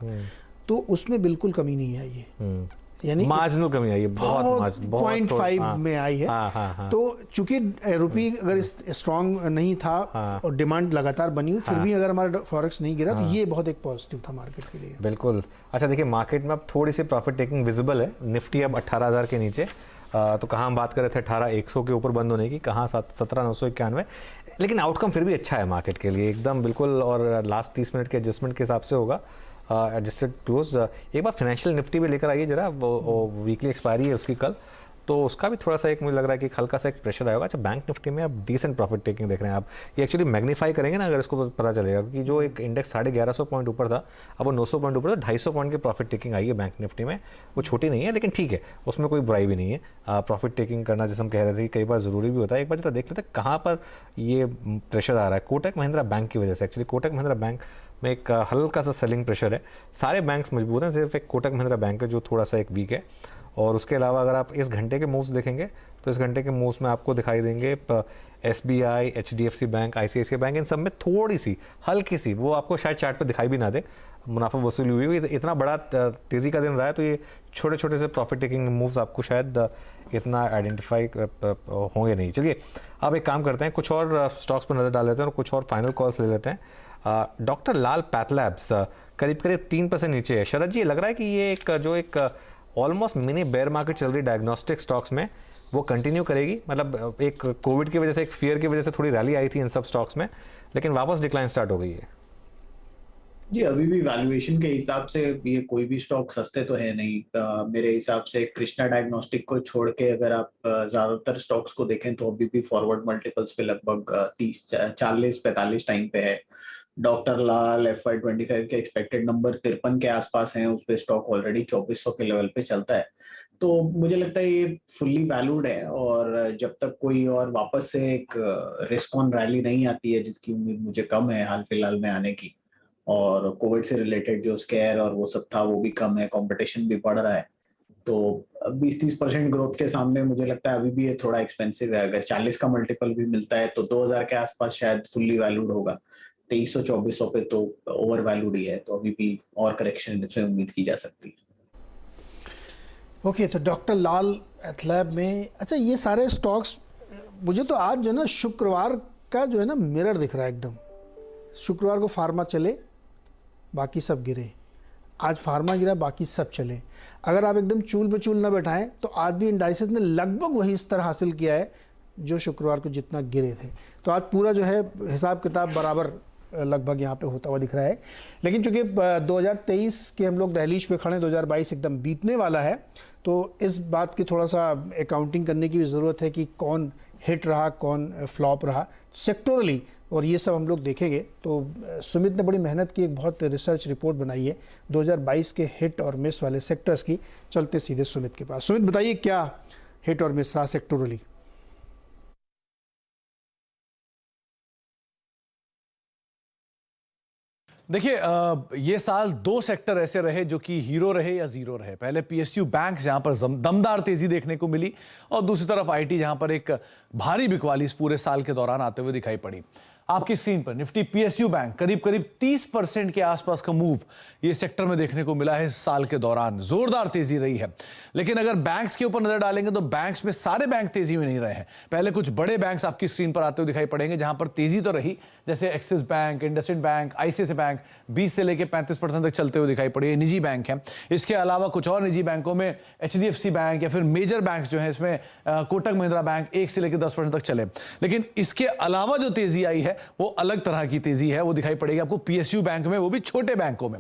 तो उसमें बिल्कुल कमी नहीं आई है, यानी मार्जिनल कमी आई है, बहुत 0.5 में आई है। तो चूंकि रुपी अगर स्ट्रांग नहीं था और डिमांड लगातार बनी हुई, फिर भी अगर हमारा फॉरेक्स नहीं गिरा तो ये बहुत एक पॉजिटिव था मार्केट के लिए। बिल्कुल। अच्छा देखिए, मार्केट में अब थोड़ी सी प्रॉफिट टेकिंग विजिबल है। निफ्टी अब 18,000 के नीचे, तो कहाँ हम बात कर रहे थे 18,100 के ऊपर बंद होने की, कहाँ 17,991, लेकिन आउटकम फिर भी अच्छा है मार्केट के लिए एकदम बिल्कुल। और लास्ट 30 मिनट के एडजस्टमेंट के हिसाब से होगा एडजस्टेड क्लोज। एक बार फाइनेंशियल निफ्टी भी लेकर आइए जरा, वो वीकली एक्सपायरी है उसकी कल, तो उसका भी थोड़ा सा एक मुझे लग रहा है कि हल्का सा एक प्रेशर आएगा। अच्छा, बैंक निफ्टी में अब डिसेंट प्रॉफिट टेकिंग देख रहे हैं आप। ये एक्चुअली मैग्नीफाई करेंगे ना अगर इसको, तो पता चलेगा कि जो एक इंडेक्स 1150 पॉइंट ऊपर था, अब वो 900 पॉइंट ऊपर था, 250 पॉइंट की प्रॉफिट टेकिंग आई है बैंक निफ्टी में। वो छोटी नहीं है, लेकिन ठीक है, उसमें कोई बुराई भी नहीं है। प्रॉफिट टेकिंग करना, जैसे हम कह रहे थे, कई बार ज़रूरी भी होता है। एक बार जरा देख लेते हैं कहाँ पर ये प्रेशर आ रहा है। कोटक महिंद्रा बैंक की वजह से, एक्चुअली कोटक महिंद्रा बैंक में एक हल्का सा सेलिंग प्रेशर है। सारे बैंक्स मजबूत हैं, सिर्फ एक कोटक महिंद्रा बैंक है जो थोड़ा सा एक वीक है। और उसके अलावा अगर आप इस घंटे के मूव्स देखेंगे तो इस घंटे के मूव्स में आपको दिखाई देंगे SBI, HDFC bank, ICICI bank, इन सब में थोड़ी सी हल्की सी, वो आपको शायद चार्ट पे दिखाई भी ना दे, मुनाफा वसूली हुई हुई। इतना बड़ा तेज़ी का दिन रहा है, तो ये छोटे छोटे से प्रॉफिट टेकिंग मूव्स आपको शायद इतना आइडेंटिफाई होंगे नहीं। चलिए अब एक काम करते हैं, कुछ और स्टॉक्स पर नज़र डाल लेते हैं और कुछ और फाइनल कॉल्स ले लेते हैं। डॉक्टर लाल पैथलैब्स करीब करीब 3% नीचे है। शरद जी, लग रहा है कि ये एक ऑलमोस्ट मिनी बेयर मार्केट चल रही डायग्नोस्टिक स्टॉक्स में, वो कंटिन्यू करेगी? मतलब एक कोविड की वजह से, एक फियर की वजह से थोड़ी रैली आई थी इन सब स्टॉक्स में, लेकिन वापस डिक्लाइन स्टार्ट हो गई है। जी, अभी भी वैल्यूएशन के हिसाब से ये कोई भी स्टॉक सस्ते तो है नहीं। मेरे हिसाब से कृष्णा डायग्नोस्टिक को छोड़ के अगर आप ज्यादातर स्टॉक्स को देखें तो अभी भी फॉरवर्ड मल्टीपल्स पे लगभग 30-40-45 टाइम पे है। डॉक्टर लाल FY25 के एक्सपेक्टेड नंबर 53 के आसपास हैं, उस पे स्टॉक ऑलरेडी 2400 के लेवल पे चलता है। तो मुझे लगता है ये फुल्ली वैल्यूड है, और जब तक कोई और वापस से एक रिस्क ऑन रैली नहीं आती है, जिसकी उम्मीद मुझे कम है हाल फिलहाल में आने की, और कोविड से रिलेटेड जो स्केयर और वो सब था वो भी कम है, कंपटीशन भी बढ़ रहा है, तो 20-30% ग्रोथ के सामने मुझे लगता है अभी भी ये थोड़ा एक्सपेंसिव है। अगर 40 का मल्टीपल भी मिलता है तो 2000 के आसपास शायद फुल्ली वैल्यूड होगा। 2300-2400 पे तो ओवर वैल्यूड ही है, तो अभी भी और करेक्शन इसमें उम्मीद की जा सकती है। ओके, तो डॉक्टर लाल पैथलैब में, अच्छा ये सारे स्टॉक्स, मुझे तो आज जो है ना शुक्रवार का जो है ना मिरर दिख रहा है एकदम। शुक्रवार को फार्मा चले, बाकी सब गिरे। आज फार्मा गिरा, बाकी सब चले। अगर आप एकदम चूल पे चूल ना बैठाएं तो आज भी इंडाइसेस ने लगभग वही स्तर हासिल किया है जो शुक्रवार को जितना गिरे थे। तो आज पूरा जो है हिसाब किताब बराबर लगभग यहाँ पे होता हुआ दिख रहा है। लेकिन चूंकि 2023 के हम लोग दहलीज पे खड़े, 2022 एकदम बीतने वाला है, तो इस बात की थोड़ा सा अकाउंटिंग करने की भी ज़रूरत है कि कौन हिट रहा, कौन फ्लॉप रहा सेक्टोरली, और ये सब हम लोग देखेंगे। तो सुमित ने बड़ी मेहनत की, एक बहुत रिसर्च रिपोर्ट बनाई है 2022 के हिट और मिस वाले सेक्टर्स की। चलते सीधे सुमित के पास। सुमित, बताइए क्या हिट और मिस रहा सेक्टोरली? देखिए, ये साल 2 सेक्टर ऐसे रहे जो कि हीरो रहे या जीरो रहे। पहले PSU बैंक, जहां पर दमदार तेजी देखने को मिली, और दूसरी तरफ IT, जहां पर एक भारी बिकवाली इस पूरे साल के दौरान आते हुए दिखाई पड़ी। आपकी स्क्रीन पर निफ्टी PSU बैंक करीब 30% के आसपास का मूव ये सेक्टर में देखने को मिला है इस साल के दौरान। जोरदार तेजी रही है। लेकिन अगर बैंक्स के ऊपर नजर डालेंगे तो बैंक्स में सारे बैंक तेजी में नहीं रहे हैं। पहले कुछ बड़े बैंक्स आपकी स्क्रीन पर आते हुए दिखाई पड़ेंगे जहां पर तेजी तो रही, जैसे axis bank, IndusInd bank, ICICI bank 20 से लेकर 35% तक चलते हुए दिखाई पड़े। निजी बैंक है। इसके अलावा कुछ और निजी बैंकों में HDFC बैंक या फिर मेजर बैंक जो है, इसमें कोटक महिंद्रा बैंक 1 से लेकर 10% तक चले। लेकिन इसके अलावा जो तेजी आई है वो अलग तरह की तेजी है, वो दिखाई पड़ेगी आपको PSU बैंक में, वो भी छोटे बैंकों में।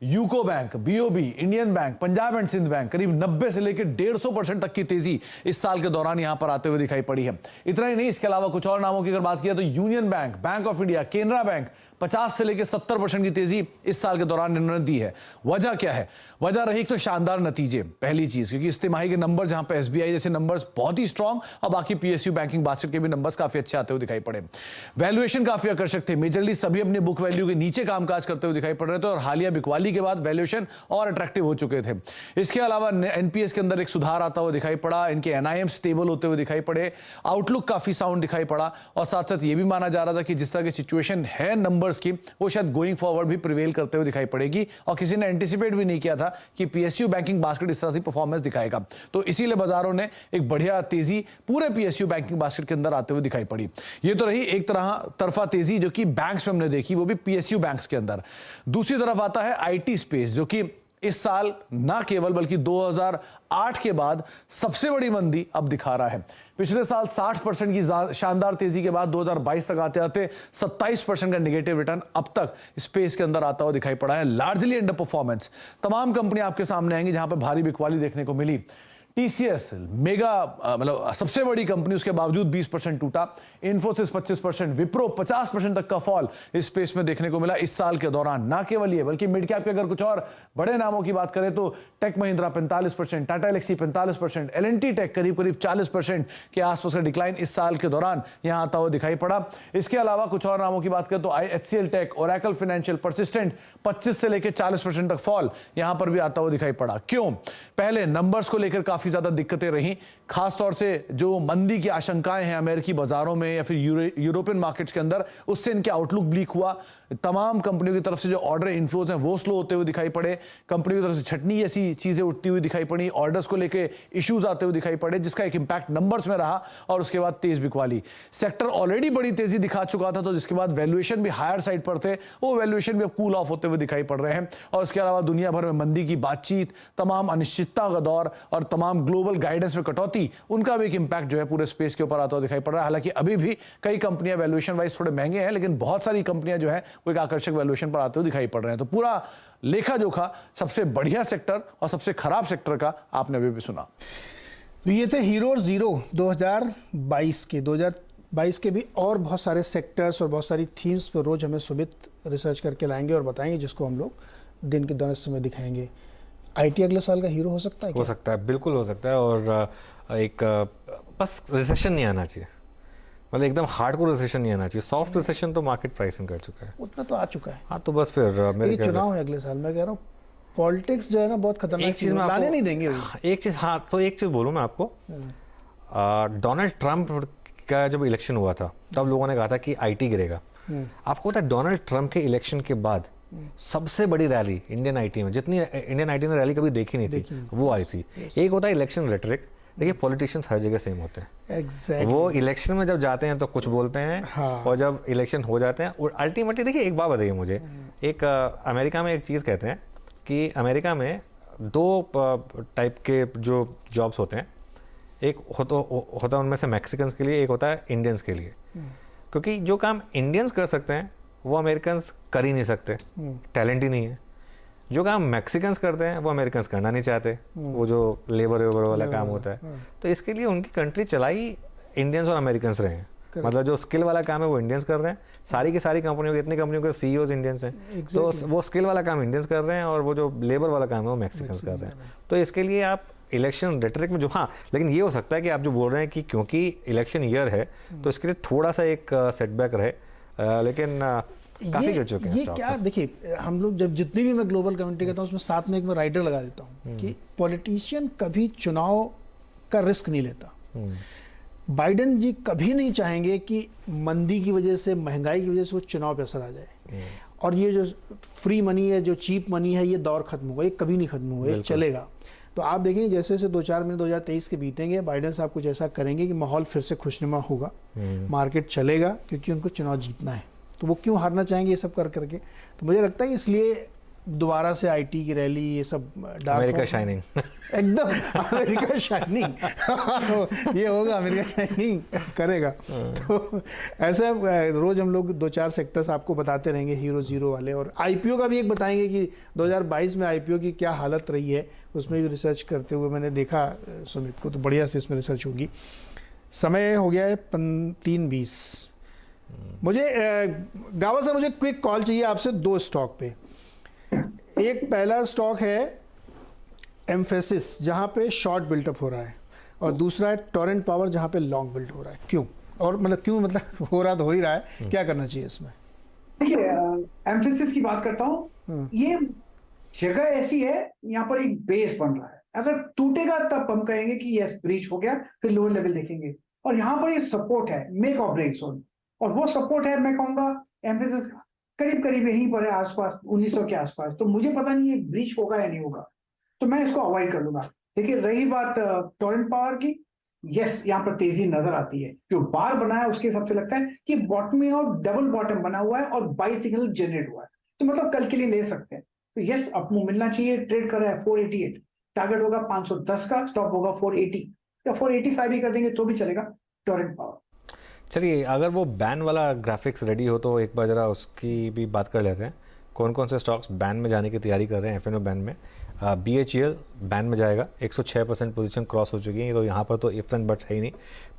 UCO bank, BOB, Indian bank, Punjab and Sind bank करीब 90 से लेकर 150% तक की तेजी इस साल के दौरान यहां पर आते हुए दिखाई पड़ी है। इतना ही नहीं, इसके अलावा कुछ और नामों की अगर बात किया तो union bank, Bank of India, Canara bank 50 से लेकर 70% की तेजी इस साल के दौरान इन्होंने दी है। वजह क्या है? वजह रही एक तो शानदार नतीजे, पहली चीज, क्योंकि इस तिमाही के नंबर जहां पे SBI जैसे नंबर्स बहुत ही स्ट्रांग, और बाकी PSU बैंकिंग बास्केट के भी नंबर्स काफी अच्छे आते हुए दिखाई पड़े। वैल्यूएशन काफी आकर्षक थे, मेजरली सभी अपने बुक वैल्यू के नीचे कामकाज करते हुए दिखाई पड़ रहे थे, और हालिया बिकवाली के बाद वैल्यूएशन और अट्रैक्टिव हो चुके थे। इसके अलावा NPS के अंदर एक सुधार आता हुआ दिखाई पड़ा, इनके NIM स्टेबल होते हुए दिखाई पड़े, आउटलुक काफी साउंड दिखाई पड़ा, और साथ साथ ये भी माना जा रहा था कि जिस तरह की सिचुएशन है नंबर्स की, वो शायद गोइंग फॉरवर्ड भी प्रिवेल करते हुए दिखाई पड़ेगी, और किसी ने एंटिसिपेट भी नहीं किया था कि PSU बैंकिंग बास्केट इस तरह से परफॉर्मेंस दिखाएगा। तो इसीलिए बाजारों ने एक बढ़िया तेजी पूरे PSU बैंकिंग बास्केट के अंदर आते हुए दिखाई पड़ी। ये तो रही एक तरफा तेजी जो कि बैंक्स में हमने देखी, वो भी PSU बैंक्स के अंदर। दूसरी तरफ आता है IT स्पेस, जो कि इस साल ना केवल बल्कि 2008 के बाद सबसे बड़ी मंदी अब दिखा रहा है। पिछले साल 60% की शानदार तेजी के बाद 2022 तक आते आते 27% का नेगेटिव रिटर्न अब तक स्पेस के अंदर आता हुआ दिखाई पड़ा है। Largely under performance. तमाम कंपनियां आपके सामने आएंगी जहां पर भारी बिकवाली देखने को मिली। TCS मेगा मतलब सबसे बड़ी कंपनी, उसके बावजूद 20% टूटा। इन्फोसिस 25%, विप्रो 50% तक का फॉल इस स्पेस में देखने को मिला इस साल के दौरान। ना केवल ये, बल्कि मिड कैप के अगर कुछ और बड़े नामों की बात करें तो tech Mahindra 45%, Tata Elxsi 45%, L&T tech करीब 40% के आसपास का डिक्लाइन इस साल के दौरान यहां आता हुआ दिखाई पड़ा। इसके अलावा कुछ और नामों की बात करें तो HCL tech, Oracle financial, Persistent 25 से लेकर 40% तक फॉल यहां पर भी आता हुआ दिखाई पड़ा। क्यों? पहले नंबर्स को लेकर काफी काफ़ी ज़्यादा दिक्कतें रहीं, खासतौर से जो मंदी की आशंकाएं हैं अमेरिकी बाज़ारों में या फिर यूरोपियन मार्केट्स के अंदर, उससे इनके आउटलुक ब्लीक हुआ। तमाम कंपनियों की तरफ से जो ऑर्डर इन्फ्लोज हैं वो स्लो होते हुए दिखाई पड़े, कंपनियों की तरफ से छटनी ऐसी चीज़ें उठती हुई दिखाई पड़ी, ऑर्डर्स को लेकर इश्यूज आते हुए दिखाई पड़े, जिसका एक इम्पैक्ट नंबर्स में रहा और उसके बाद तेज बिकवाली। सेक्टर ऑलरेडी बड़ी तेजी दिखा चुका था, तो जिसके बाद वैल्यूएशन भी हायर साइड पर थे, वो वैल्यूएशन भी अब कूल ऑफ होते हुए दिखाई पड़ रहे हैं। और उसके अलावा दुनिया भर में मंदी की बातचीत, तमाम अनिश्चितता का दौर और तमाम ग्लोबल गाइडेंस में कटौती, उनका भी एक इंपैक्ट जो है पूरे स्पेस के ऊपर आता हुआ दिखाई पड़ रहा है। हालांकि अभी भी कई कंपनियां वैल्यूएशन वाइज थोड़े महंगे हैं, लेकिन बहुत सारी कंपनियां जो है वो एक आकर्षक वैल्यूएशन पर आते हुए दिखाई पड़ रहे हैं। तो पूरा लेखा जोखा सबसे बढ़िया सेक्टर और सबसे खराब सेक्टर का आपने अभी भी सुना। तो ये थे हीरो और जीरो 2022 के। 2022 के भी और बहुत सारे सेक्टर्स और बहुत सारी थीम्स पर रोज हमें सुमित रिसर्च करके लाएंगे और बताएंगे, जिसको हम लोग दिन के दौरान समय दिखाएंगे। आईटी अगले साल का हीरो हो सकता है क्या? हो सकता है, बिल्कुल हो सकता है। और एक बस रिसेशन नहीं आना चाहिए, मतलब एकदम हार्डकोर रिसेशन नहीं आना चाहिए। सॉफ्ट रिसेशन तो मार्केट प्राइसिंग कर चुका है, उतना तो आ चुका है। हाँ, तो बस फिर मेरे चुनाव है अगले साल, मैं कह रहा हूँ पॉलिटिक्स जो है ना बहुत खतरनाक चीज में लाने नहीं देंगे। एक चीज, हाँ, तो एक चीज बोलूँ मैं आपको, डोनाल्ड ट्रंप का जब इलेक्शन हुआ था तब लोगों ने कहा था कि आईटी गिरेगा। आपको पता है डोनाल्ड ट्रंप के इलेक्शन के बाद सबसे बड़ी रैली इंडियन आईटी में, जितनी इंडियन आईटी ने रैली कभी देखी नहीं थी, वो आई थी। एक होता है इलेक्शन रेटरिक, देखिए पॉलिटिशियंस हर जगह सेम होते हैं। exactly. वो इलेक्शन में जब जाते हैं तो कुछ बोलते हैं, हाँ। और जब इलेक्शन हो जाते हैं, और अल्टीमेटली देखिए एक बात बताइए मुझे, एक अमेरिका में एक चीज़ कहते हैं कि अमेरिका में दो टाइप के जो जॉब्स होते हैं, एक होता है उनमें से मैक्सिकन्स के लिए, एक होता है इंडियंस के लिए। क्योंकि जो काम इंडियंस कर सकते हैं वो अमेरिकन्स कर ही नहीं सकते, टैलेंट ही नहीं है। जो काम मैक्सिकन्स करते हैं वो अमेरिकन्स करना नहीं चाहते, वो जो लेबर वाला काम होता है। तो इसके लिए उनकी कंट्री चलाई इंडियंस और अमेरिकन्स रहे हैं। मतलब जो स्किल वाला काम है वो इंडियंस कर रहे हैं, सारी की सारी कंपनियों के, इतनी कंपनियों के सीईओज इंडियंस हैं। तो वो स्किल वाला काम इंडियंस कर रहे हैं और वो जो लेबर वाला काम है वो मैक्सिकन्स कर रहे हैं। तो इसके लिए आप इलेक्शन रेटरिक में जो, हाँ, लेकिन ये हो सकता है कि आप जो बोल रहे हैं कि क्योंकि इलेक्शन ईयर है तो इसके लिए थोड़ा सा एक सेटबैक रहे, लेकिन काफी गिर चुके हैं। ये क्या, देखिए हम लोग जब जितनी भी मैं ग्लोबल कम्युनिटी करता हूँ उसमें साथ में एक मैं राइडर लगा देता हूँ कि पॉलिटिशियन कभी चुनाव का रिस्क नहीं लेता। बाइडेन जी कभी नहीं चाहेंगे कि मंदी की वजह से, महंगाई की वजह से वो चुनाव पे असर आ जाए। और ये जो फ्री मनी है, जो चीप मनी है, ये दौर खत्म होगा, ये कभी नहीं खत्म होगा, ये चलेगा। तो आप देखेंगे जैसे जैसे 2-4 महीने 2023 के बीतेंगे, बाइडेन साहब कुछ ऐसा करेंगे कि माहौल फिर से खुशनुमा होगा, मार्केट चलेगा, क्योंकि उनको चुनाव जीतना है। तो वो क्यों हारना चाहेंगे ये सब कर करके? तो मुझे लगता है कि इसलिए दोबारा से आईटी की रैली, ये सब अमेरिका शाइनिंग एकदम अमेरिका शाइनिंग ये होगा, अमेरिका शाइनिंग करेगा। तो ऐसा रोज हम लोग 2-4 सेक्टर्स आपको बताते रहेंगे, हीरो जीरो वाले, और आईपीओ का भी एक बताएंगे कि 2022 में आईपीओ की क्या हालत रही है, उसमें भी रिसर्च करते हुए मैंने देखा सुमित को, तो बढ़िया से इसमें रिसर्च होगी। समय हो गया है 3:20। मुझे गावा सर, मुझे क्विक कॉल चाहिए आपसे 2 स्टॉक पे। एक पहला स्टॉक है एम्फेसिस, जहां पे शॉर्ट बिल्टअप हो रहा है, और दूसरा है टोरेंट पावर, जहां पे लॉन्ग बिल्ड हो रहा है। क्यों? और मतलब क्यों, मतलब हो रहा तो हो ही रहा है, क्या करना चाहिए इसमें? देखिए, एम्फेसिस की बात करता हूँ। ये जगह ऐसी है, यहाँ पर एक बेस बन रहा है, अगर टूटेगा तब हम कहेंगे कि यस ब्रीच हो गया, फिर लोअर लेवल देखेंगे। और यहाँ पर ये सपोर्ट है, मेक और ब्रेक जोन, और वो सपोर्ट है, मैं कहूंगा एम्फेसिस करीब करीब यहीं पर है, आसपास 1900 के आसपास। तो मुझे पता नहीं ये ब्रीच होगा या नहीं होगा, तो मैं इसको अवॉइड कर लूंगा। देखिए, रही बात टोरेंट पावर की, यस यहाँ पर तेजी नजर आती है। जो बार बना है उसके हिसाब से लगता है कि बॉटमिंग और डबल बॉटम बना हुआ है और बाई सिग्नल जनरेट हुआ है, तो मतलब कल के लिए ले सकते हैं। तो यस, अपमूव मिलना चाहिए। ट्रेड कर रहा है 488, टारगेट होगा 510 का, स्टॉप होगा 480 या 485 भी कर देंगे तो भी चलेगा टोरेंट पावर। चलिए, अगर वो बैन वाला ग्राफिक्स रेडी हो तो एक बार ज़रा उसकी भी बात कर लेते हैं। कौन कौन से स्टॉक्स बैन में जाने की तैयारी कर रहे हैं एफएनओ बैन में। BHEL बैन में जाएगा, 106% पोजीशन क्रॉस हो चुकी है, तो यहाँ पर तो इफ एंड बट्स है ही नहीं।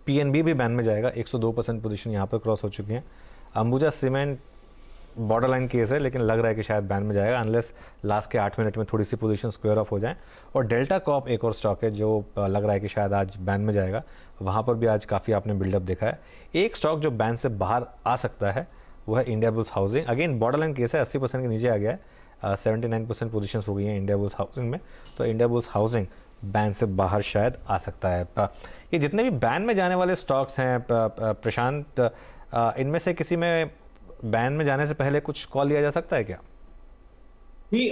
PNB भी बैन में जाएगा, 102% पोजीशन यहाँ पर क्रॉस हो चुकी है। Ambuja cement border line case है, लेकिन लग रहा है कि शायद बैन में जाएगा, अनलेस लास्ट के 8 मिनट में थोड़ी सी पोजीशन स्क्वायर ऑफ हो जाए। और डेल्टा कॉप एक और स्टॉक है जो लग रहा है कि शायद आज बैन में जाएगा, वहाँ पर भी आज काफ़ी आपने बिल्डअप देखा है। एक स्टॉक जो बैन से बाहर आ सकता है वो है India bulls housing. Again border line case है, 80% के नीचे आ गया है, 79% पोजीशंस हो गई हैं इंडिया बुल्स हाउसिंग में। तो इंडिया बुल्स हाउसिंग बैन से बाहर शायद आ सकता है। ये जितने भी बैन में जाने वाले स्टॉक्स हैं प्रशांत, इनमें से किसी में बैन में जाने से पहले कुछ कॉल लिया जा सकता है क्या? नहीं,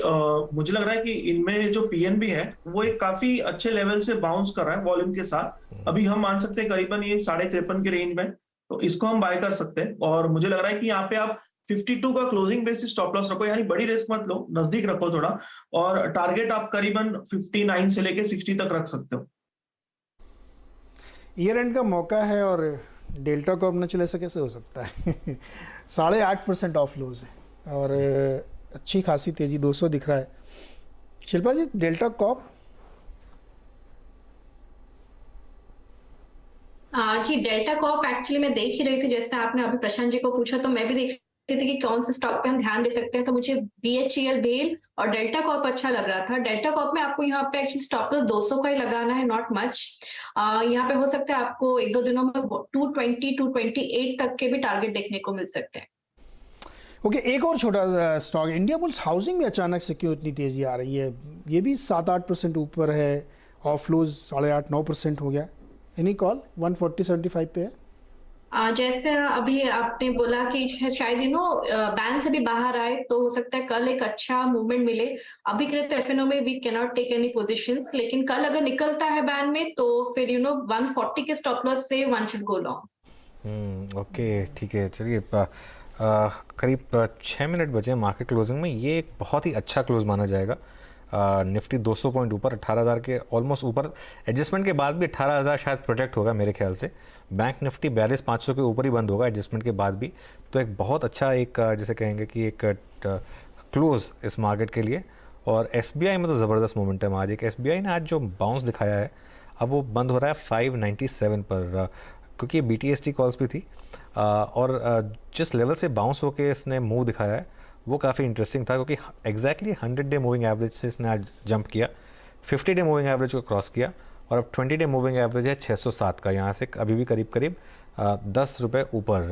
मुझे लग रहा है कि इनमें जो पीएनबी है वो एक काफी अच्छे लेवल से बाउंस कर रहा है वॉल्यूम के साथ। अभी हम मान सकते हैं करीबन ये 53.5 के रेंज में, तो इसको हम बाय कर सकते हैं। और मुझे लग रहा है कि यहाँ पे आप 52 का क्लोजिंग बेसिस स्टॉप लॉस रखो, यानी बड़ी रिस्क मत लो, नजदीक रखो थोड़ा, और टारगेट आप करीबन 59 से लेके 60 तक रख सकते हो। ईयर एंड का मौका है और डेल्टा को अब न चले से कैसे हो सकता है 8.5% ऑफ लोज है और अच्छी खासी तेजी 200 दिख रहा है। शिल्पा जी, डेल्टा कॉप? जी, डेल्टा कॉप एक्चुअली मैं देख ही रही थी, जैसे आपने अभी प्रशांत जी को पूछा तो मैं भी देख रही थी कि कौन से स्टॉक पे हम ध्यान दे सकते हैं। तो मुझे BHEL, बेल और डेल्टा कॉप अच्छा लग रहा था। डेल्टा कॉप में आपको यहाँ पे एक्चुअली स्टॉप लॉस 200 का ही लगाना है, नॉट मच। यहाँ पे हो सकता है आपको एक दो दिनों में 220, 228 तक के भी टारगेट देखने को मिल सकते हैं। ओके, एक और छोटा स्टॉक, इंडिया बुल्स हाउसिंग में अचानक से क्यों इतनी तेजी आ रही है? ये भी 7-8% ऊपर है, ऑफ लोज 8.5-9% हो गया। एनी कॉल 140-75 पे है। जैसे अभी आपने बोला कि शायद बैन से भी बाहर आए तो हो सकता है कल एक अच्छा मूवमेंट मिले। अभी के लिए तो एफएनओ में we can not take any positions, लेकिन कल अगर निकलता है बैन में तो फिर 140 के स्टॉप लॉस से one should go long. Okay, ठीक है। चलिए, करीब 6 मिनट बचे मार्केट क्लोजिंग में। ये एक बहुत ही अच्छा क्लोज माना जाएगा। निफ्टी 200 पॉइंट ऊपर, 18,000 के ऑलमोस्ट ऊपर। एडजस्टमेंट के बाद भी 18,000 शायद प्रोटेक्ट होगा मेरे ख्याल से। बैंक निफ्टी 42,500 के ऊपर ही बंद होगा एडजस्टमेंट के बाद भी। तो एक बहुत अच्छा एक जैसे कहेंगे कि एक क्लोज इस मार्केट के लिए। और SBI में तो ज़बरदस्त मोमेंटम आज। एक SBI ने आज जो बाउंस दिखाया है, अब वो बंद हो रहा है 597 पर, क्योंकि BTST कॉल्स भी थी। और जिस लेवल से बाउंस होके इसने मूव दिखाया है वो काफ़ी इंटरेस्टिंग था, क्योंकि एग्जैक्टली 100 डे मूविंग एवरेज से इसने आज जंप किया, 50 डे मूविंग एवरेज को क्रॉस किया, और अब 20 डे मूविंग एवरेज है 607 का। यहाँ से अभी भी करीब करीब 10 रुपये ऊपर।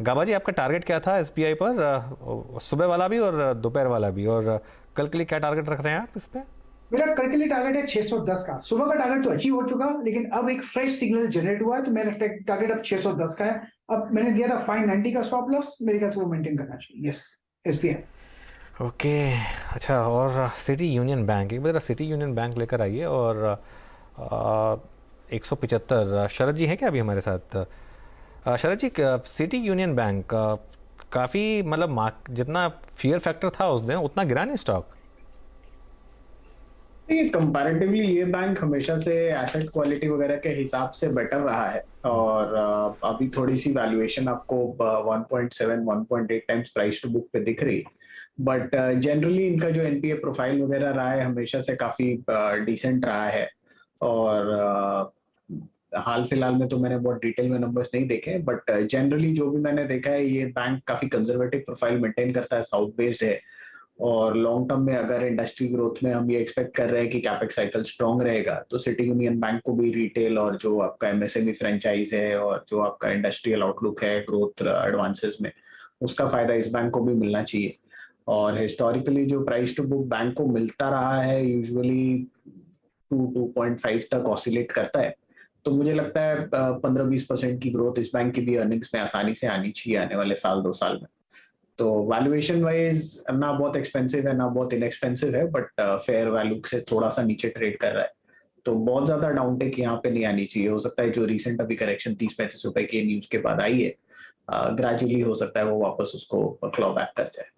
गाबा जी, आपका टारगेट क्या था SBI पर, सुबह वाला भी और दोपहर वाला भी, और कल के लिए क्या टारगेट रख रहे हैं आप इस पर? मेरा कल के लिए टारगेट है 610 का। सुबह का टारगेट तो अचीव हो चुका, लेकिन अब एक फ्रेश सिग्नल जनरेट हुआ है, तो मेरा टारगेट अब 610 का है। अब मैंने दिया था 590 का स्टॉप लॉस, मेरे ख्याल से वो मेंटेन करना चाहिए। Yes, SBI। ओके, अच्छा। और सिटी यूनियन बैंक, एक बार सिटी यूनियन बैंक लेकर आइए। और 175, शरद जी हैं क्या अभी हमारे साथ? शरद जी, सिटी यूनियन बैंक काफ़ी मतलब जितना फियर फैक्टर था उस दिन उतना गिरा नहीं स्टॉक। देखिए, कंपैरेटिवली ये बैंक हमेशा से एसेट क्वालिटी वगैरह के हिसाब से बेटर रहा है, और अभी थोड़ी सी वैल्यूएशन आपको 1.7-1.8 टाइम्स प्राइस टू बुक पे दिख रही है। बट जनरली इनका जो NPA प्रोफाइल वगैरह रहा है हमेशा से काफी डिसेंट रहा है। और हाल फिलहाल में तो मैंने बहुत डिटेल में नंबर्स नहीं देखे, बट जनरली जो भी मैंने देखा है ये बैंक काफी कंजर्वेटिव प्रोफाइल मेंटेन करता है, साउथ बेस्ड है। और लॉन्ग टर्म में अगर इंडस्ट्री ग्रोथ में हम ये एक्सपेक्ट कर रहे हैं कि कैपेक्स साइकिल स्ट्रॉन्ग रहेगा, तो सिटी यूनियन बैंक को भी रिटेल और जो आपका MSME फ्रेंचाइज है और जो आपका इंडस्ट्रियल आउटलुक है ग्रोथ एडवांसेस में, उसका फायदा इस बैंक को भी मिलना चाहिए। और हिस्टोरिकली जो प्राइस टू बुक बैंक को मिलता रहा है यूजुअली 2.5 तक ऑसिलेट करता है। तो मुझे लगता है 15-20% की ग्रोथ इस बैंक की भी अर्निंग्स में आसानी से आनी चाहिए आने वाले 1-2 साल में। तो वैल्यूएशन वाइज ना बहुत एक्सपेंसिव है ना बहुत इनएक्सपेंसिव है, बट फेयर वैल्यू से थोड़ा सा नीचे ट्रेड कर रहा है। तो बहुत ज्यादा डाउनटेक यहाँ पे नहीं आनी चाहिए। हो सकता है जो रिसेंट अभी करेक्शन 30-35 रुपए की न्यूज के बाद आई है, ग्रेजुअली हो सकता है वो वापस उसको क्लॉ बैक कर जाए।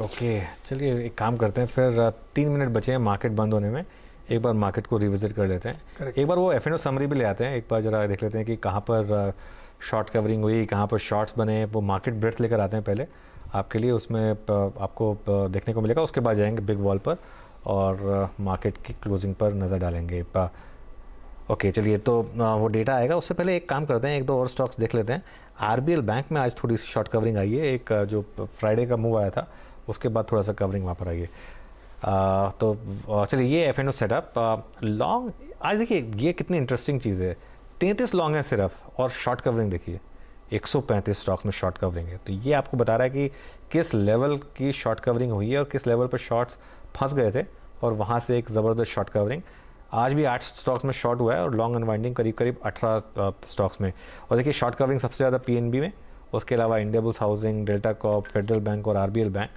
ओके, चलिए एक काम करते हैं फिर। 3 मिनट बचे हैं मार्केट बंद होने में, एक बार मार्केट को रिविजिट कर लेते हैं। एक बार वो FNO समरी भी ले आते हैं, एक बार जरा देख लेते हैं कि कहाँ पर शॉर्ट कवरिंग हुई, कहाँ पर शॉर्ट्स बने। वो मार्केट ब्रेथ लेकर आते हैं पहले आपके लिए, उसमें आपको देखने को मिलेगा। उसके बाद जाएंगे बिग वॉल पर और मार्केट की क्लोजिंग पर नज़र डालेंगे। ओके, चलिए तो वो डेटा आएगा, उससे पहले एक काम करते हैं, 1-2 और स्टॉक्स देख लेते हैं। RBL बैंक में आज थोड़ी सी शॉर्ट कवरिंग आई है, एक जो फ्राइडे का मूव आया था उसके बाद थोड़ा सा कवरिंग वहाँ पर आई है। तो चलिए ये FNO सेटअप लॉन्ग। आज देखिए ये कितनी इंटरेस्टिंग चीज़ है, 33 लॉन्ग है सिर्फ, और शॉर्ट कवरिंग देखिए 135 स्टॉक्स में शॉर्ट कवरिंग है। तो ये आपको बता रहा है कि किस लेवल की शॉर्ट कवरिंग हुई है और किस लेवल पर शॉर्ट्स फंस गए थे और वहाँ से एक ज़बरदस्त शॉर्ट कवरिंग। आज भी 8 स्टॉक्स में शॉर्ट हुआ है और लॉन्ग अनवाइंडिंग करीब 18 स्टॉक्स में। और देखिए शॉर्ट कवरिंग सबसे ज़्यादा पीएनबी में, उसके अलावा Indiabulls housing, delta Corp, federal bank और आरबीएल बैंक।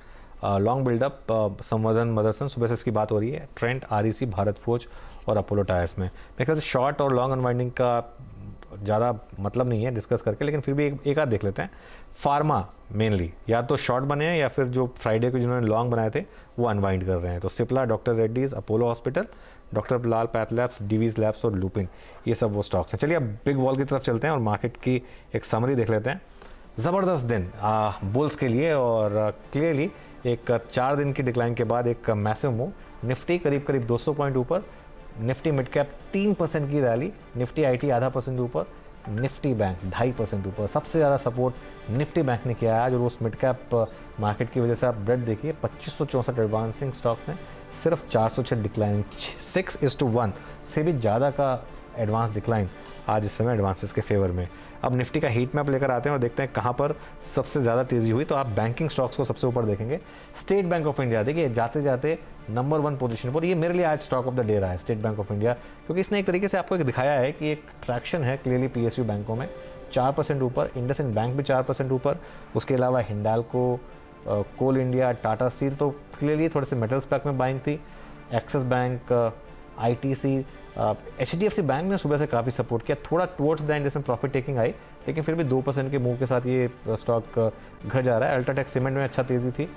लॉन्ग बिल्डअप संवर्धन, मदरसन, सुबह से इसकी बात हो रही है, ट्रेंट, आरईसी, भारत फोर्ज और अपोलो टायर्स में। मेरे ख्याल से शॉर्ट और लॉन्ग अनवाइंडिंग का ज़्यादा मतलब नहीं है डिस्कस करके, लेकिन फिर भी एक आध देख लेते हैं। फार्मा मेनली या तो शॉर्ट बने हैं या फिर जो फ्राइडे को जिन्होंने लॉन्ग बनाए थे वो अनवाइंड कर रहे हैं। तो Cipla, doctor Reddy's, Apollo hospital, doctor Lal path labs, Divi's labs और लुपिन, ये सब वो स्टॉक्स हैं। चलिए अब बिग वॉल की तरफ चलते हैं और मार्केट की एक समरी देख लेते हैं। ज़बरदस्त दिन बुल्स के लिए और क्लियरली एक 4 दिन की डिक्लाइन के बाद एक मैसिव मूव। निफ्टी करीब 200 पॉइंट ऊपर, निफ्टी मिड कैप 3% की रैली, निफ्टी आईटी आधा % ऊपर, निफ्टी बैंक 2.5% ऊपर। सबसे ज़्यादा सपोर्ट निफ्टी बैंक ने किया है आज और उस मिड कैप मार्केट की वजह से आप ब्रेड देखिए 2564 एडवांसिंग स्टॉक्स हैं, सिर्फ 406 डिक्लाइन, 6:1 से भी ज़्यादा का एडवांस डिक्लाइन आज इस समय एडवांसेस के फेवर में। अब निफ्टी का हीट मैप लेकर आते हैं और देखते हैं कहाँ पर सबसे ज़्यादा तेज़ी हुई। तो आप बैंकिंग स्टॉक्स को सबसे ऊपर देखेंगे। स्टेट बैंक ऑफ इंडिया देखिए जाते जाते नंबर 1 पोजीशन पर। ये मेरे लिए आज स्टॉक ऑफ द डे रहा है स्टेट बैंक ऑफ इंडिया, क्योंकि इसने एक तरीके से आपको एक दिखाया है कि एक ट्रैक्शन है क्लियरली पीएसयू बैंकों में। 4% ऊपर, इंडसइंड बैंक भी 4% ऊपर, उसके अलावा हिंडाल्को, कोल इंडिया, टाटा स्टील तो क्लियरली थोड़े से मेटल्स पैक में बाइंग थी। Axis bank, ITC, HDFC bank ने सुबह से काफ़ी सपोर्ट किया। थोड़ा टुवर्ड्स द एंड इसमें प्रॉफिट टेकिंग आई, लेकिन फिर भी 2% के मूव के साथ ये स्टॉक घर जा रहा है। अल्ट्राटेक सीमेंट में अच्छा तेज़ी थी,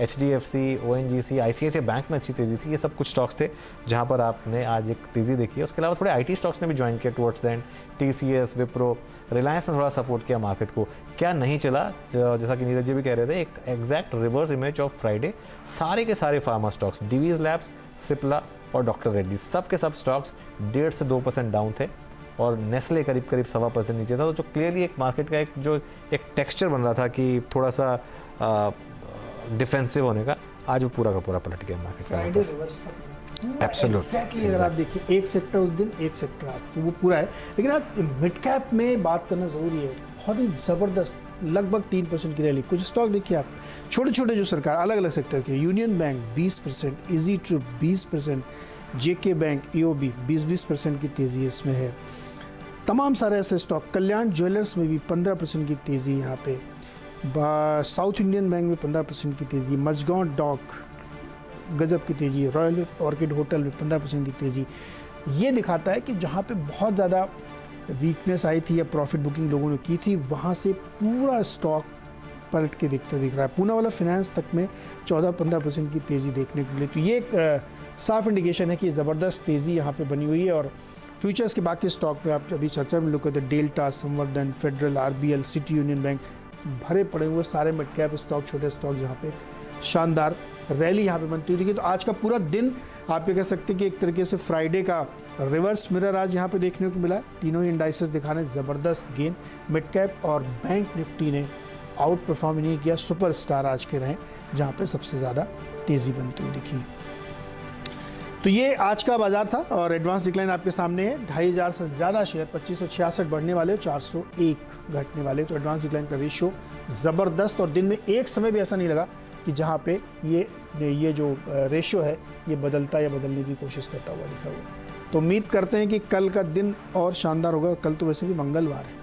एचडीएफसी, ओएनजीसी, आईसीआईसीआई बैंक में अच्छी तेज़ी थी। ये सब कुछ स्टॉक्स थे जहाँ पर आपने आज एक तेज़ी देखी है। उसके अलावा थोड़े आईटी स्टॉक्स ने भी ज्वाइन किया towards the end. TCS, Wipro, Reliance ने थोड़ा सपोर्ट किया मार्केट को। क्या नहीं चला, जैसा कि नीरज जी भी कह रहे थे, एक exact reverse image of Friday. सारे के सारे pharma stocks, Divi's labs, Cipla और डॉक्टर रेड्डी, सब के सब स्टॉक्स 1.5 से 2% डाउन थे और नेस्ले करीब 1.25% नीचे था। तो जो क्लियरली एक मार्केट का एक टेक्सचर बन रहा था कि थोड़ा सा डिफेंसिव होने का, आज वो पूरा का पूरा पलट गया मार्केट का। फ्राइडे रिवर्स था एब्सोल्युटली। एग्जैक्टली अगर आप देखिए एक सेक्टर उस दिन, एक सेक्टर आज, तो वो पूरा है। लेकिन आज मिड कैप में बात करना ज़रूरी है। बहुत ही ज़बरदस्त लगभग 3% की रैली। कुछ स्टॉक देखिए आप, छोटे छोटे जो सरकार अलग अलग सेक्टर के, यूनियन बैंक 20%, इजी ट्रिप 20%, जेके बैंक, ईओबी 20% की तेज़ी इसमें है। तमाम सारे ऐसे स्टॉक, कल्याण ज्वेलर्स में भी 15% की तेज़ी यहाँ पे, साउथ इंडियन बैंक में 15% की तेज़ी, मजगांव डॉक गजब की तेज़ी, रॉयल ऑर्किड होटल में 15% की तेज़ी। ये दिखाता है कि जहाँ पे बहुत ज़्यादा वीकनेस आई थी या प्रॉफिट बुकिंग लोगों ने की थी, वहाँ से पूरा स्टॉक पलट के दिख रहा है। पूना वाला फाइनेंस तक में 14-15% की तेज़ी देखने को मिली। तो ये एक साफ इंडिकेशन है कि ज़बरदस्त तेज़ी यहाँ पे बनी हुई है। और फ्यूचर्स के बाकी स्टॉक पे आप अभी चर्चा में लोग कहते हैं, डेल्टा, संवर्धन, federal, RBL, city union bank, भरे पड़े हुए सारे मिड कैप स्टॉक, छोटे स्टॉक, जहाँ पे शानदार रैली यहाँ पे बनती हुई। तो आज का पूरा दिन आप ये कह सकते हैं कि एक तरीके से फ्राइडे का रिवर्स मिरर आज यहाँ पे देखने को मिला है। तीनों ही इंडाइसेस दिखाने ज़बरदस्त गेन। मिड कैप और बैंक निफ्टी ने आउट परफॉर्म नहीं किया, सुपरस्टार आज के रहे जहाँ पे सबसे ज़्यादा तेज़ी बनती हुई दिखी। तो ये आज का बाजार था और एडवांस डिक्लाइन आपके सामने है। 2500 से ज़्यादा शेयर, 2566 बढ़ने वाले, 401 घटने वाले। तो एडवांस डिक्लाइन का रेशियो ज़बरदस्त, और दिन में एक समय भी ऐसा नहीं लगा कि जहाँ पे ये जो रेशियो है ये बदलता या बदलने की कोशिश करता हुआ दिखा हुआ। तो उम्मीद करते हैं कि कल का दिन और शानदार होगा। कल तो वैसे भी मंगलवार है,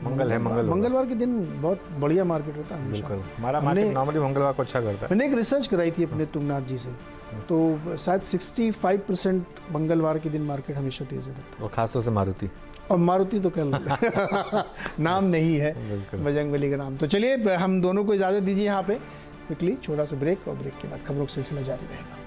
मंगलवार के दिन बहुत बढ़िया मार्केट होता है। बिल्कुल, हमारा मार्केट नॉर्मली मंगलवार को अच्छा करता है। मैंने एक रिसर्च कराई थी अपने तुंगनाथ जी से, तो शायद 65% मंगलवार के दिन मार्केट हमेशा तेज रहता है, और खासतौर से मारुति। और मारुति तो कल नाम नहीं है बजरंगबली का नाम। तो चलिए हम दोनों को इजाज़त दीजिए यहाँ पे क्विकली, छोटा सा ब्रेक, और ब्रेक के बाद खबरों का सिलसिला जारी रहेगा।